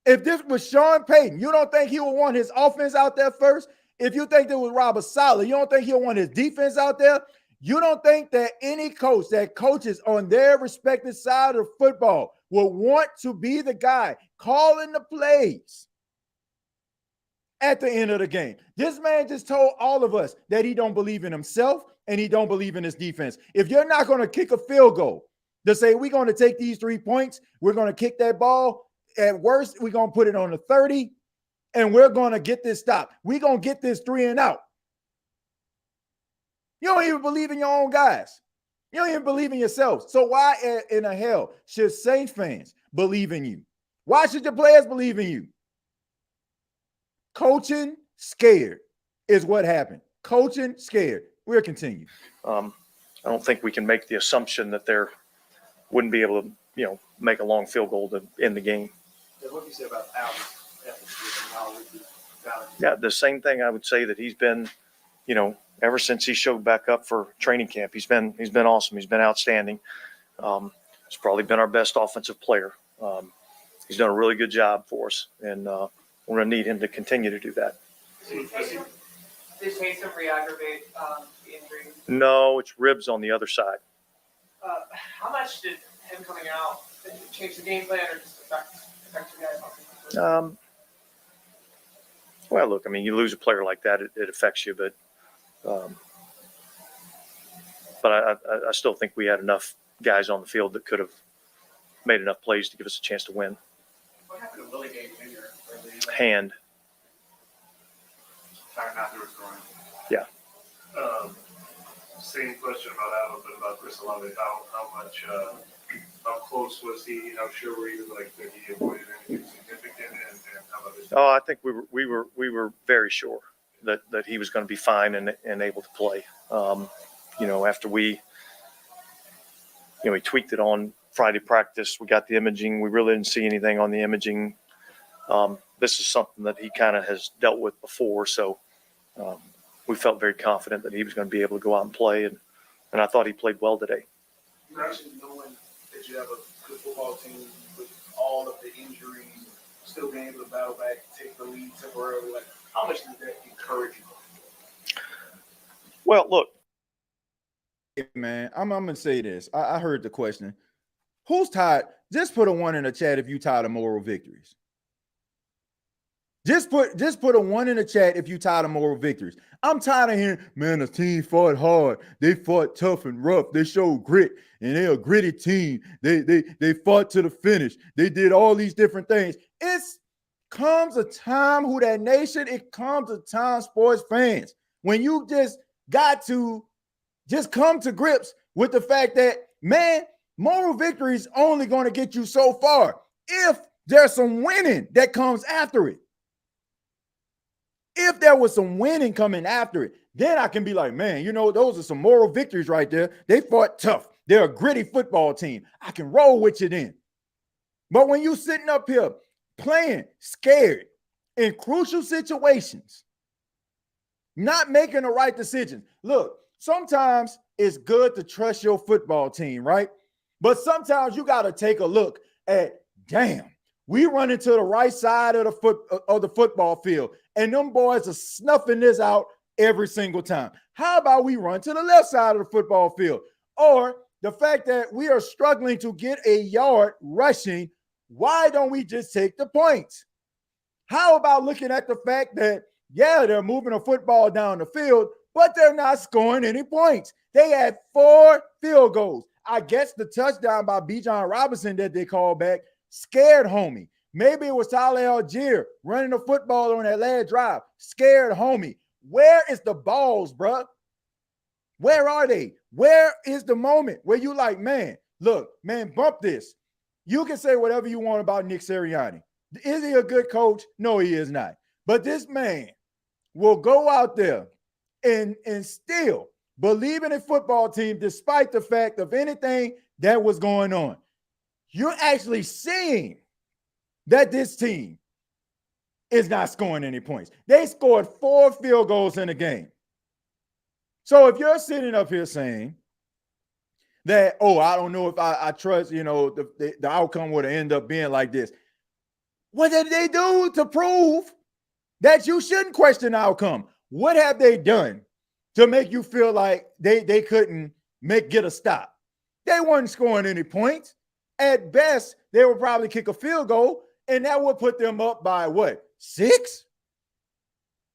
If this was Sean Payton, you don't think he would want his offense out there first? If you think there was Robert Saleh, you don't think he'll want his defense out there? You don't think that any coach that coaches on their respective side of football will want to be the guy calling the plays at the end of the game? This man just told all of us that he don't believe in himself and he don't believe in his defense. If you're not going to kick a field goal to say we're going to take these 3 points, we're going to kick that ball, at worst, we're going to put it on the 30, and we're going to get this stop. We're going to get this 3 and out. You don't even believe in your own guys. You don't even believe in yourself. So why in the hell should Saints fans believe in you? Why should your players believe in you? Coaching scared is what happened. Coaching scared. We'll continue. I don't think we can make the assumption that they're wouldn't be able to, make a long field goal to end the game. What do you say about Allen? Yeah, the same thing I would say that he's been, ever since he showed back up for training camp, he's been awesome. He's been outstanding. He's probably been our best offensive player. He's done a really good job for us, and we're going to need him to continue to do that. Did Taysom re-aggravate the injury? No, it's ribs on the other side. How much did him coming out change the game plan or just affect you guys? Well, look, I mean, you lose a player like that, it affects you, but I still think we had enough guys on the field that could have made enough plays to give us a chance to win. What happened to Willie Gay Jr.? Hand. Time afterwards, going. Yeah. Same question about Allen, but about Chris Olave. How close was he? How sure were you that he avoided anything significant? And how about this? Oh, I think we were very sure that he was going to be fine and able to play. After we tweaked it on Friday practice, we got the imaging. We really didn't see anything on the imaging. This is something that he kind of has dealt with before, so we felt very confident that he was going to be able to go out and play, and I thought he played well today. You mentioned knowing that you have a good football team with all of the injuries, still being able to battle back, take the lead temporarily. Like, how much did that encourage you? Well, look. Hey, man, I'm going to say this. I heard the question. Who's tired? Just put a 1 in the chat if you tired of moral victories. Just put a 1 in the chat if you tired of moral victories. I'm tired of hearing, man, the team fought hard. They fought tough and rough. They showed grit, and they're a gritty team. They fought to the finish. They did all these different things. It comes a time, who that nation, it comes a time, sports fans, when you just got to just come to grips with the fact that, man, moral victory is only going to get you so far if there's some winning that comes after it. If there was some winning coming after it, then I can be like, man, those are some moral victories right there. They fought tough. They're a gritty football team. I can roll with you then. But when you sitting up here playing scared in crucial situations, not making the right decisions. Look, sometimes it's good to trust your football team, right? But sometimes you got to take a look at, damn, we run into the right side of the football field, and them boys are snuffing this out every single time. How about we run to the left side of the football field? Or the fact that we are struggling to get a yard rushing, why don't we just take the points? How about looking at the fact that, yeah, they're moving a football down the field, but they're not scoring any points. They had 4 field goals. I guess the touchdown by Bijan Robinson that they called back scared homie. Maybe it was Tyler Algier running the football on that last drive. Scared homie. Where is the balls, bruh? Where are they? Where is the moment where you like, man, look, man, bump this. You can say whatever you want about Nick Sirianni. Is he a good coach? No, he is not. But this man will go out there and still believe in a football team despite the fact of anything that was going on. You're actually seeing that this team is not scoring any points. They scored 4 field goals in the game. So if you're sitting up here saying that, I don't know if I trust, the outcome would end up being like this. What did they do to prove that you shouldn't question the outcome? What have they done to make you feel like they couldn't get a stop? They weren't scoring any points. At best, they would probably kick a field goal, and that would put them up by what, 6?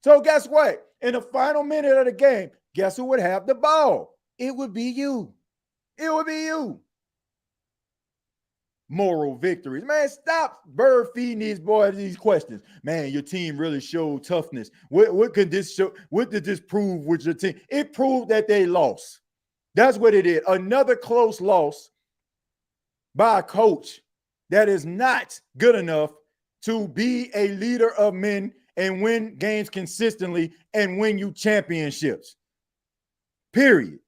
So guess what? In the final minute of the game, guess who would have the ball? It would be you. It would be you. Moral victories. Man, stop bird feeding these boys these questions. Man, your team really showed toughness. What could this show? What did this prove with your team? It proved that they lost. That's what it is. Another close loss by a coach that is not good enough to be a leader of men and win games consistently and win you championships. Period.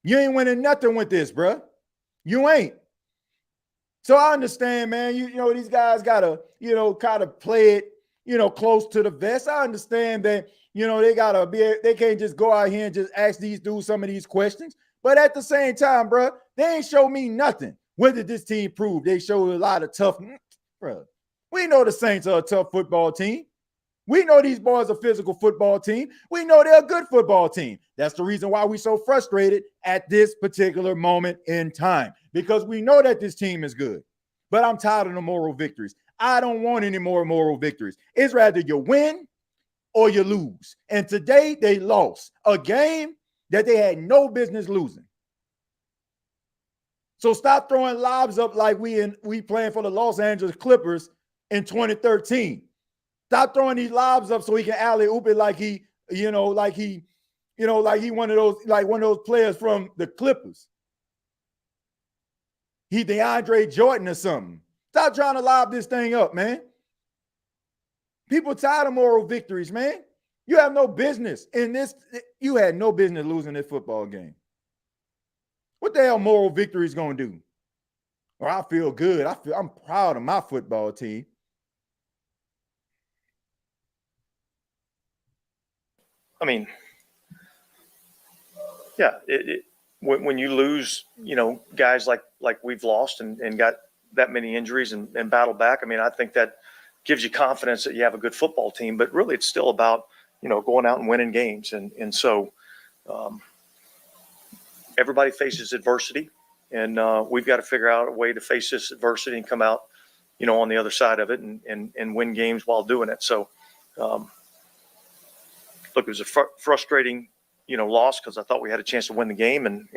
You ain't winning nothing with this, bruh. You ain't. So I understand, man. You know, these guys gotta, kind of play it, close to the vest. I understand that, they gotta they can't just go out here and just ask these dudes some of these questions. But at the same time, bro, they ain't show me nothing. What did this team prove? They showed a lot of tough, bro. We know the Saints are a tough football team. We know these boys are a physical football team. We know they're a good football team. That's the reason why we're so frustrated at this particular moment in time, because we know that this team is good. But I'm tired of the moral victories. I don't want any more moral victories. It's rather you win or you lose. And today they lost a game that they had no business losing. So stop throwing lobs up like we playing for the Los Angeles Clippers in 2013. Stop throwing these lobs up so he can alley-oop it like he one of those players from the Clippers. He DeAndre Jordan or something. Stop trying to lob this thing up, man. People tired of moral victories, man. You have no business in this. You had no business losing this football game. What the hell moral victories gonna do? Or I feel good. I'm proud of my football team. I mean, yeah, when you lose, guys like we've lost and got that many injuries and battle back, I mean, I think that gives you confidence that you have a good football team. But really, it's still about, going out and winning games. And so everybody faces adversity, and we've got to figure out a way to face this adversity and come out, on the other side of it and win games while doing it. So, look, it was a frustrating, loss because I thought we had a chance to win the game, and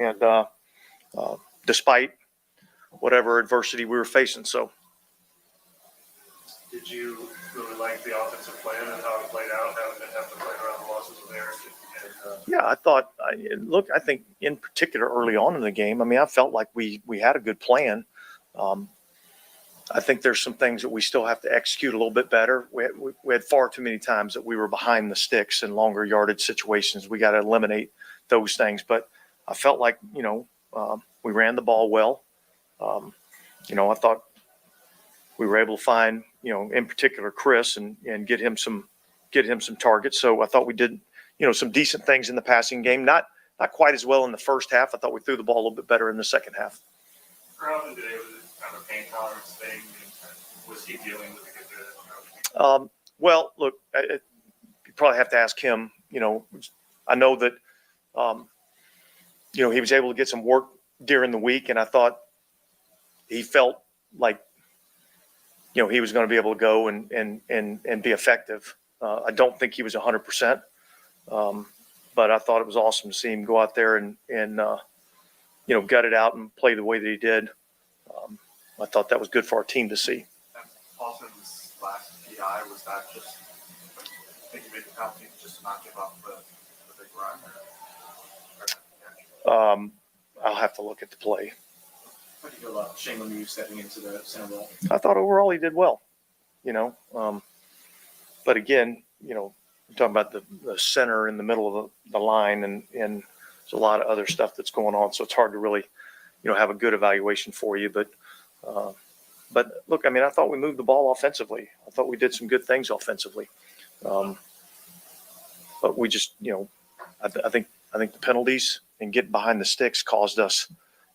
despite whatever adversity we were facing. So, did you really like the offensive plan and how it played out, having to play around the losses with Eric? Yeah, I think in particular early on in the game, I mean, I felt like we had a good plan. I think there's some things that we still have to execute a little bit better. We had far too many times that we were behind the sticks in longer yardage situations. We got to eliminate those things. But I felt like, we ran the ball well. I thought we were able to find, in particular Chris and get him some targets. So I thought we did, some decent things in the passing game. Not quite as well in the first half. I thought we threw the ball a little bit better in the second half. How often today was it kind of a pain tolerance thing? Was he dealing with it? Well, look, you probably have to ask him. I know that, he was able to get some work during the week, and I thought he felt like, he was going to be able to go and be effective. I don't think he was 100%, but I thought it was awesome to see him go out there and gut it out and play the way that he did. I thought that was good for our team to see. Paulson's last PI, was that just, I think you made the penalty just to not give up the big run? I'll have to look at the play. How do you feel about Shane Lemieux stepping into the center role? I thought overall he did well, but again, you're talking about the center in the middle of the line, and there's a lot of other stuff that's going on. So it's hard to really, have a good evaluation for you. But look, I mean, I thought we moved the ball offensively. I thought we did some good things offensively. But we just, I think the penalties and getting behind the sticks caused us,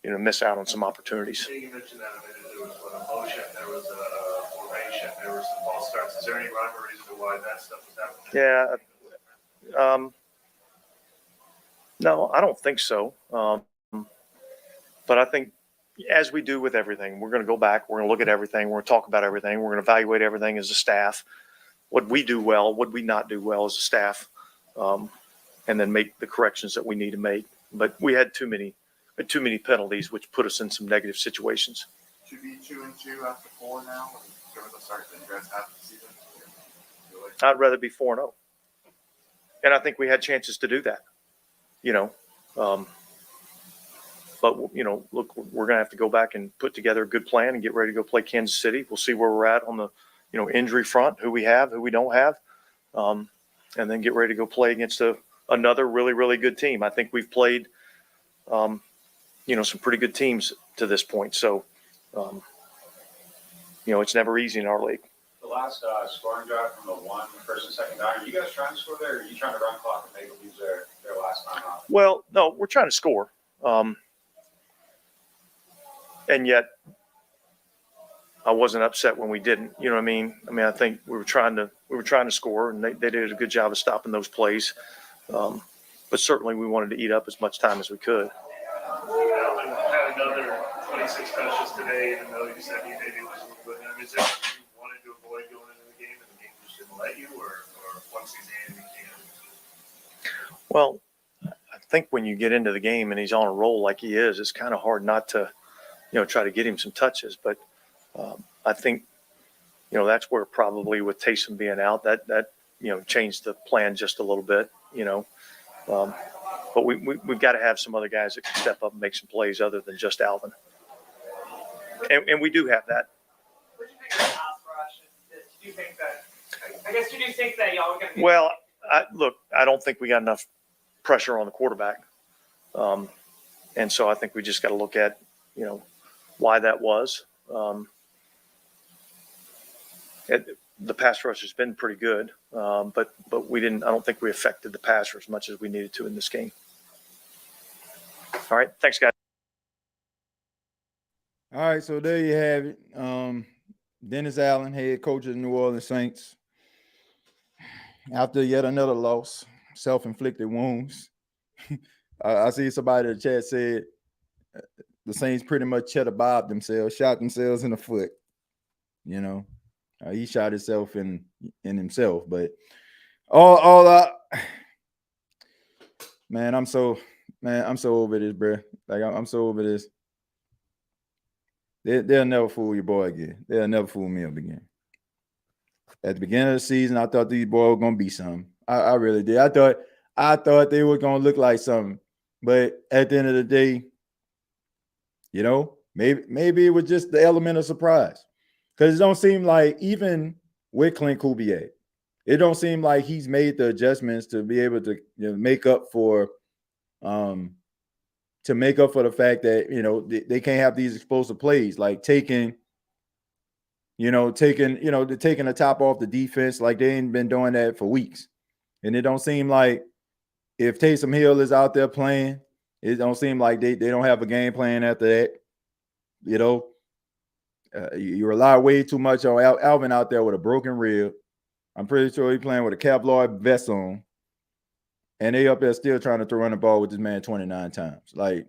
miss out on some opportunities. You mentioned that a minute. There was a motion, there was a formation, there were some false starts. Is there any rhyme or reason to why that stuff was happening? Yeah. No, I don't think so. But I think, as we do with everything, we're going to go back. We're going to look at everything. We're going to talk about everything. We're going to evaluate everything as a staff. What we do well, what we not do well as a staff, and then make the corrections that we need to make. But we had too many penalties, which put us in some negative situations. Should be 2-2 after 4 now, given the start that you guys have the season. I'd rather be 4-0, and I think we had chances to do that. But, you know, look, we're going to have to go back and put together a good plan and get ready to go play Kansas City. We'll see where we're at on the, you know, injury front, who we have, who we don't have, and then get ready to go play against another really, really good team. I think we've played, you know, some pretty good teams to this point. So, you know, it's never easy in our league. The last scoring drive from the first and second down, are you guys trying to score there, or are you trying to run clock and make them use their last time out? Well, no, we're trying to score. And yet I wasn't upset when we didn't, you know what I mean? I mean, I think we were trying to score, and they did a good job of stopping those plays. But certainly we wanted to eat up as much time as we could. Allen had another 26 touches today, even though you said he maybe was a little bit. I mean, is there something you wanted to avoid going into the game and the game just didn't let you, or once he's in, you can? Well, I think when you get into the game and he's on a roll like he is, it's kind of hard not to, you know, try to get him some touches. But I think, you know, that's where probably with Taysom being out, that you know, changed the plan just a little bit, you know. But we've got to have some other guys that can step up and make some plays other than just Alvin. And we do have that. What do you think of the pass rush? Do you think that, I guess, did you think that y'all were going to? Well, I don't think we got enough pressure on the quarterback. And so I think we just got to look at, you know, why that was. The pass rush has been pretty good, but we didn't. I don't think we affected the passer as much as we needed to in this game. All right, thanks, guys. All right, so there you have it. Dennis Allen, head coach of the New Orleans Saints, after yet another loss, self-inflicted wounds. I see somebody in the chat said the Saints pretty much cheddar bobbed themselves, shot themselves in the foot. You know, he shot himself in himself. But man, I'm so over this, bro. Like I'm so over this. They'll never fool your boy again. They'll never fool me up again. At the beginning of the season, I thought these boys were gonna be something. I really did. I thought they were gonna look like something. But at the end of the day, you know, maybe it was just the element of surprise. Because it don't seem like, even with Clint Kubiak, it don't seem like he's made the adjustments to be able to, you know, make up for the fact that, you know, they can't have these explosive plays, like taking the top off the defense. Like they ain't been doing that for weeks. And it don't seem like, if Taysom Hill is out there playing, it don't seem like they don't have a game plan after that. You know, you rely way too much on Alvin out there with a broken rib. I'm pretty sure he's playing with a Kevlar vest on. And they up there still trying to run the ball with this man 29 times. Like,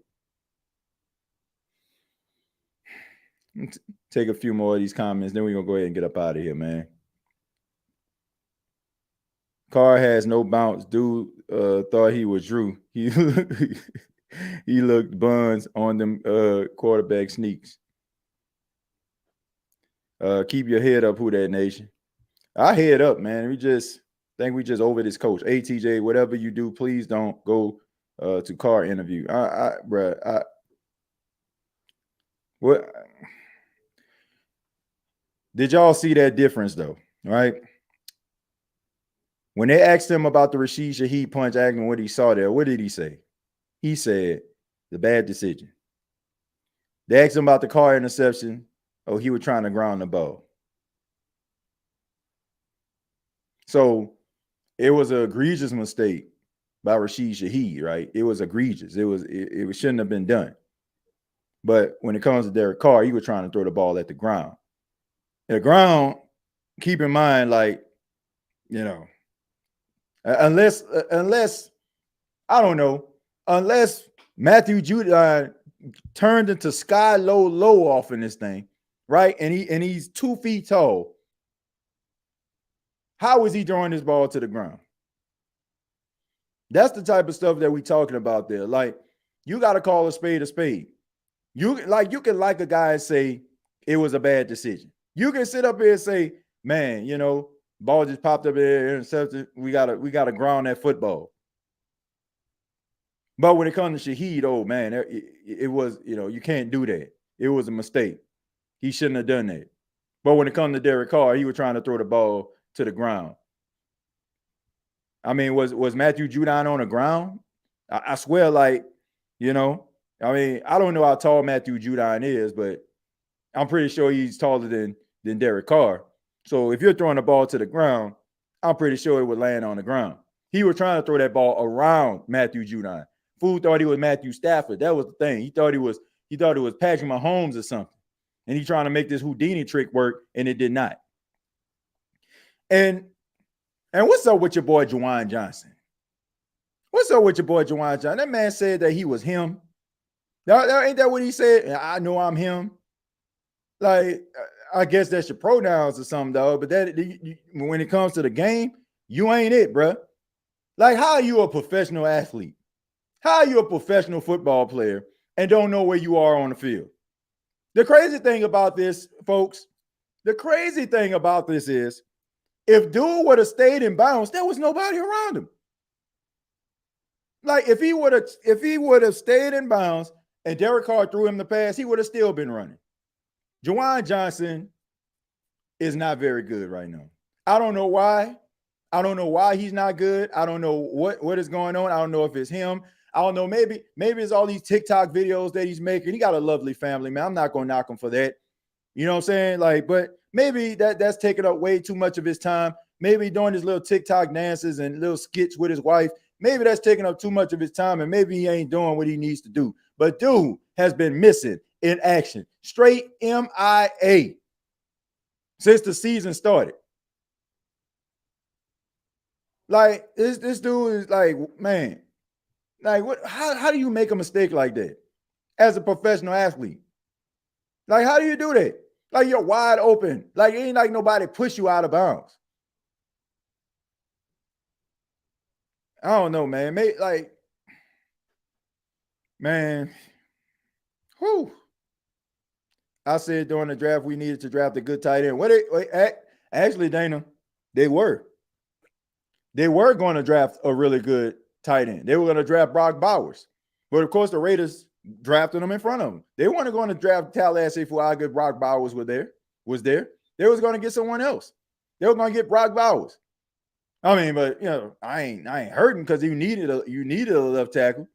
take a few more of these comments, then we're going to go ahead and get up out of here, man. Carr has no bounce. Dude thought he was Drew. He looked buns on them quarterback sneaks. Keep your head up, Who That Nation. I head up, man. We just over this coach. ATJ, whatever you do, please don't go to Carr interview. What did y'all see that difference though? Right? When they asked him about the Rashid Shaheed punch, asking what he saw there, what did he say? He said, the bad decision. They asked him about the Carr interception. Oh, he was trying to ground the ball. So it was an egregious mistake by Rashid Shaheed, right? It was egregious. It shouldn't have been done. But when it comes to Derek Carr, he was trying to throw the ball at the ground. At the ground, keep in mind, like, you know, unless I don't know, unless Matthew Judon turned into sky low off in this thing, right? And he's 2 feet tall. How is he throwing this ball to the ground? That's the type of stuff that we talking about there. Like, you got to call a spade a spade. You can like a guy and say it was a bad decision. You can sit up here and say, man, you know, ball just popped up there, intercepted. We gotta ground that football. But when it comes to Shaheed, oh man, it was, you can't do that. It was a mistake. He shouldn't have done that. But when it comes to Derek Carr, he was trying to throw the ball to the ground. I mean, was Matthew Judon on the ground? I swear, I don't know how tall Matthew Judon is, but I'm pretty sure he's taller than Derek Carr. So if you're throwing the ball to the ground, I'm pretty sure it would land on the ground. He was trying to throw that ball around Matthew Judon. Fool thought he was Matthew Stafford. That was the thing. He thought it was Patrick Mahomes or something. And he trying to make this Houdini trick work, and it did not. And what's up with your boy Juwan Johnson? What's up with your boy Juwan Johnson? That man said that he was him. Ain't that what he said? I know I'm him. Like, I guess that's your pronouns or something, though. But when it comes to the game, you ain't it, bro. Like, how are you a professional athlete? How are you a professional football player and don't know where you are on the field? The crazy thing about this, folks, is if dude would have stayed in bounds, there was nobody around him. Like, if he would have stayed in bounds and Derek Carr threw him the pass, he would have still been running. Juwan Johnson is not very good right now. I don't know why. I don't know why he's not good. I don't know what is going on. I don't know if it's him. I don't know. Maybe it's all these TikTok videos that he's making. He got a lovely family, man. I'm not going to knock him for that. You know what I'm saying? Like, but maybe that's taking up way too much of his time. Maybe doing his little TikTok dances and little skits with his wife. Maybe that's taking up too much of his time, and maybe he ain't doing what he needs to do. But dude has been missing in action. Straight MIA since the season started. Like, this dude is like, man, like, what? How do you make a mistake like that as a professional athlete? Like, how do you do that? Like, you're wide open. Like, it ain't like nobody push you out of bounds. I don't know, man. Whew. I said during the draft we needed to draft a good tight end. Actually, Dana, they were going to draft a really good tight end. They were going to draft Brock Bowers. But, of course, the Raiders drafted him in front of them. They weren't going to draft Tallahassee for how good Brock Bowers was there. They was going to get someone else. They were going to get Brock Bowers. I mean, but, I ain't hurting because you needed a left tackle,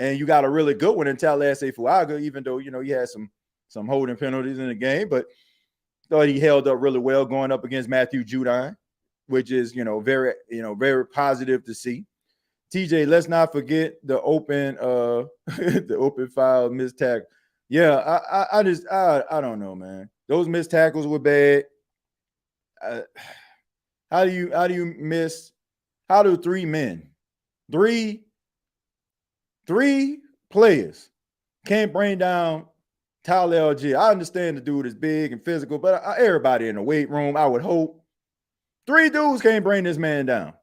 and you got a really good one in Tallahassee Fuaga, even though, he had some holding penalties in the game, but thought he held up really well going up against Matthew Judon, which is, very, very positive to see. TJ, let's not forget the open the open file missed tackle. Yeah, I don't know, man. Those missed tackles were bad. How do three players can't bring down Tyler Algier? I understand the dude is big and physical, but everybody in the weight room, I would hope. 3 dudes can't bring this man down.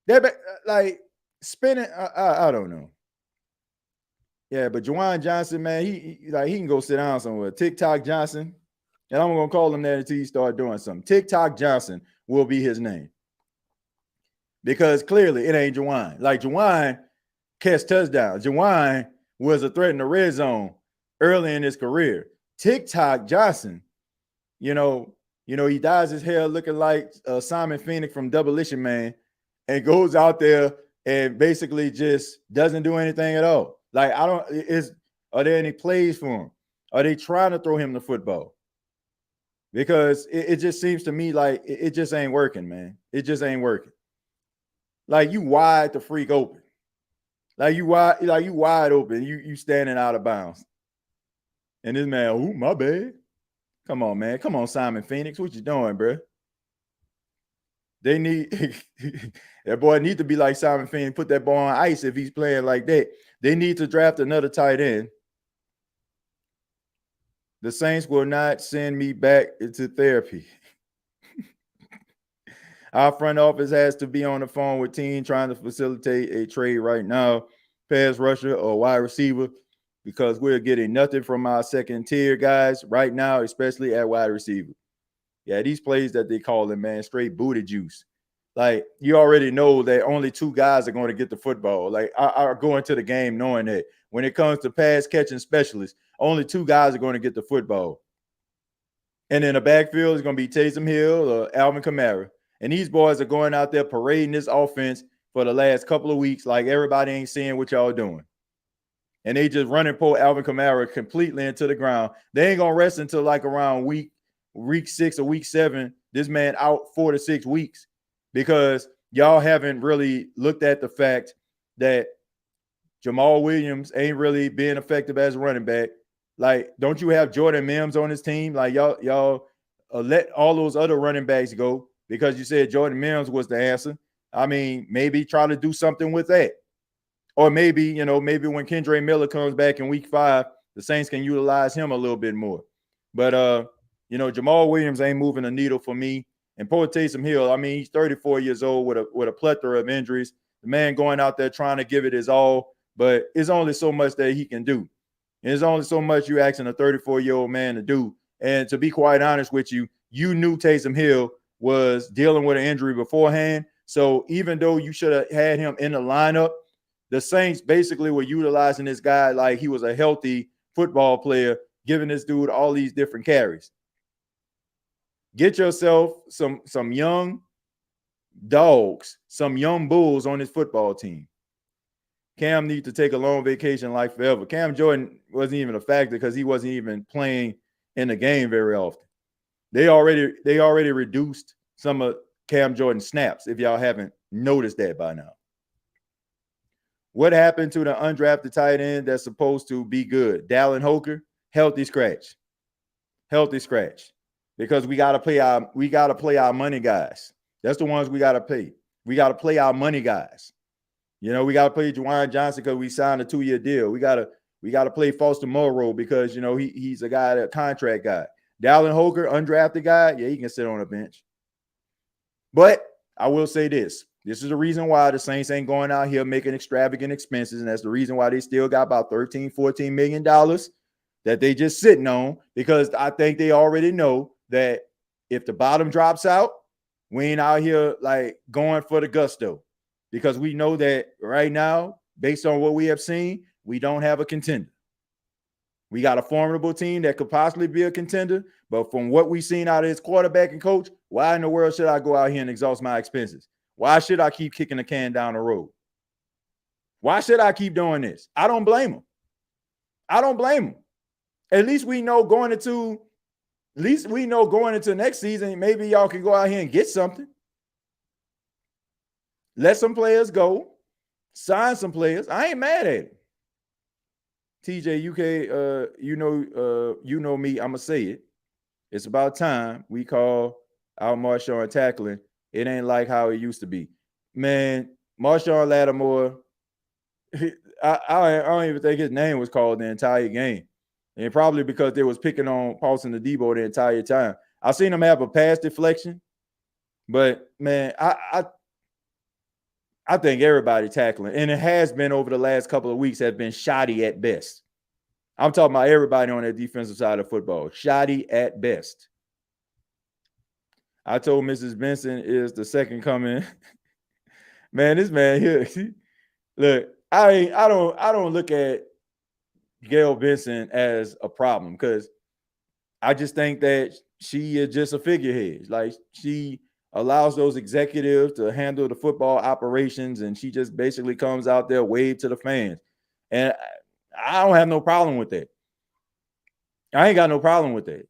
They're like spinning. I don't know. Yeah, but Juwan Johnson, man, he can go sit down somewhere. TikTok Johnson, and I'm gonna call him that until he start doing something. TikTok Johnson will be his name, because clearly it ain't Juwan. Like, Juwan catch touchdowns. Juwan was a threat in the red zone early in his career. TikTok Johnson, he dyes his hair looking like Simon Phoenix from Demolition Man, and goes out there and basically just doesn't do anything at all. Like, are there any plays for him? Are they trying to throw him the football? Because it just seems to me like it just ain't working, man. It just ain't working. Like, you wide the freak open. Like, you wide open. You standing out of bounds. And this man, ooh, my bad. Come on, man. Come on, Simon Phoenix. What you doing, bro? They need that boy need to be like Simon Phoenix, put that ball on ice if he's playing like that. They need to draft another tight end. The Saints will not send me back into therapy. Our front office has to be on the phone with team trying to facilitate a trade right now, pass rusher or wide receiver, because we're getting nothing from our second tier guys right now, especially at wide receiver. Yeah, these plays that they call them, man, straight booty juice. like you already know that only 2 guys are going to get the football. Like I go into the game knowing that when it comes to pass catching specialists, only 2 guys are going to get the football. And in the backfield is going to be Taysom Hill or Alvin Kamara. And these boys are going out there parading this offense for the last couple of weeks like everybody ain't seeing what y'all doing. And they just run and pull Alvin Kamara completely into the ground. They ain't going to rest until like around week 6 or week 7. This man out 4 to 6 weeks because y'all haven't really looked at the fact that Jamal Williams ain't really being effective as a running back. Like, don't you have Jordan Mims on his team? Like, y'all let all those other running backs go because you said Jordan Mims was the answer. I mean, maybe try to do something with that. Or maybe when Kendre Miller comes back in week 5, the Saints can utilize him a little bit more. But, Jamal Williams ain't moving a needle for me. And poor Taysom Hill, I mean, he's 34 years old with a plethora of injuries. The man going out there trying to give it his all, but it's only so much that he can do. And there's only so much you're asking a 34-year-old man to do. And to be quite honest with you, you knew Taysom Hill was dealing with an injury beforehand. So even though you should have had him in the lineup, the Saints basically were utilizing this guy like he was a healthy football player, giving this dude all these different carries. Get yourself some young dogs, some young bulls on this football team. Cam needs to take a long vacation like forever. Cam Jordan wasn't even a factor because he wasn't even playing in the game very often. They already reduced some of Cam Jordan's snaps, if y'all haven't noticed that by now. What happened to the undrafted tight end that's supposed to be good? Dallin Hoker, healthy scratch. Healthy scratch. Because we gotta play our money guys. That's the ones we gotta pay. We gotta play our money guys. We gotta play Juwan Johnson because we signed a 2-year deal. We gotta play Foster Moreau because he's a guy, a contract guy. Dallin Hoker, undrafted guy, yeah, he can sit on a bench. But I will say this. This is the reason why the Saints ain't going out here making extravagant expenses, and that's the reason why they still got about $13-14 million that they just sitting on, because I think they already know that if the bottom drops out, we ain't out here like going for the gusto, because we know that right now, based on what we have seen, we don't have a contender. We got a formidable team that could possibly be a contender, but from what we've seen out of his quarterback and coach, why in the world should I go out here and exhaust my expenses? Why should I keep kicking the can down the road? Why should I keep doing this? I don't blame him. At least we know going into next season, maybe y'all can go out here and get something. Let some players go. Sign some players. I ain't mad at it. TJ, you know me, I'm going to say it. It's about time we call out Marshawn tackling. It ain't like how it used to be. Man, Marshawn Lattimore, I don't even think his name was called the entire game. And probably because they was picking on Paulson Adebo the entire time. I seen him have a pass deflection, but man, I think everybody tackling, and it has been over the last couple of weeks, has been shoddy at best. I'm talking about everybody on that defensive side of football. Shoddy at best. I told Mrs. Benson is the second coming. Man, this man here. Look, I don't look at Gail Benson as a problem, because I just think that she is just a figurehead. Like, she allows those executives to handle the football operations, and she just basically comes out there, wave to the fans. And I don't have no problem with that. I ain't got no problem with it.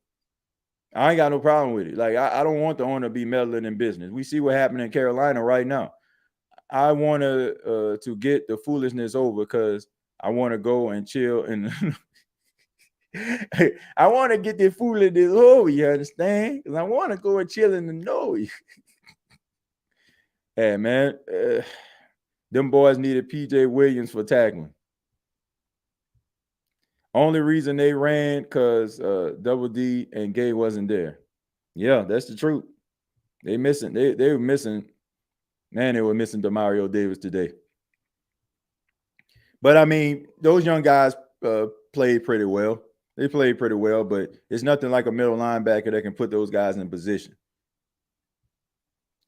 Like, I don't want the owner to be meddling in business. We see what happened in Carolina right now. I want to get the foolishness over, because I want to go and chill and I want to get the foolishness over, you understand? Because I want to go and chill in the noise. Hey, man, them boys needed PJ Williams for tackling. Only reason they ran because Double D and Gay wasn't there. Yeah, that's the truth. They missing. They were missing. Man, they were missing Demario Davis today. But I mean, those young guys played pretty well. They played pretty well, but it's nothing like a middle linebacker that can put those guys in position.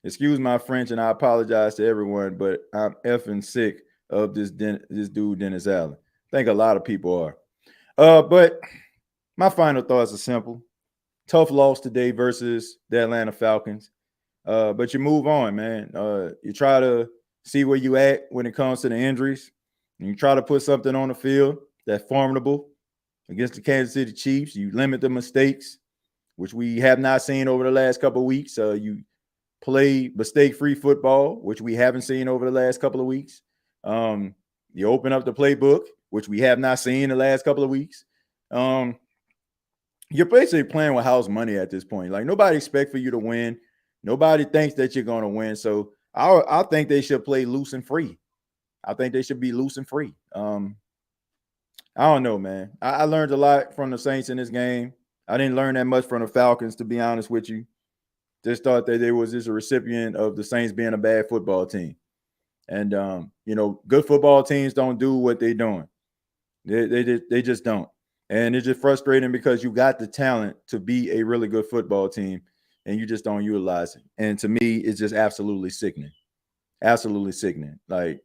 Excuse my French, and I apologize to everyone, but I'm effing sick of this dude, Dennis Allen. I think a lot of people are. But my final thoughts are simple. Tough loss today versus the Atlanta Falcons. But you move on, man. You try to see where you at when it comes to the injuries. And you try to put something on the field that's formidable against the Kansas City Chiefs. You limit the mistakes, which we have not seen over the last couple of weeks. You play mistake-free football, which we haven't seen over the last couple of weeks. You open up the playbook, which we have not seen the last couple of weeks. You're basically playing with house money at this point. Like, nobody expects for you to win. Nobody thinks that you're going to win. So I think they should play loose and free. I think they should be loose and free. I don't know, man. I learned a lot from the Saints in this game. I didn't learn that much from the Falcons, to be honest with you. Just thought that they was just a recipient of the Saints being a bad football team. And, good football teams don't do what they're doing. They just don't. And it's just frustrating because you got the talent to be a really good football team, and you just don't utilize it. And to me, it's just absolutely sickening. Absolutely sickening. Like,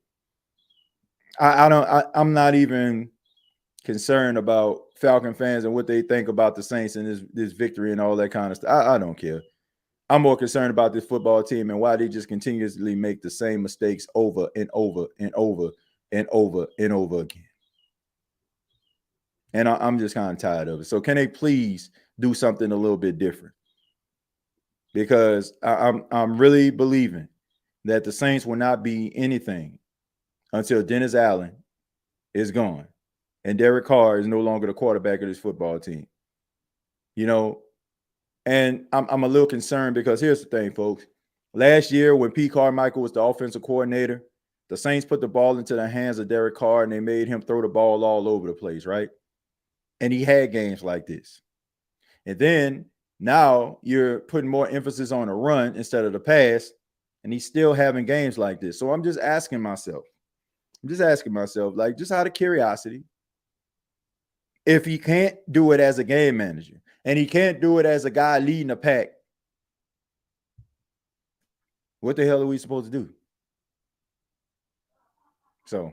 I'm not even concerned about Falcon fans and what they think about the Saints and this victory and all that kind of stuff. I don't care. I'm more concerned about this football team and why they just continuously make the same mistakes over and over and over and over and over again. And I'm just kind of tired of it. So can they please do something a little bit different? Because I'm really believing that the Saints will not be anything until Dennis Allen is gone and Derek Carr is no longer the quarterback of this football team. And I'm a little concerned because here's the thing, folks. Last year when Pete Carmichael was the offensive coordinator, the Saints put the ball into the hands of Derek Carr and they made him throw the ball all over the place, right? And he had games like this. And then now you're putting more emphasis on the run instead of the pass, and he's still having games like this. So I'm just asking myself, like, just out of curiosity, if he can't do it as a game manager and he can't do it as a guy leading a pack, what the hell are we supposed to do? So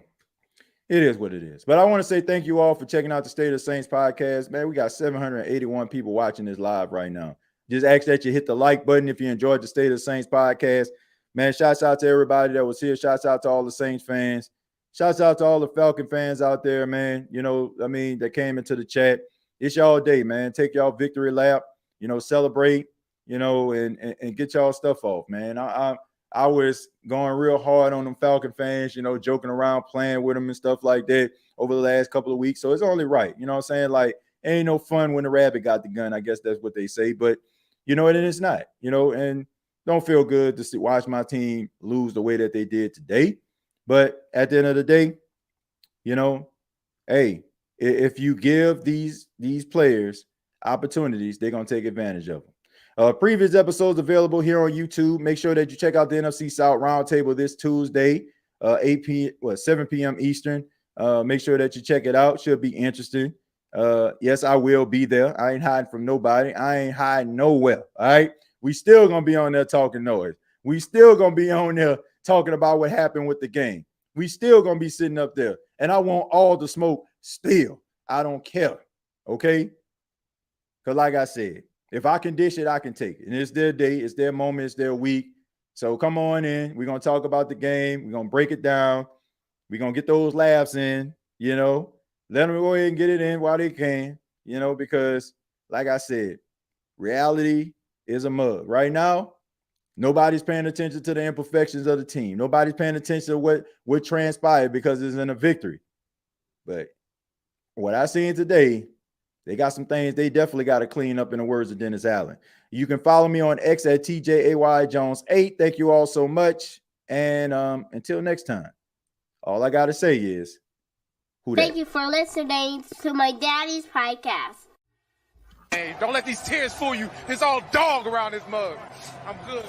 it is what it is. But I want to say thank you all for checking out the State of the Saints podcast. Man, we got 781 people watching this live right now. Just ask that you hit the like button if you enjoyed the State of the Saints podcast. Man, shouts out to everybody that was here. Shouts out to all the Saints fans. Shouts out to all the Falcon fans out there, man. That came into the chat. It's y'all day, man. Take y'all victory lap, celebrate, and get y'all stuff off, man. I was going real hard on them Falcon fans, joking around, playing with them and stuff like that over the last couple of weeks. So it's only right. You know what I'm saying? Like, ain't no fun when the rabbit got the gun. I guess that's what they say. But, and it's not, and don't feel good to watch my team lose the way that they did today. But at the end of the day, hey, if you give these players opportunities, they're going to take advantage of them. Previous episodes available here on YouTube. Make sure that you check out the NFC South Roundtable this Tuesday, 7 p.m. Eastern. Make sure that you check it out. Should be interesting. Yes, I will be there. I ain't hiding from nobody. I ain't hiding nowhere. All right. We still going to be on there talking noise. We still going to be on there talking about what happened with the game. We still going to be sitting up there. And I want all the smoke still. I don't care. Okay. Because like I said, if I can dish it, I can take it. And it's their day, it's their moment, it's their week. So come on in. We're going to talk about the game. We're going to break it down. We're going to get those laughs in, Let them go ahead and get it in while they can, because like I said, reality is a mug. Right now, nobody's paying attention to the imperfections of the team. Nobody's paying attention to what transpired because it's in a victory. But what I seen today, they got some things they definitely got to clean up, in the words of Dennis Allen. You can follow me on X at TJAYJones8. Thank you all so much. And until next time, all I got to say is, thank you for listening to my daddy's podcast. Hey, don't let these tears fool you. It's all dog around this mug. I'm good.